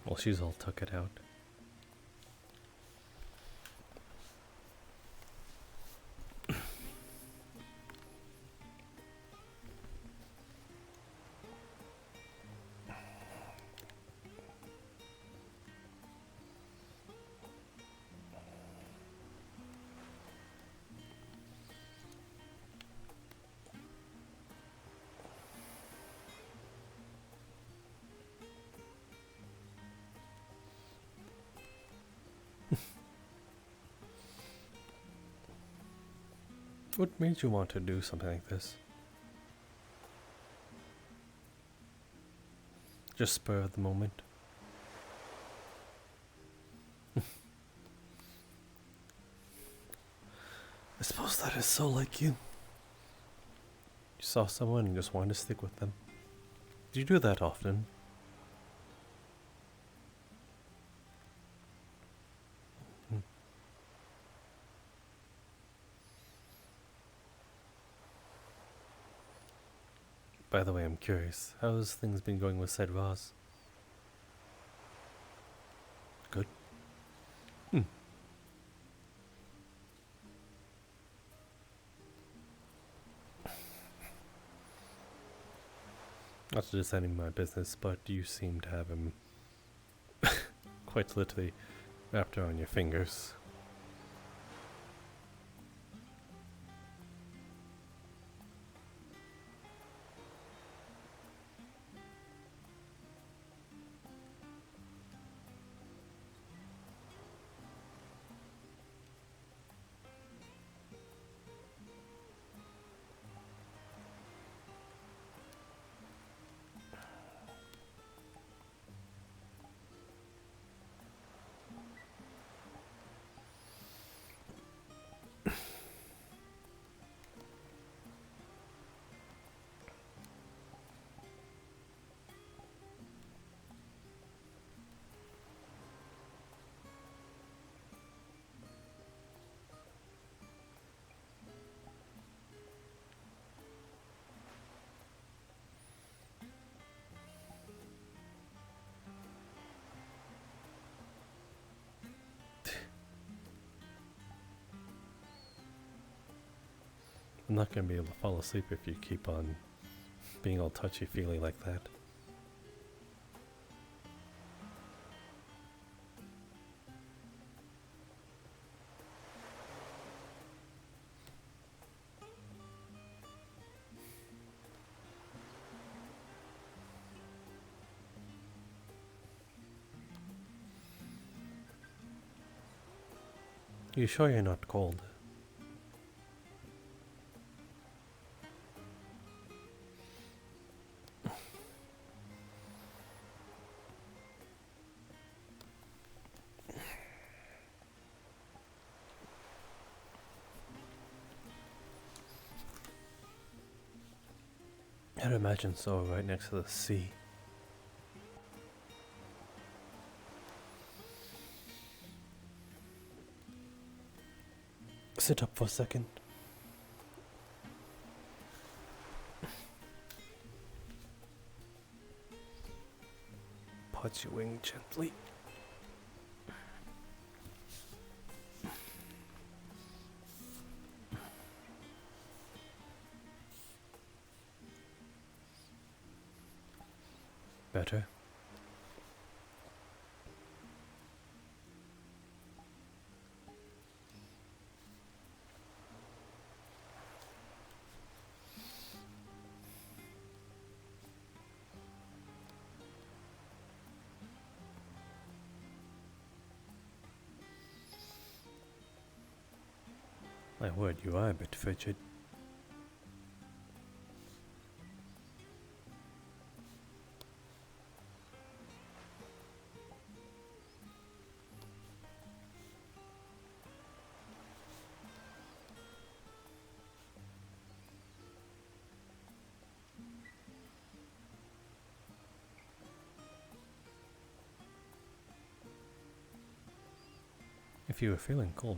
Well, she's all took it out. What made you want to do something like this? Just spur of the moment. I suppose that is so like you. You saw someone and just wanted to stick with them. Do you do that often? Hmm. By the way, I'm curious. How's things been going with said Roz? Good. Hmm. Not to just any my business, but you seem to have him quite literally wrapped around your fingers. I'm not going to be able to fall asleep if you keep on being all touchy-feely like that. You sure you're not cold? I'd imagine so, right next to the sea. Sit up for a second. Pat your wing gently. Better. My word, you are a bit frigid. If you were feeling cold,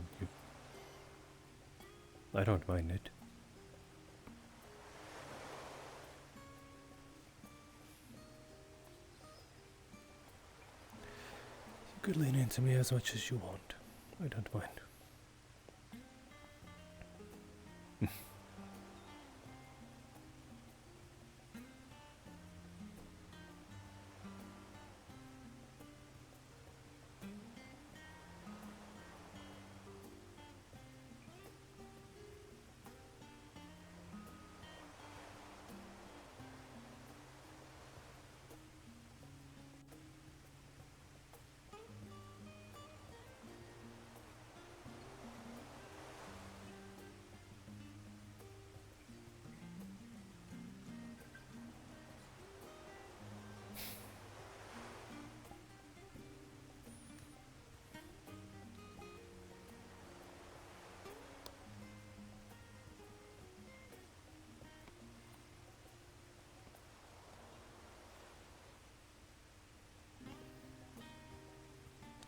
I don't mind it. You could lean into me as much as you want. I don't mind.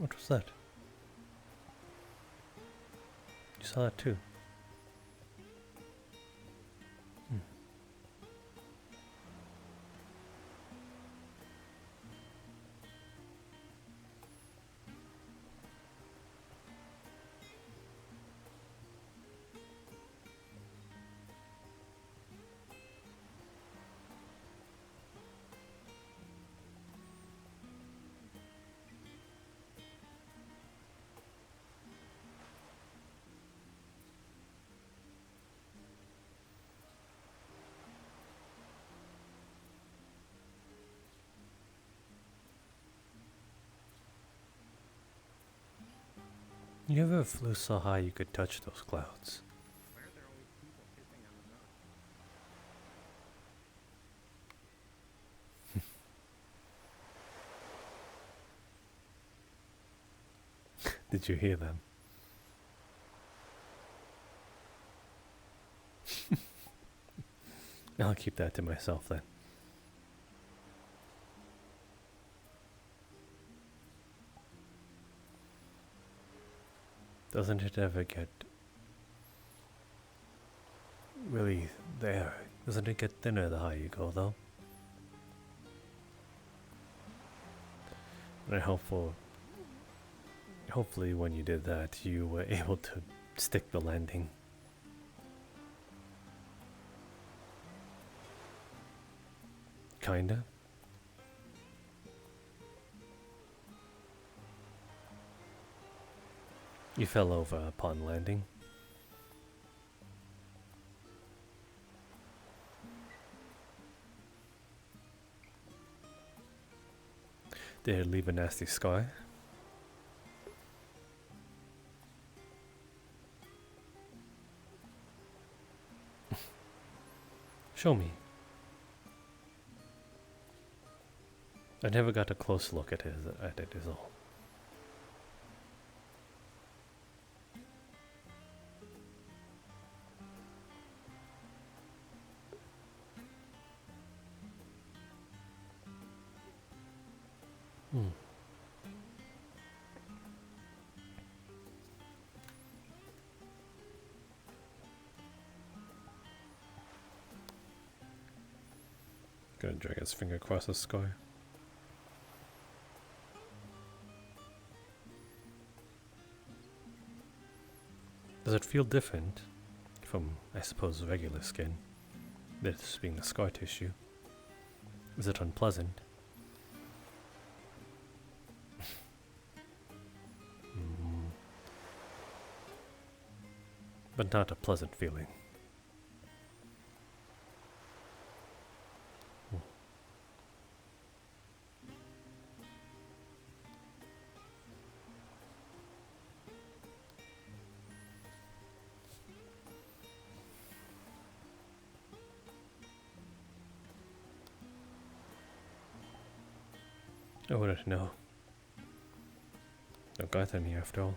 What was that? You saw that too? Hmm. You ever flew so high you could touch those clouds? Did you hear them? I'll keep that to myself then. Doesn't it ever get really there? Doesn't it get thinner the higher you go though? And hopefully when you did that you were able to stick the landing. Kinda. You fell over upon landing. Did it leave a nasty scar? Show me. I never got a close look at it is all. Gonna drag his finger across the sky. Does it feel different from, I suppose, regular skin? This being the scar tissue. Is it unpleasant? But not a pleasant feeling. I wouldn't know. Don't got any after all.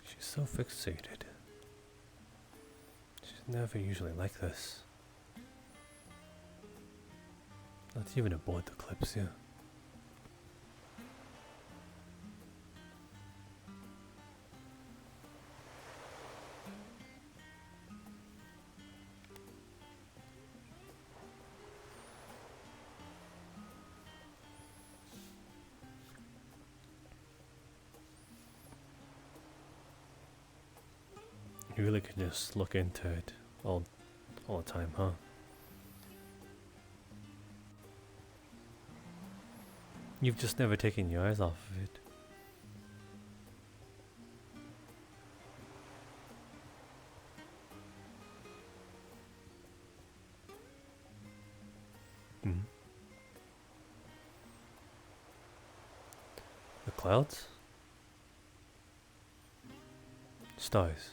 She's so fixated. She's never usually like this. Not even aboard the Kalypsia. You really can just look into it all the time, huh? You've just never taken your eyes off of it. Hmm. The clouds? Stars.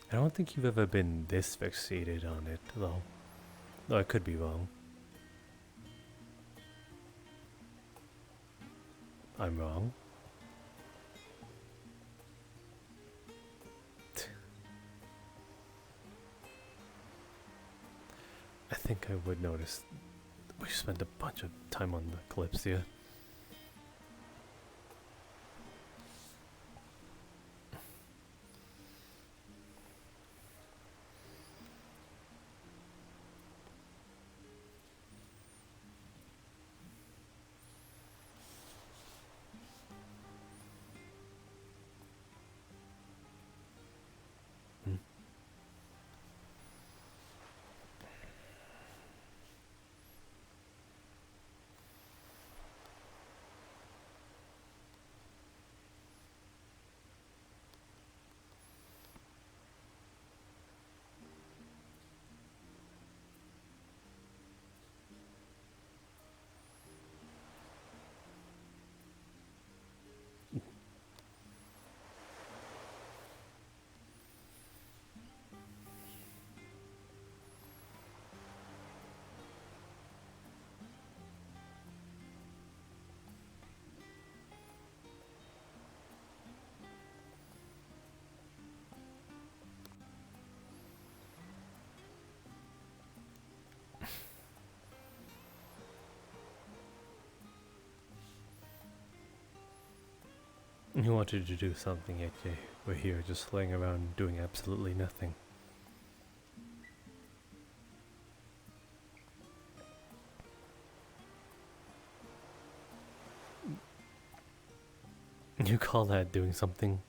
I don't think you've ever been this fixated on it, though. Though I could be wrong. I'm wrong. I think I would notice we spent a bunch of time on the Kalypsia. You wanted to do something, yet you were here just laying around doing absolutely nothing. You call that doing something?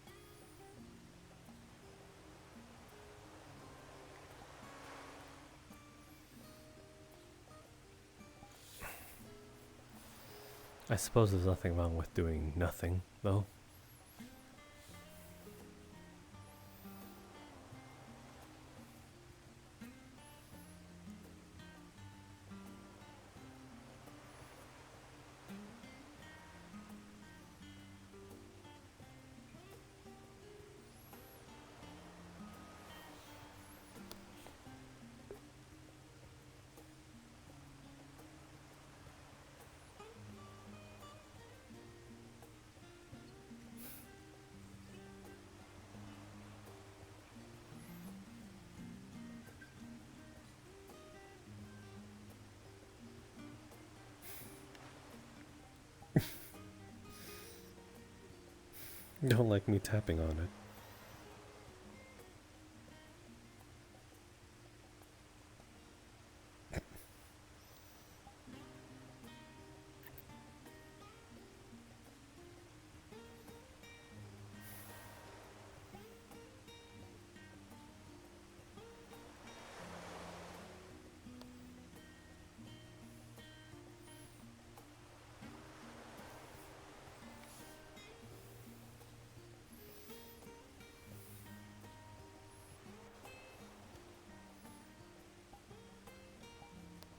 I suppose there's nothing wrong with doing nothing, though. You don't like me tapping on it.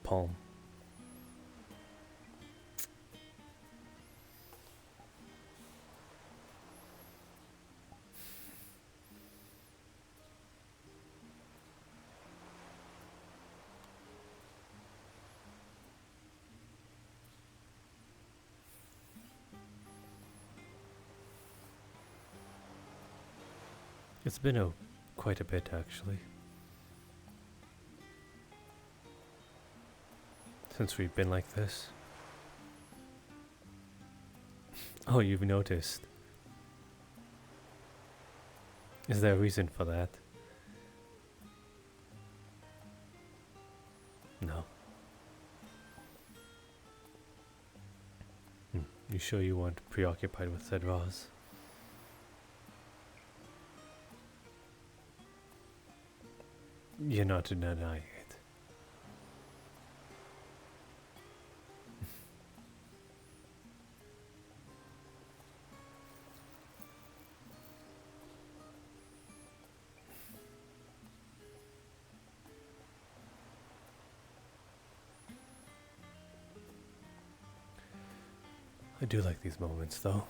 Palm. It's been quite a bit, actually. Since we've been like this. Oh, you've noticed. Is there a reason for that? No. You sure you weren't preoccupied with said vase? You're not denying it. I do like these moments, though.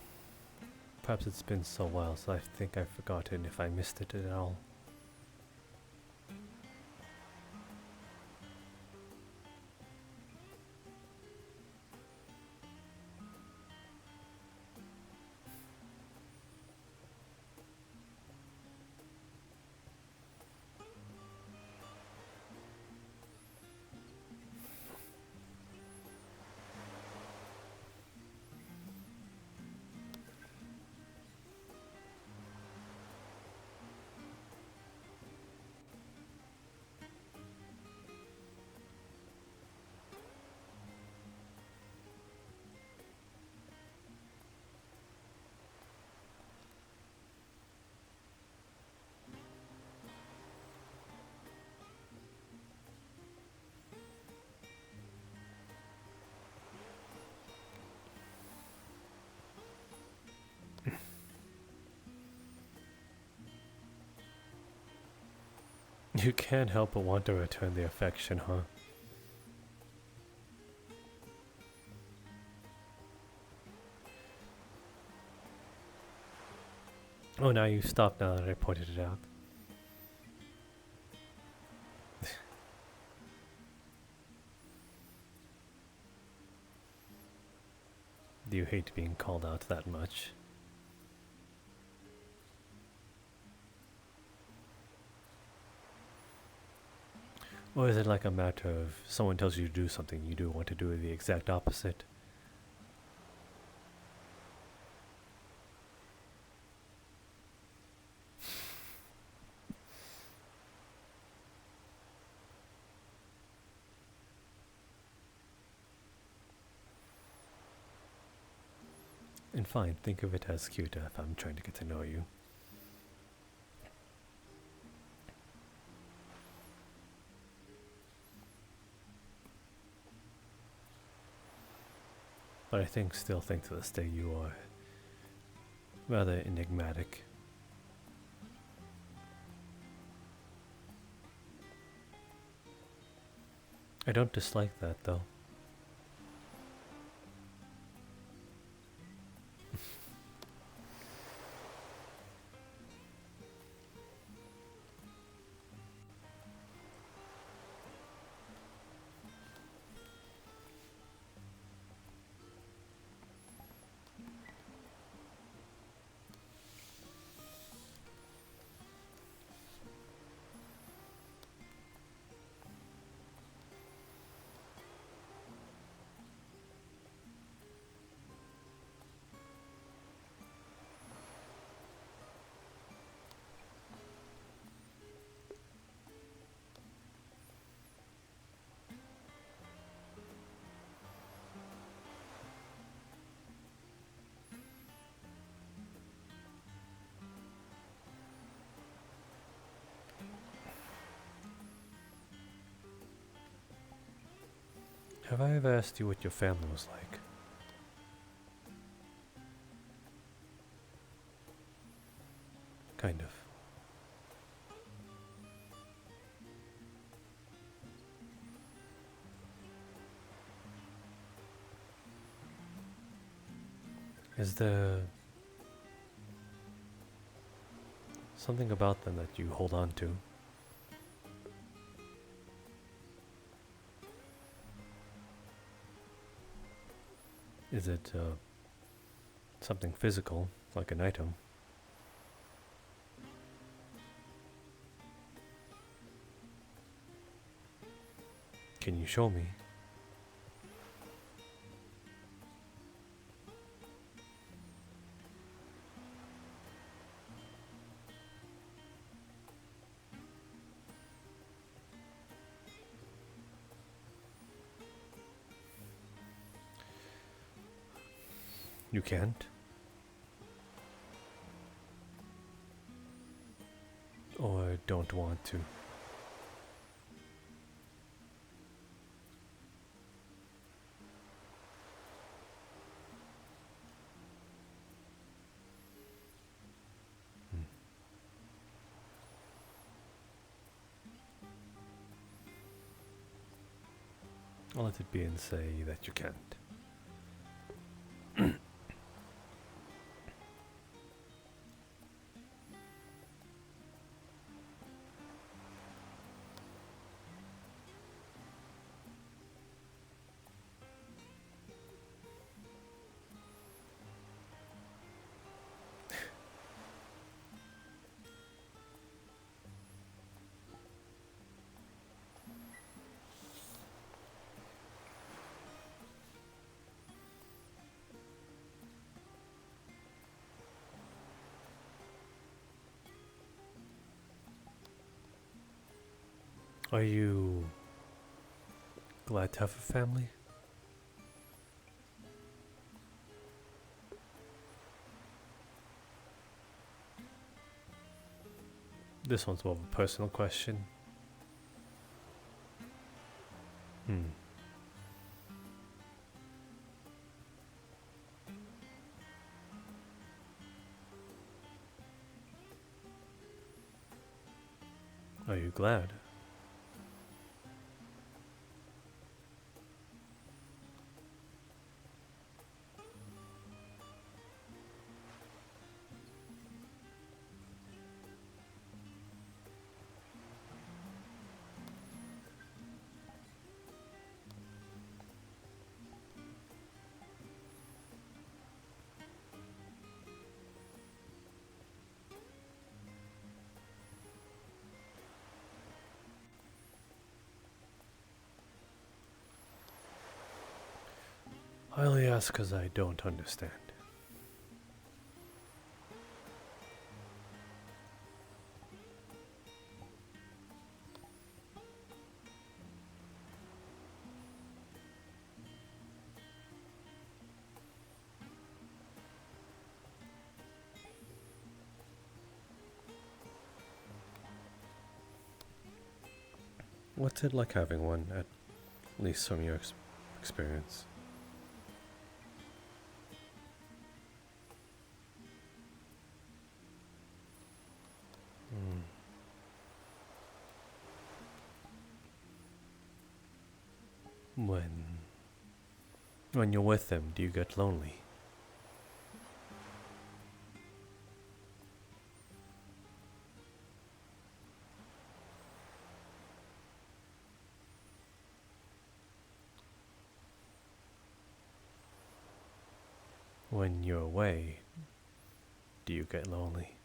Perhaps it's been so while, so I think I've forgotten if I missed it at all. You can't help but want to return the affection, huh? Oh, now you stopped now that I pointed it out. Do you hate being called out that much? Or is it like a matter of someone tells you to do something, you do want to do the exact opposite? And fine, think of it as cute if I'm trying to get to know you. But I still think to this day you are rather enigmatic. I don't dislike that though. Have I ever asked you what your family was like? Kind of. Is there something about them that you hold on to? Is it something physical, like an item? Can you show me? You can't? Or don't want to? I'll let it be and say that you can't. Are you glad to have a family? This one's more of a personal question. Are you glad? I only ask because I don't understand. What's it like having one, at least from your experience? When you're with them, do you get lonely? When you're away, do you get lonely?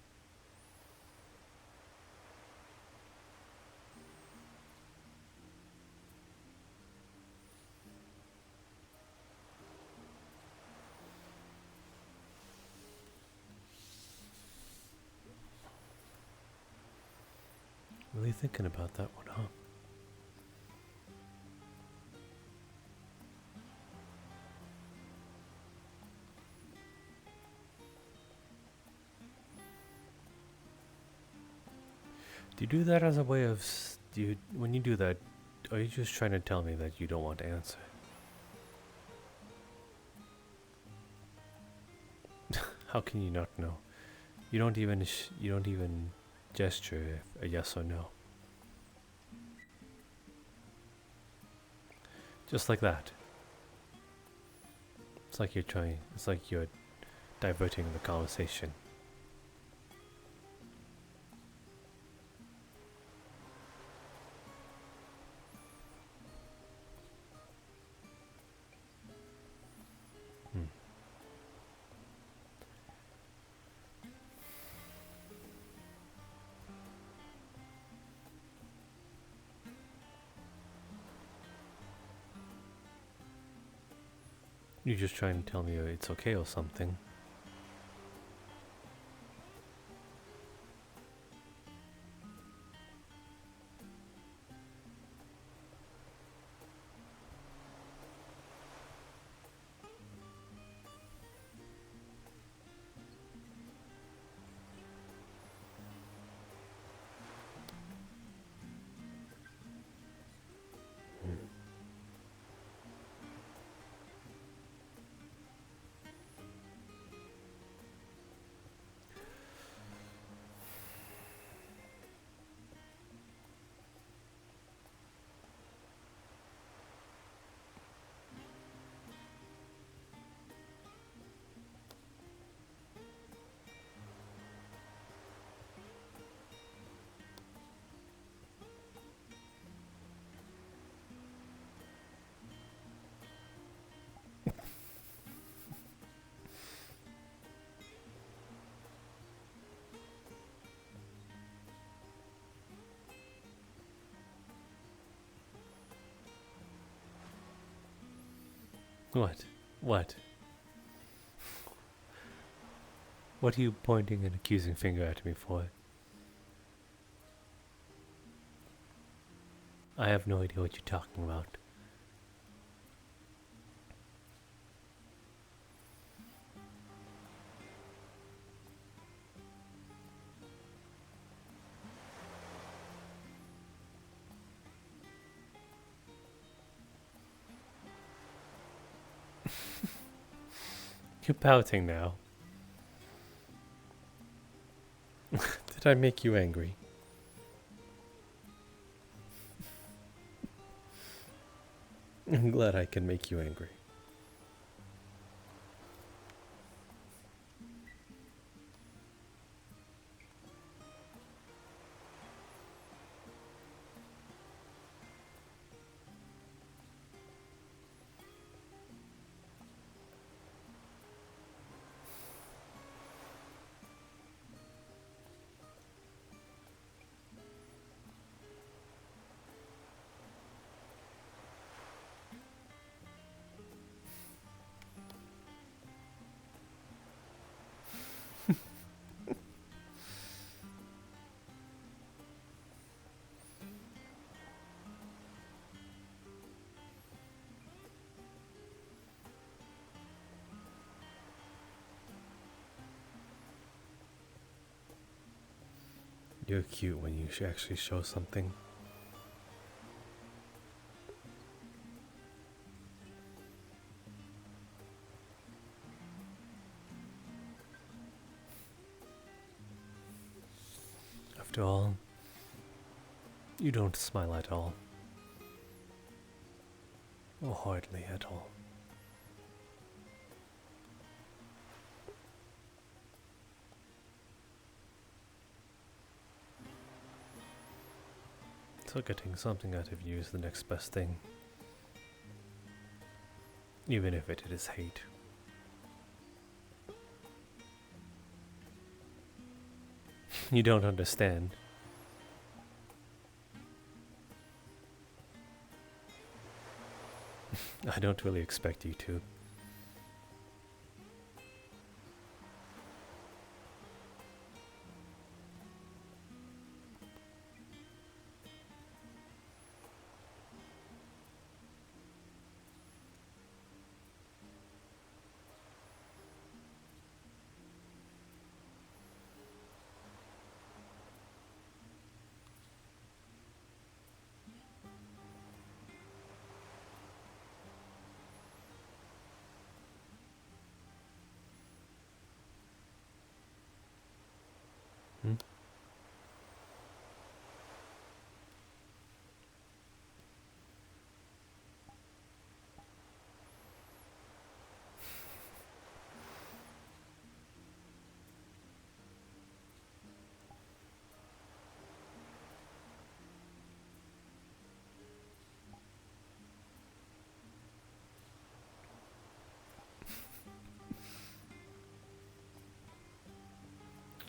Really thinking about that one, huh? Do you do that as a way of... when you do that, are you just trying to tell me that you don't want to answer? How can you not know? You don't even gesture a yes or no. Just like that. It's like you're diverting the conversation. You're just trying to tell me it's okay or something. What? What? What are you pointing an accusing finger at me for? I have no idea what you're talking about. You're pouting now. Did I make you angry? I'm glad I can make you angry. You're cute when you actually show something. After all, you don't smile at all. Or hardly at all. So getting something out of you is the next best thing. Even if it is hate. You don't understand. I don't really expect you to. Hmm?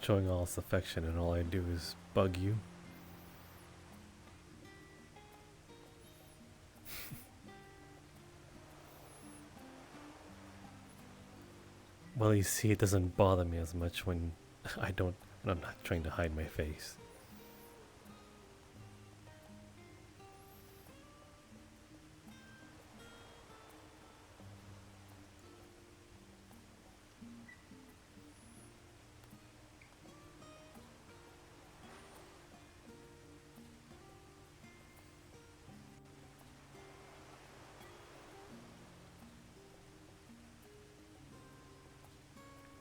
Showing all this affection and all I do is bug you. Well, you see, it doesn't bother me as much when I'm not trying to hide my face.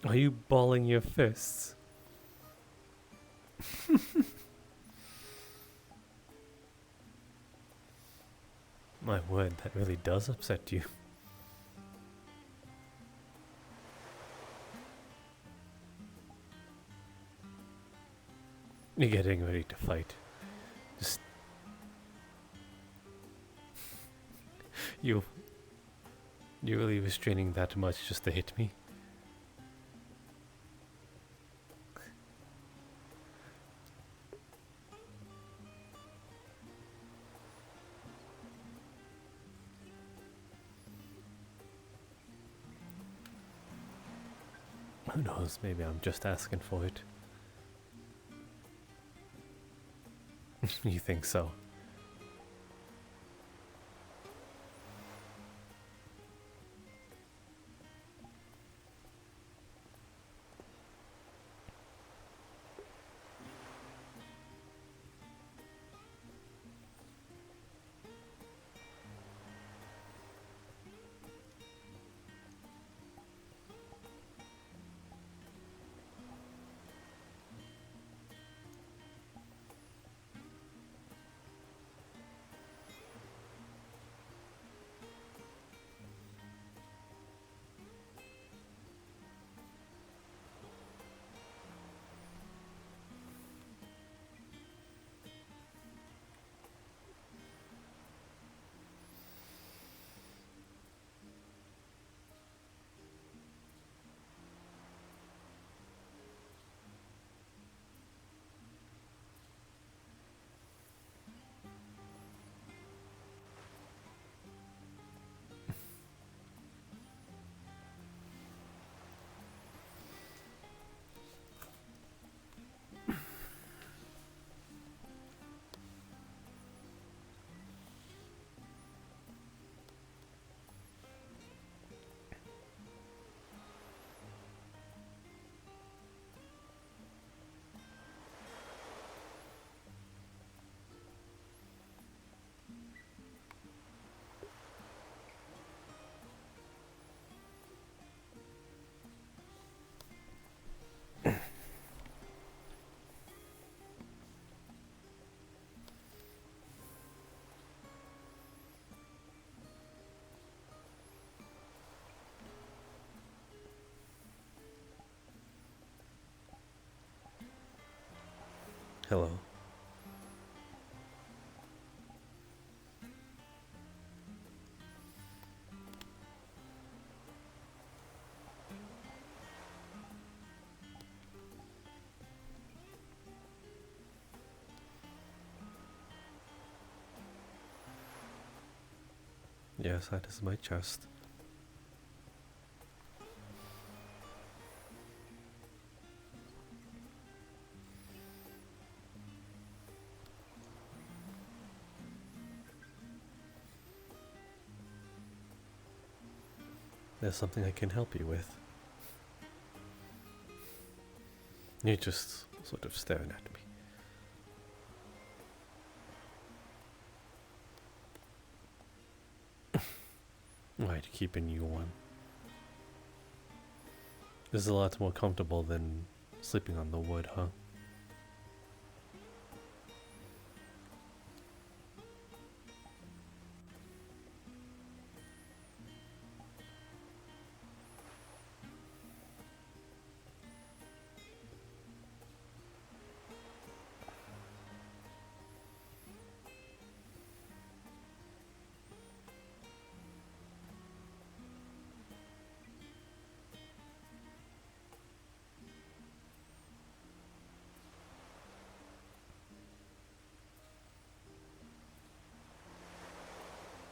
Are you balling your fists? My word, that really does upset you. You're getting ready to fight. Just... You're really restraining that much just to hit me? Who knows, maybe I'm just asking for it. You think so? Hello. Yes, that is my chest. There's something I can help you with. You're just sort of staring at me. Why, to keep a new one. This is a lot more comfortable than sleeping on the wood, huh?